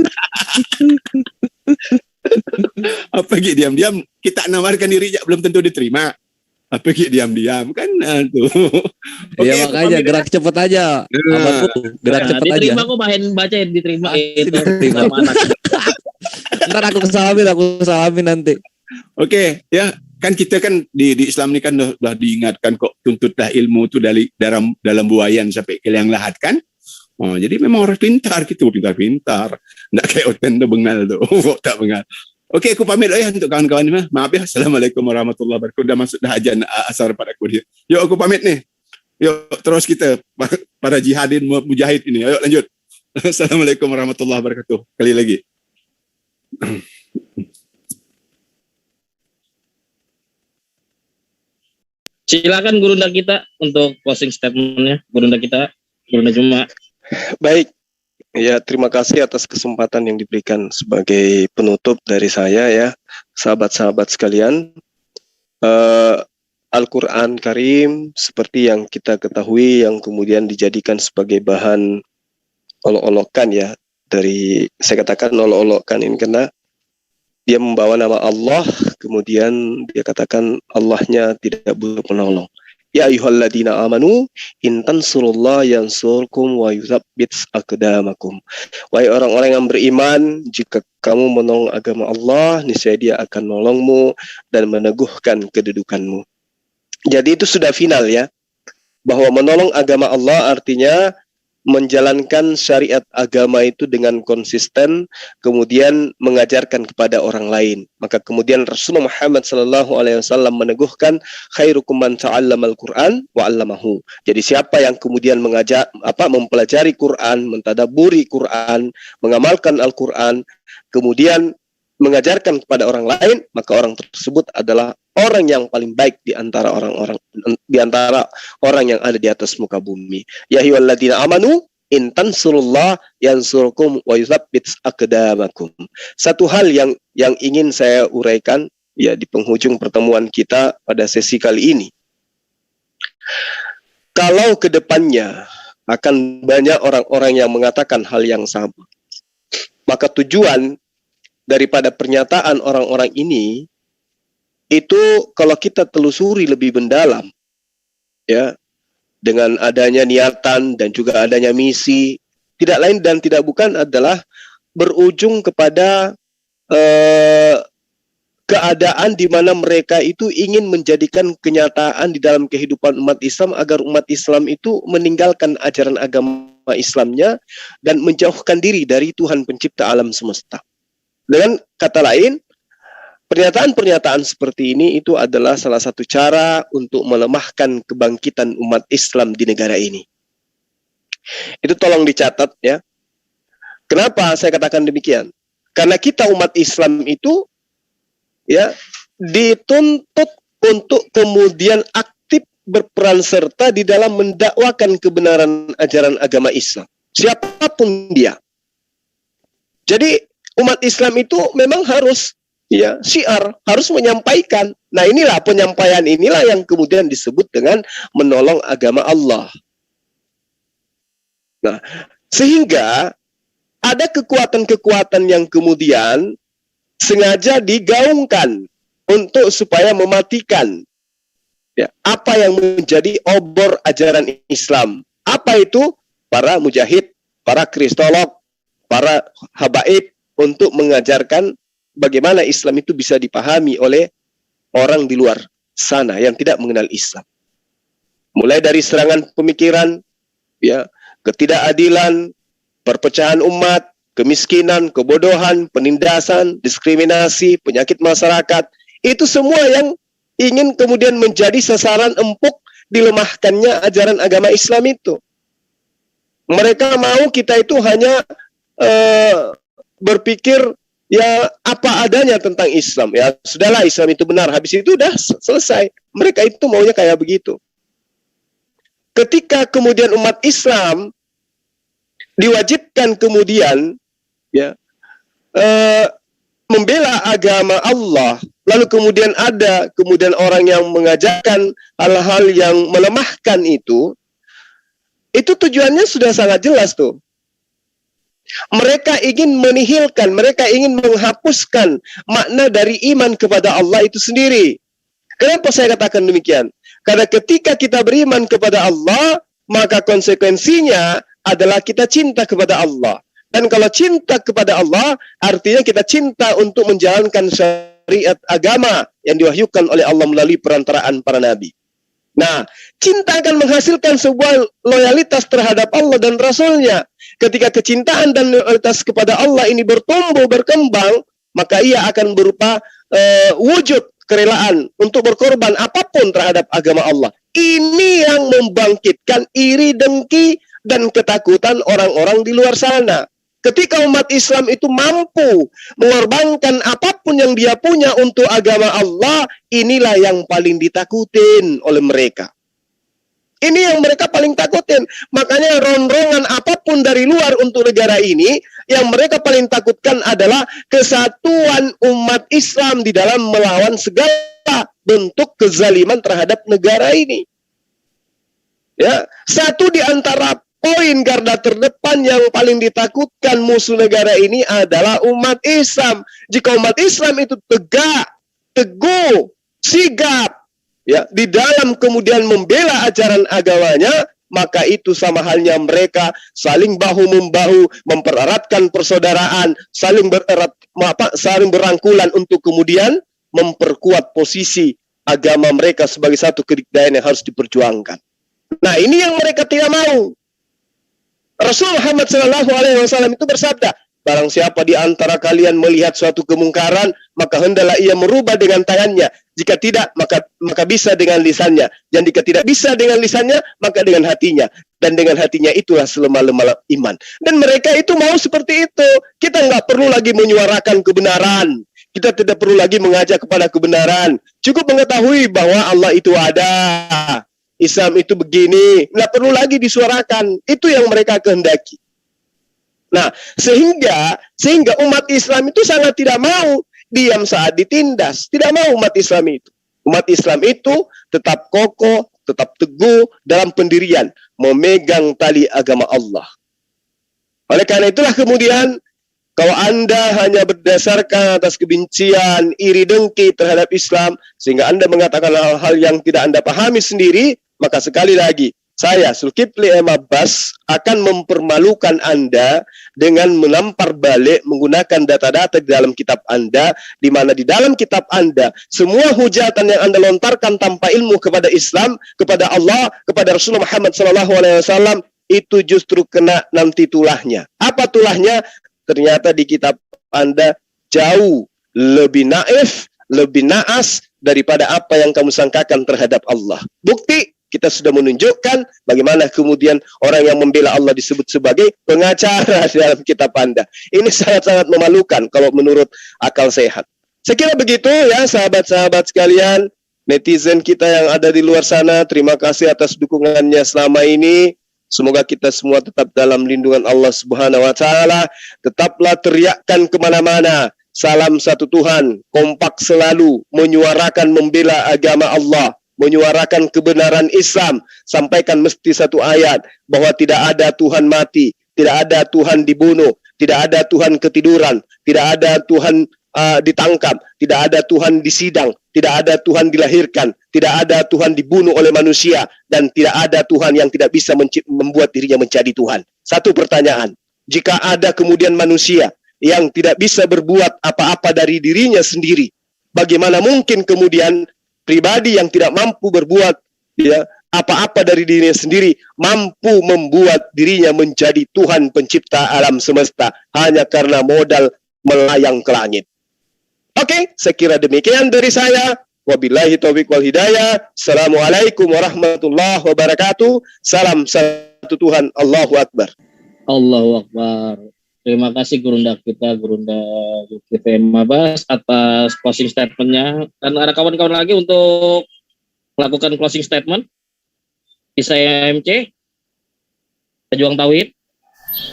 Apa diam-diam kita nawarkan diri je belum tentu diterima. Apa diam-diam kan tu. Iya makanya gerak cepet aja. Abangku, gerak cepet aja. Diterima kok main baca diterima itu. Diterima. Ntar aku salamin nanti. Okey, ya kan kita kan di Islam ni kan dah diingatkan kok tuntutlah ilmu tu dalam buayan sampai ke liang lahat kan. Oh, jadi memang orang pintar gitu, pintar. Ndak kayak oten tu bengal tu. Tak bengal. Okey, aku pamit ya untuk kawan-kawan ni. Maaf ya. Assalamualaikum warahmatullahi wabarakatuh. Dah masuk dah ajan asar pada aku dia. Yuk aku pamit ni. Yuk terus kita para jihadin mujahid ini. Ayo lanjut. Assalamualaikum warahmatullahi wabarakatuh. Kali lagi. Silakan Gurunda kita untuk closing statementnya. Gurunda Juma. Baik, ya terima kasih atas kesempatan yang diberikan sebagai penutup dari saya ya, sahabat-sahabat sekalian. Al-Quran Karim seperti yang kita ketahui yang kemudian dijadikan sebagai bahan olok-olokan ya, dari saya katakan olok-olokan ini karena dia membawa nama Allah, kemudian dia katakan Allahnya tidak butuh penolong. Ya ayyuhalladzina amanu in tansurullah yansurkum wa yutsabbit aqdamakum. Wahai orang-orang yang beriman, jika kamu menolong agama Allah, niscaya dia akan menolongmu dan meneguhkan kedudukanmu. Jadi itu sudah final ya, bahwa menolong agama Allah artinya menjalankan syariat agama itu dengan konsisten, kemudian mengajarkan kepada orang lain. Maka kemudian Rasulullah Muhammad SAW meneguhkan khairukum man ta'allamal Qur'an wa 'allamahu. Jadi siapa yang kemudian mempelajari Quran, mentadaburi Quran, mengamalkan Al-Quran, kemudian mengajarkan kepada orang lain, maka orang tersebut adalah orang yang paling baik di antara orang yang ada di atas muka bumi. Ya ayyuhalladzina amanu in tansurullah yansurkum wa yutsabbit aqdamakum. Satu hal yang ingin saya uraikan ya di penghujung pertemuan kita pada sesi kali ini. Kalau ke depannya akan banyak orang-orang yang mengatakan hal yang sama, maka tujuan daripada pernyataan orang-orang ini itu kalau kita telusuri lebih mendalam ya, dengan adanya niatan dan juga adanya misi, tidak lain dan tidak bukan adalah berujung kepada keadaan di mana mereka itu ingin menjadikan kenyataan di dalam kehidupan umat Islam agar umat Islam itu meninggalkan ajaran agama Islamnya dan menjauhkan diri dari Tuhan pencipta alam semesta. Dengan kata lain, pernyataan-pernyataan seperti ini itu adalah salah satu cara untuk melemahkan kebangkitan umat Islam di negara ini. Itu tolong dicatat ya. Kenapa saya katakan demikian? Karena kita umat Islam itu ya dituntut untuk kemudian aktif berperan serta di dalam mendakwakan kebenaran ajaran agama Islam, siapapun dia. Jadi umat Islam itu memang harus ya syiar, harus menyampaikan. Nah, inilah penyampaian inilah yang kemudian disebut dengan menolong agama Allah. Nah, sehingga ada kekuatan-kekuatan yang kemudian sengaja digaungkan untuk supaya mematikan ya, apa yang menjadi obor ajaran Islam. Apa itu? Para mujahid, para kristolog, para habaib untuk mengajarkan bagaimana Islam itu bisa dipahami oleh orang di luar sana yang tidak mengenal Islam. Mulai dari serangan pemikiran, ya, ketidakadilan, perpecahan umat, kemiskinan, kebodohan, penindasan, diskriminasi, penyakit masyarakat, itu semua yang ingin kemudian menjadi sasaran empuk dilemahkannya ajaran agama Islam itu. Mereka mau kita itu hanya berpikir ya apa adanya tentang Islam. Ya sudahlah, Islam itu benar, habis itu udah selesai. Mereka itu maunya kayak begitu. Ketika kemudian umat Islam diwajibkan kemudian ya membela agama Allah, lalu kemudian ada orang yang mengajarkan hal-hal yang melemahkan itu tujuannya sudah sangat jelas tuh. Mereka ingin menihilkan, mereka ingin menghapuskan makna dari iman kepada Allah itu sendiri. Kenapa saya katakan demikian? Karena ketika kita beriman kepada Allah, maka konsekuensinya adalah kita cinta kepada Allah. Dan kalau cinta kepada Allah, artinya kita cinta untuk menjalankan syariat agama yang diwahyukan oleh Allah melalui perantaraan para nabi. Nah, cinta akan menghasilkan sebuah loyalitas terhadap Allah dan Rasul-Nya. Ketika kecintaan dan loyalitas kepada Allah ini bertumbuh, berkembang, maka ia akan berupa wujud kerelaan untuk berkorban apapun terhadap agama Allah. Ini yang membangkitkan iri, dengki, dan ketakutan orang-orang di luar sana. Ketika umat Islam itu mampu mengorbankan apapun yang dia punya untuk agama Allah, inilah yang paling ditakutin oleh mereka. Ini yang mereka paling takutin. Makanya ronrongan apapun dari luar untuk negara ini, yang mereka paling takutkan adalah kesatuan umat Islam di dalam melawan segala bentuk kezaliman terhadap negara ini. Ya, satu di antara poin garda terdepan yang paling ditakutkan musuh negara ini adalah umat Islam. Jika umat Islam itu tegak, teguh, sigap, ya, di dalam kemudian membela ajaran agamanya, maka itu sama halnya mereka saling bahu-membahu, mempereratkan persaudaraan, saling berangkulan untuk kemudian memperkuat posisi agama mereka sebagai satu kedikdayaan yang harus diperjuangkan. Nah, ini yang mereka tidak mau. Rasul Muhammad SAW itu bersabda, barang siapa di antara kalian melihat suatu kemungkaran, maka hendaklah ia merubah dengan tangannya. Jika tidak, maka bisa dengan lisannya. Dan jika tidak bisa dengan lisannya, maka dengan hatinya. Dan dengan hatinya itulah selemah-lemah iman. Dan mereka itu mau seperti itu. Kita nggak perlu lagi menyuarakan kebenaran. Kita tidak perlu lagi mengajak kepada kebenaran. Cukup mengetahui bahwa Allah itu ada. Islam itu begini, nggak perlu lagi disuarakan. Itu yang mereka kehendaki. Nah, sehingga umat Islam itu sangat tidak mau diam saat ditindas. Tidak mau umat Islam itu. Umat Islam itu tetap kokoh, tetap teguh dalam pendirian, memegang tali agama Allah. Oleh karena itulah kemudian, kalau Anda hanya berdasarkan atas kebencian, iri dengki terhadap Islam, sehingga Anda mengatakan hal-hal yang tidak Anda pahami sendiri, maka sekali lagi, saya, Zulkifli M. Abbas, akan mempermalukan Anda dengan menampar balik menggunakan data-data di dalam kitab Anda, di mana di dalam kitab Anda, semua hujatan yang Anda lontarkan tanpa ilmu kepada Islam, kepada Allah, kepada Rasulullah Muhammad SAW, itu justru kena nanti tulahnya. Apa tulahnya? Ternyata di kitab Anda jauh lebih naif, lebih naas daripada apa yang kamu sangkakan terhadap Allah. Bukti, kita sudah menunjukkan bagaimana kemudian orang yang membela Allah disebut sebagai pengacara dalam kitab Anda. Ini sangat-sangat memalukan kalau menurut akal sehat. Saya kira begitu ya sahabat-sahabat sekalian, netizen kita yang ada di luar sana, terima kasih atas dukungannya selama ini. Semoga kita semua tetap dalam lindungan Allah Subhanahu wa taala. Tetaplah teriakkan kemana-mana, salam satu Tuhan, kompak selalu menyuarakan membela agama Allah, menyuarakan kebenaran Islam. Sampaikan mesti satu ayat bahwa tidak ada Tuhan mati, tidak ada Tuhan dibunuh, tidak ada Tuhan ketiduran, tidak ada Tuhan ditangkap, tidak ada Tuhan disidang, tidak ada Tuhan dilahirkan, tidak ada Tuhan dibunuh oleh manusia, dan tidak ada Tuhan yang tidak bisa membuat dirinya menjadi Tuhan. Satu pertanyaan, jika ada kemudian manusia yang tidak bisa berbuat apa-apa dari dirinya sendiri, bagaimana mungkin kemudian pribadi yang tidak mampu berbuat ya apa-apa dari dirinya sendiri mampu membuat dirinya menjadi Tuhan pencipta alam semesta hanya karena modal melayang ke langit. Oke, saya kira demikian dari saya. Wabillahi taufiq wal hidayah. Assalamualaikum warahmatullahi wabarakatuh. Salam satu Tuhan. Allahu Akbar. Allahu Akbar. Terima kasih Gurunda kita, Gurunda Zulkifli Mabas atas closing statement-nya. Dan ada kawan-kawan lagi untuk melakukan closing statement. Saya MC, Pejuang Tauhid.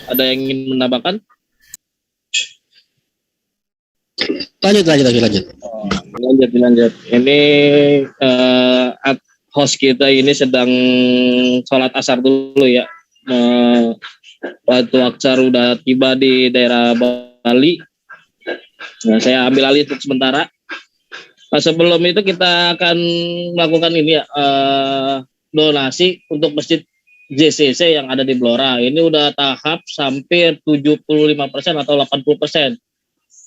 Ada yang ingin menambahkan? Lanjut. Ini host kita ini sedang sholat asar dulu ya. Waktu asar udah tiba di daerah Bali. Nah, saya ambil alih untuk sementara. Sebelum itu kita akan melakukan ini ya, donasi untuk masjid JCC yang ada di Blora. Ini udah tahap sampai 75% atau 80%.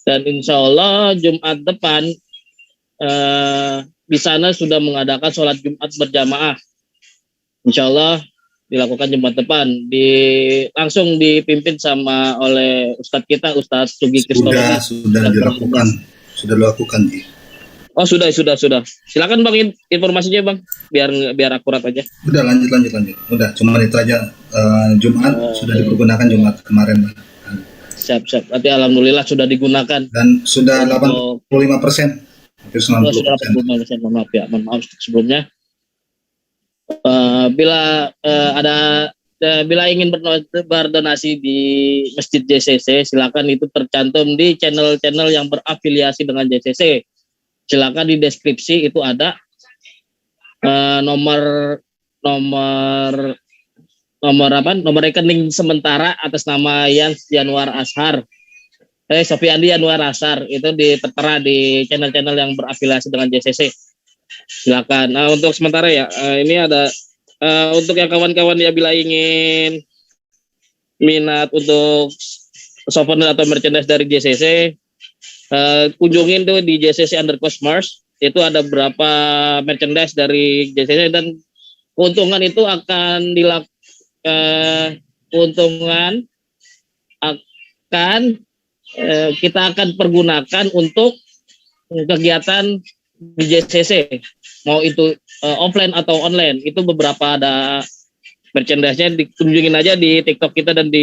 Dan insya Allah Jumat depan di sana sudah mengadakan sholat Jumat berjamaah. Insya Allah dilakukan Jumat depan, langsung dipimpin oleh Ustadz kita, Ustadz Sugi Kristologi. Sudah dilakukan. Oh sudah. Silakan Bang informasinya Bang, biar akurat aja. Udah lanjut. Udah cuma itu aja. Jumat sudah dipergunakan Jumat kemarin. Siap. Berarti alhamdulillah sudah digunakan. Dan sudah 85%. Hampir 90%. Mohon maaf sebelumnya. Bila ingin berdonasi di Masjid JCC, silakan, itu tercantum di channel-channel yang berafiliasi dengan JCC. Silakan di deskripsi itu ada nomor rekening sementara atas nama Yanuar Ashar. Sofiandi Yanuar Ashar itu tertera di channel-channel yang berafiliasi dengan JCC. Silakan. Nah, untuk sementara ya, ini ada untuk yang kawan-kawan ya bila ingin minat untuk souvenir atau merchandise dari JCC, kunjungin tuh di JCC_Mars. Itu ada berapa merchandise dari JCC dan keuntungan itu akan kita akan pergunakan untuk kegiatan di JCC, mau itu offline atau online. Itu beberapa ada merchandise-nya, dikunjungin aja di TikTok kita dan di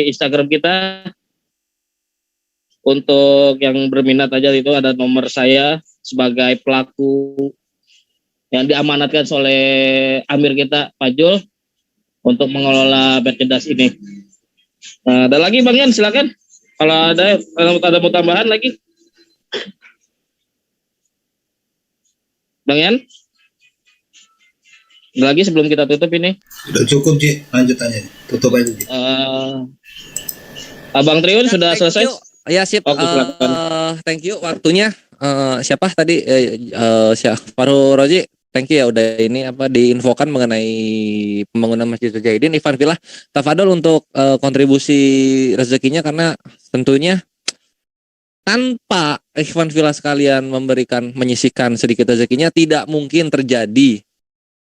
Instagram kita. Untuk yang berminat aja, itu ada nomor saya sebagai pelaku yang diamanatkan oleh Amir kita, Pak Jul, untuk mengelola merchandise ini. Ada lagi Bang Yan, silakan. Kalau ada mau tambahan lagi. Bang Yan? Ada lagi sebelum kita tutup ini? Sudah cukup, Ji. Lanjut aja. Tutup aja, Ji. Abang Triun sudah selesai? Ya, sip. Thank you waktunya. Siapa tadi? Faru Roji. Thank you ya udah ini diinfokan mengenai pembangunan Masjid Mujahidin. Ivan Villa tafadol untuk kontribusi rezekinya, karena tentunya tanpa Ivan Villa sekalian menyisihkan sedikit rezekinya, tidak mungkin terjadi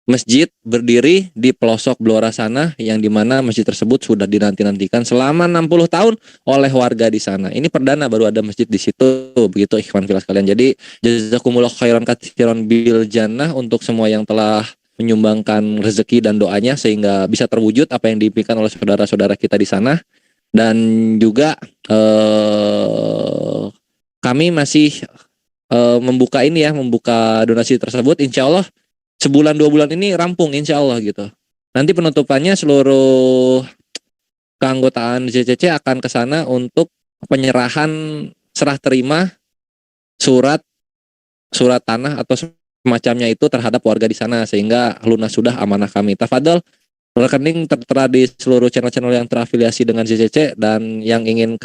masjid berdiri di pelosok Blora sana, yang dimana masjid tersebut sudah dinanti-nantikan selama 60 tahun oleh warga di sana. Ini perdana baru ada masjid di situ, begitu ikhwan fillah sekalian. Jadi jazakumullah khairan katsiran bil jannah untuk semua yang telah menyumbangkan rezeki dan doanya sehingga bisa terwujud apa yang diimpikan oleh saudara-saudara kita di sana. Dan juga kami masih membuka ini ya, membuka donasi tersebut, insya Allah sebulan 2 bulan ini rampung insya Allah gitu. Nanti penutupannya seluruh keanggotaan JCC akan ke sana untuk penyerahan serah terima surat tanah atau semacamnya itu terhadap warga di sana, sehingga lunas sudah amanah kami. Tafadhol, rekening tertera di seluruh channel-channel yang terafiliasi dengan JCC, dan yang ingin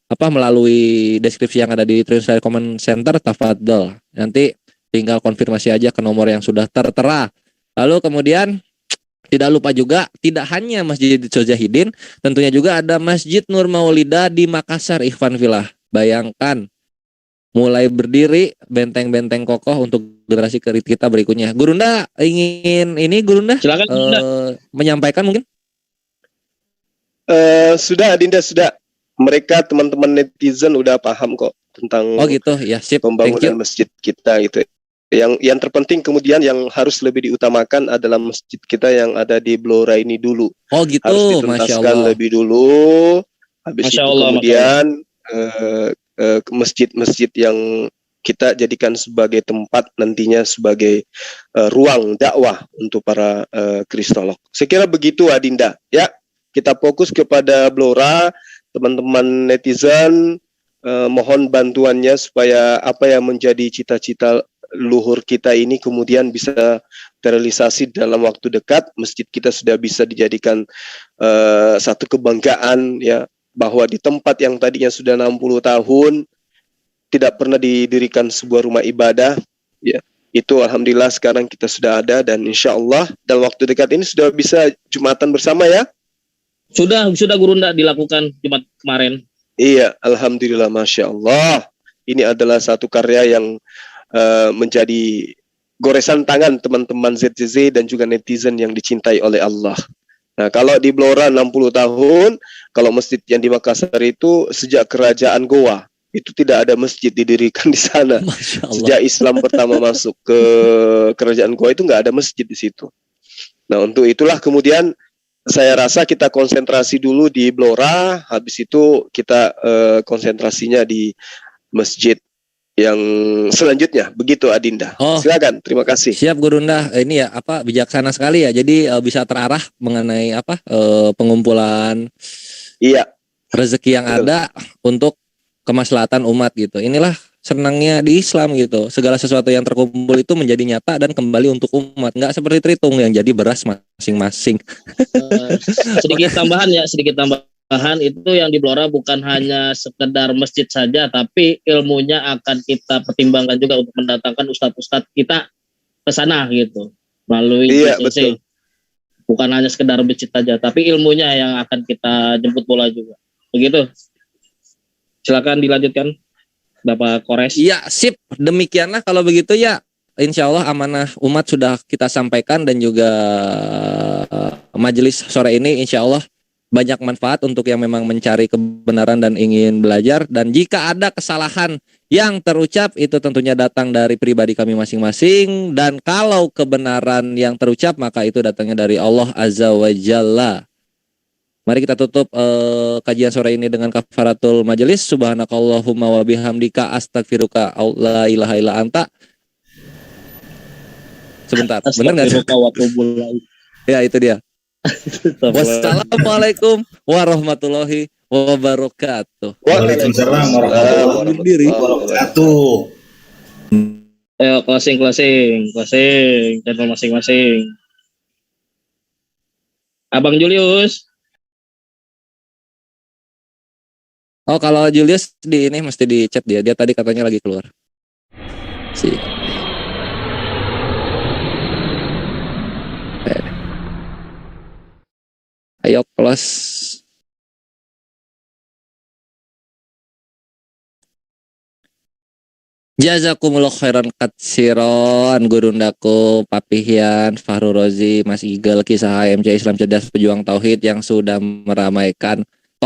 melalui deskripsi yang ada di Translate Command Center, tafadhol. Nanti tinggal konfirmasi aja ke nomor yang sudah tertera. Lalu kemudian tidak lupa juga, tidak hanya Masjid Sojahidin, tentunya juga ada Masjid Nur Maulida di Makassar, Ikhwan Fillah. Bayangkan, mulai berdiri benteng-benteng kokoh untuk generasi kita berikutnya. Gurunda ingin ini, Gurunda Silakan, Gurunda. Menyampaikan mungkin? Sudah, Adinda, sudah. Mereka teman-teman netizen udah paham kok tentang gitu ya, sip. pembangunan masjid kita gitu. Yang terpenting kemudian yang harus lebih diutamakan adalah masjid kita yang ada di Blora ini dulu. Gitu, harus dituntaskan lebih dulu. Habis itu kemudian masjid-masjid yang kita jadikan sebagai tempat nantinya sebagai ruang dakwah untuk para kristolog. Saya kira begitu, Adinda. Ya, kita fokus kepada Blora. Teman-teman netizen, mohon bantuannya supaya apa yang menjadi cita-cita luhur kita ini kemudian bisa terrealisasi dalam waktu dekat. Masjid kita sudah bisa dijadikan satu kebanggaan ya, bahwa di tempat yang tadinya sudah 60 tahun tidak pernah didirikan sebuah rumah ibadah ya. Itu alhamdulillah sekarang kita sudah ada, dan insya Allah dalam waktu dekat ini sudah bisa Jumatan bersama ya. Sudah Gurunda dilakukan Jumat kemarin. Iya, alhamdulillah, masya Allah. Ini adalah satu karya yang menjadi goresan tangan teman-teman ZCC dan juga netizen yang dicintai oleh Allah. Nah, kalau di Blora 60 tahun, kalau masjid yang di Makassar itu sejak kerajaan Goa, itu tidak ada masjid didirikan di sana. Sejak Islam pertama masuk ke kerajaan Goa itu nggak ada masjid di situ. Nah, untuk itulah kemudian saya rasa kita konsentrasi dulu di Blora, habis itu kita konsentrasinya di masjid yang selanjutnya. Begitu, Adinda. Silakan, terima kasih. Siap, Gurunda. Ini ya bijaksana sekali ya. Jadi bisa terarah mengenai pengumpulan rezeki yang ada untuk kemaslahatan umat gitu. Inilah senangnya di Islam gitu. Segala sesuatu yang terkumpul itu menjadi nyata dan kembali untuk umat. Nggak seperti Tritung yang jadi beras masing-masing. Sedikit tambahan itu yang di Blora bukan hanya sekedar masjid saja, tapi ilmunya akan kita pertimbangkan juga untuk mendatangkan ustadz-ustadz kita ke sana gitu. Melalui JCC. Bukan hanya sekedar masjid saja, tapi ilmunya yang akan kita jemput bola juga. Begitu. Silakan dilanjutkan, Bapak Kores. Iya, sip. Demikianlah kalau begitu ya. Insya Allah amanah umat sudah kita sampaikan, dan juga majelis sore ini insya Allah banyak manfaat untuk yang memang mencari kebenaran dan ingin belajar. Dan jika ada kesalahan yang terucap, itu tentunya datang dari pribadi kami masing-masing. Dan kalau kebenaran yang terucap, maka itu datangnya dari Allah Azza wa Jalla. Mari kita tutup kajian sore ini dengan kafaratul majelis. Subhanakallahumma wa bihamdika astaghfiruka la ilaha illa anta. Sebentar, benar nggak? Ya, itu dia. Wassalamualaikum warahmatullahi wabarakatuh. Waalaikumsalam warahmatullahi wabarakatuh. Ayo closing channel masing-masing. Abang Julius. Oh, kalau Julius di ini mesti di chat dia. Dia tadi katanya lagi keluar. Ayo close. Jazakumullah khairan katsiron, Gurundaku, Papihian, Fahru Rozi, Mas Igel, Kisah HMC Islam Cerdas Pejuang Tauhid yang sudah meramaikan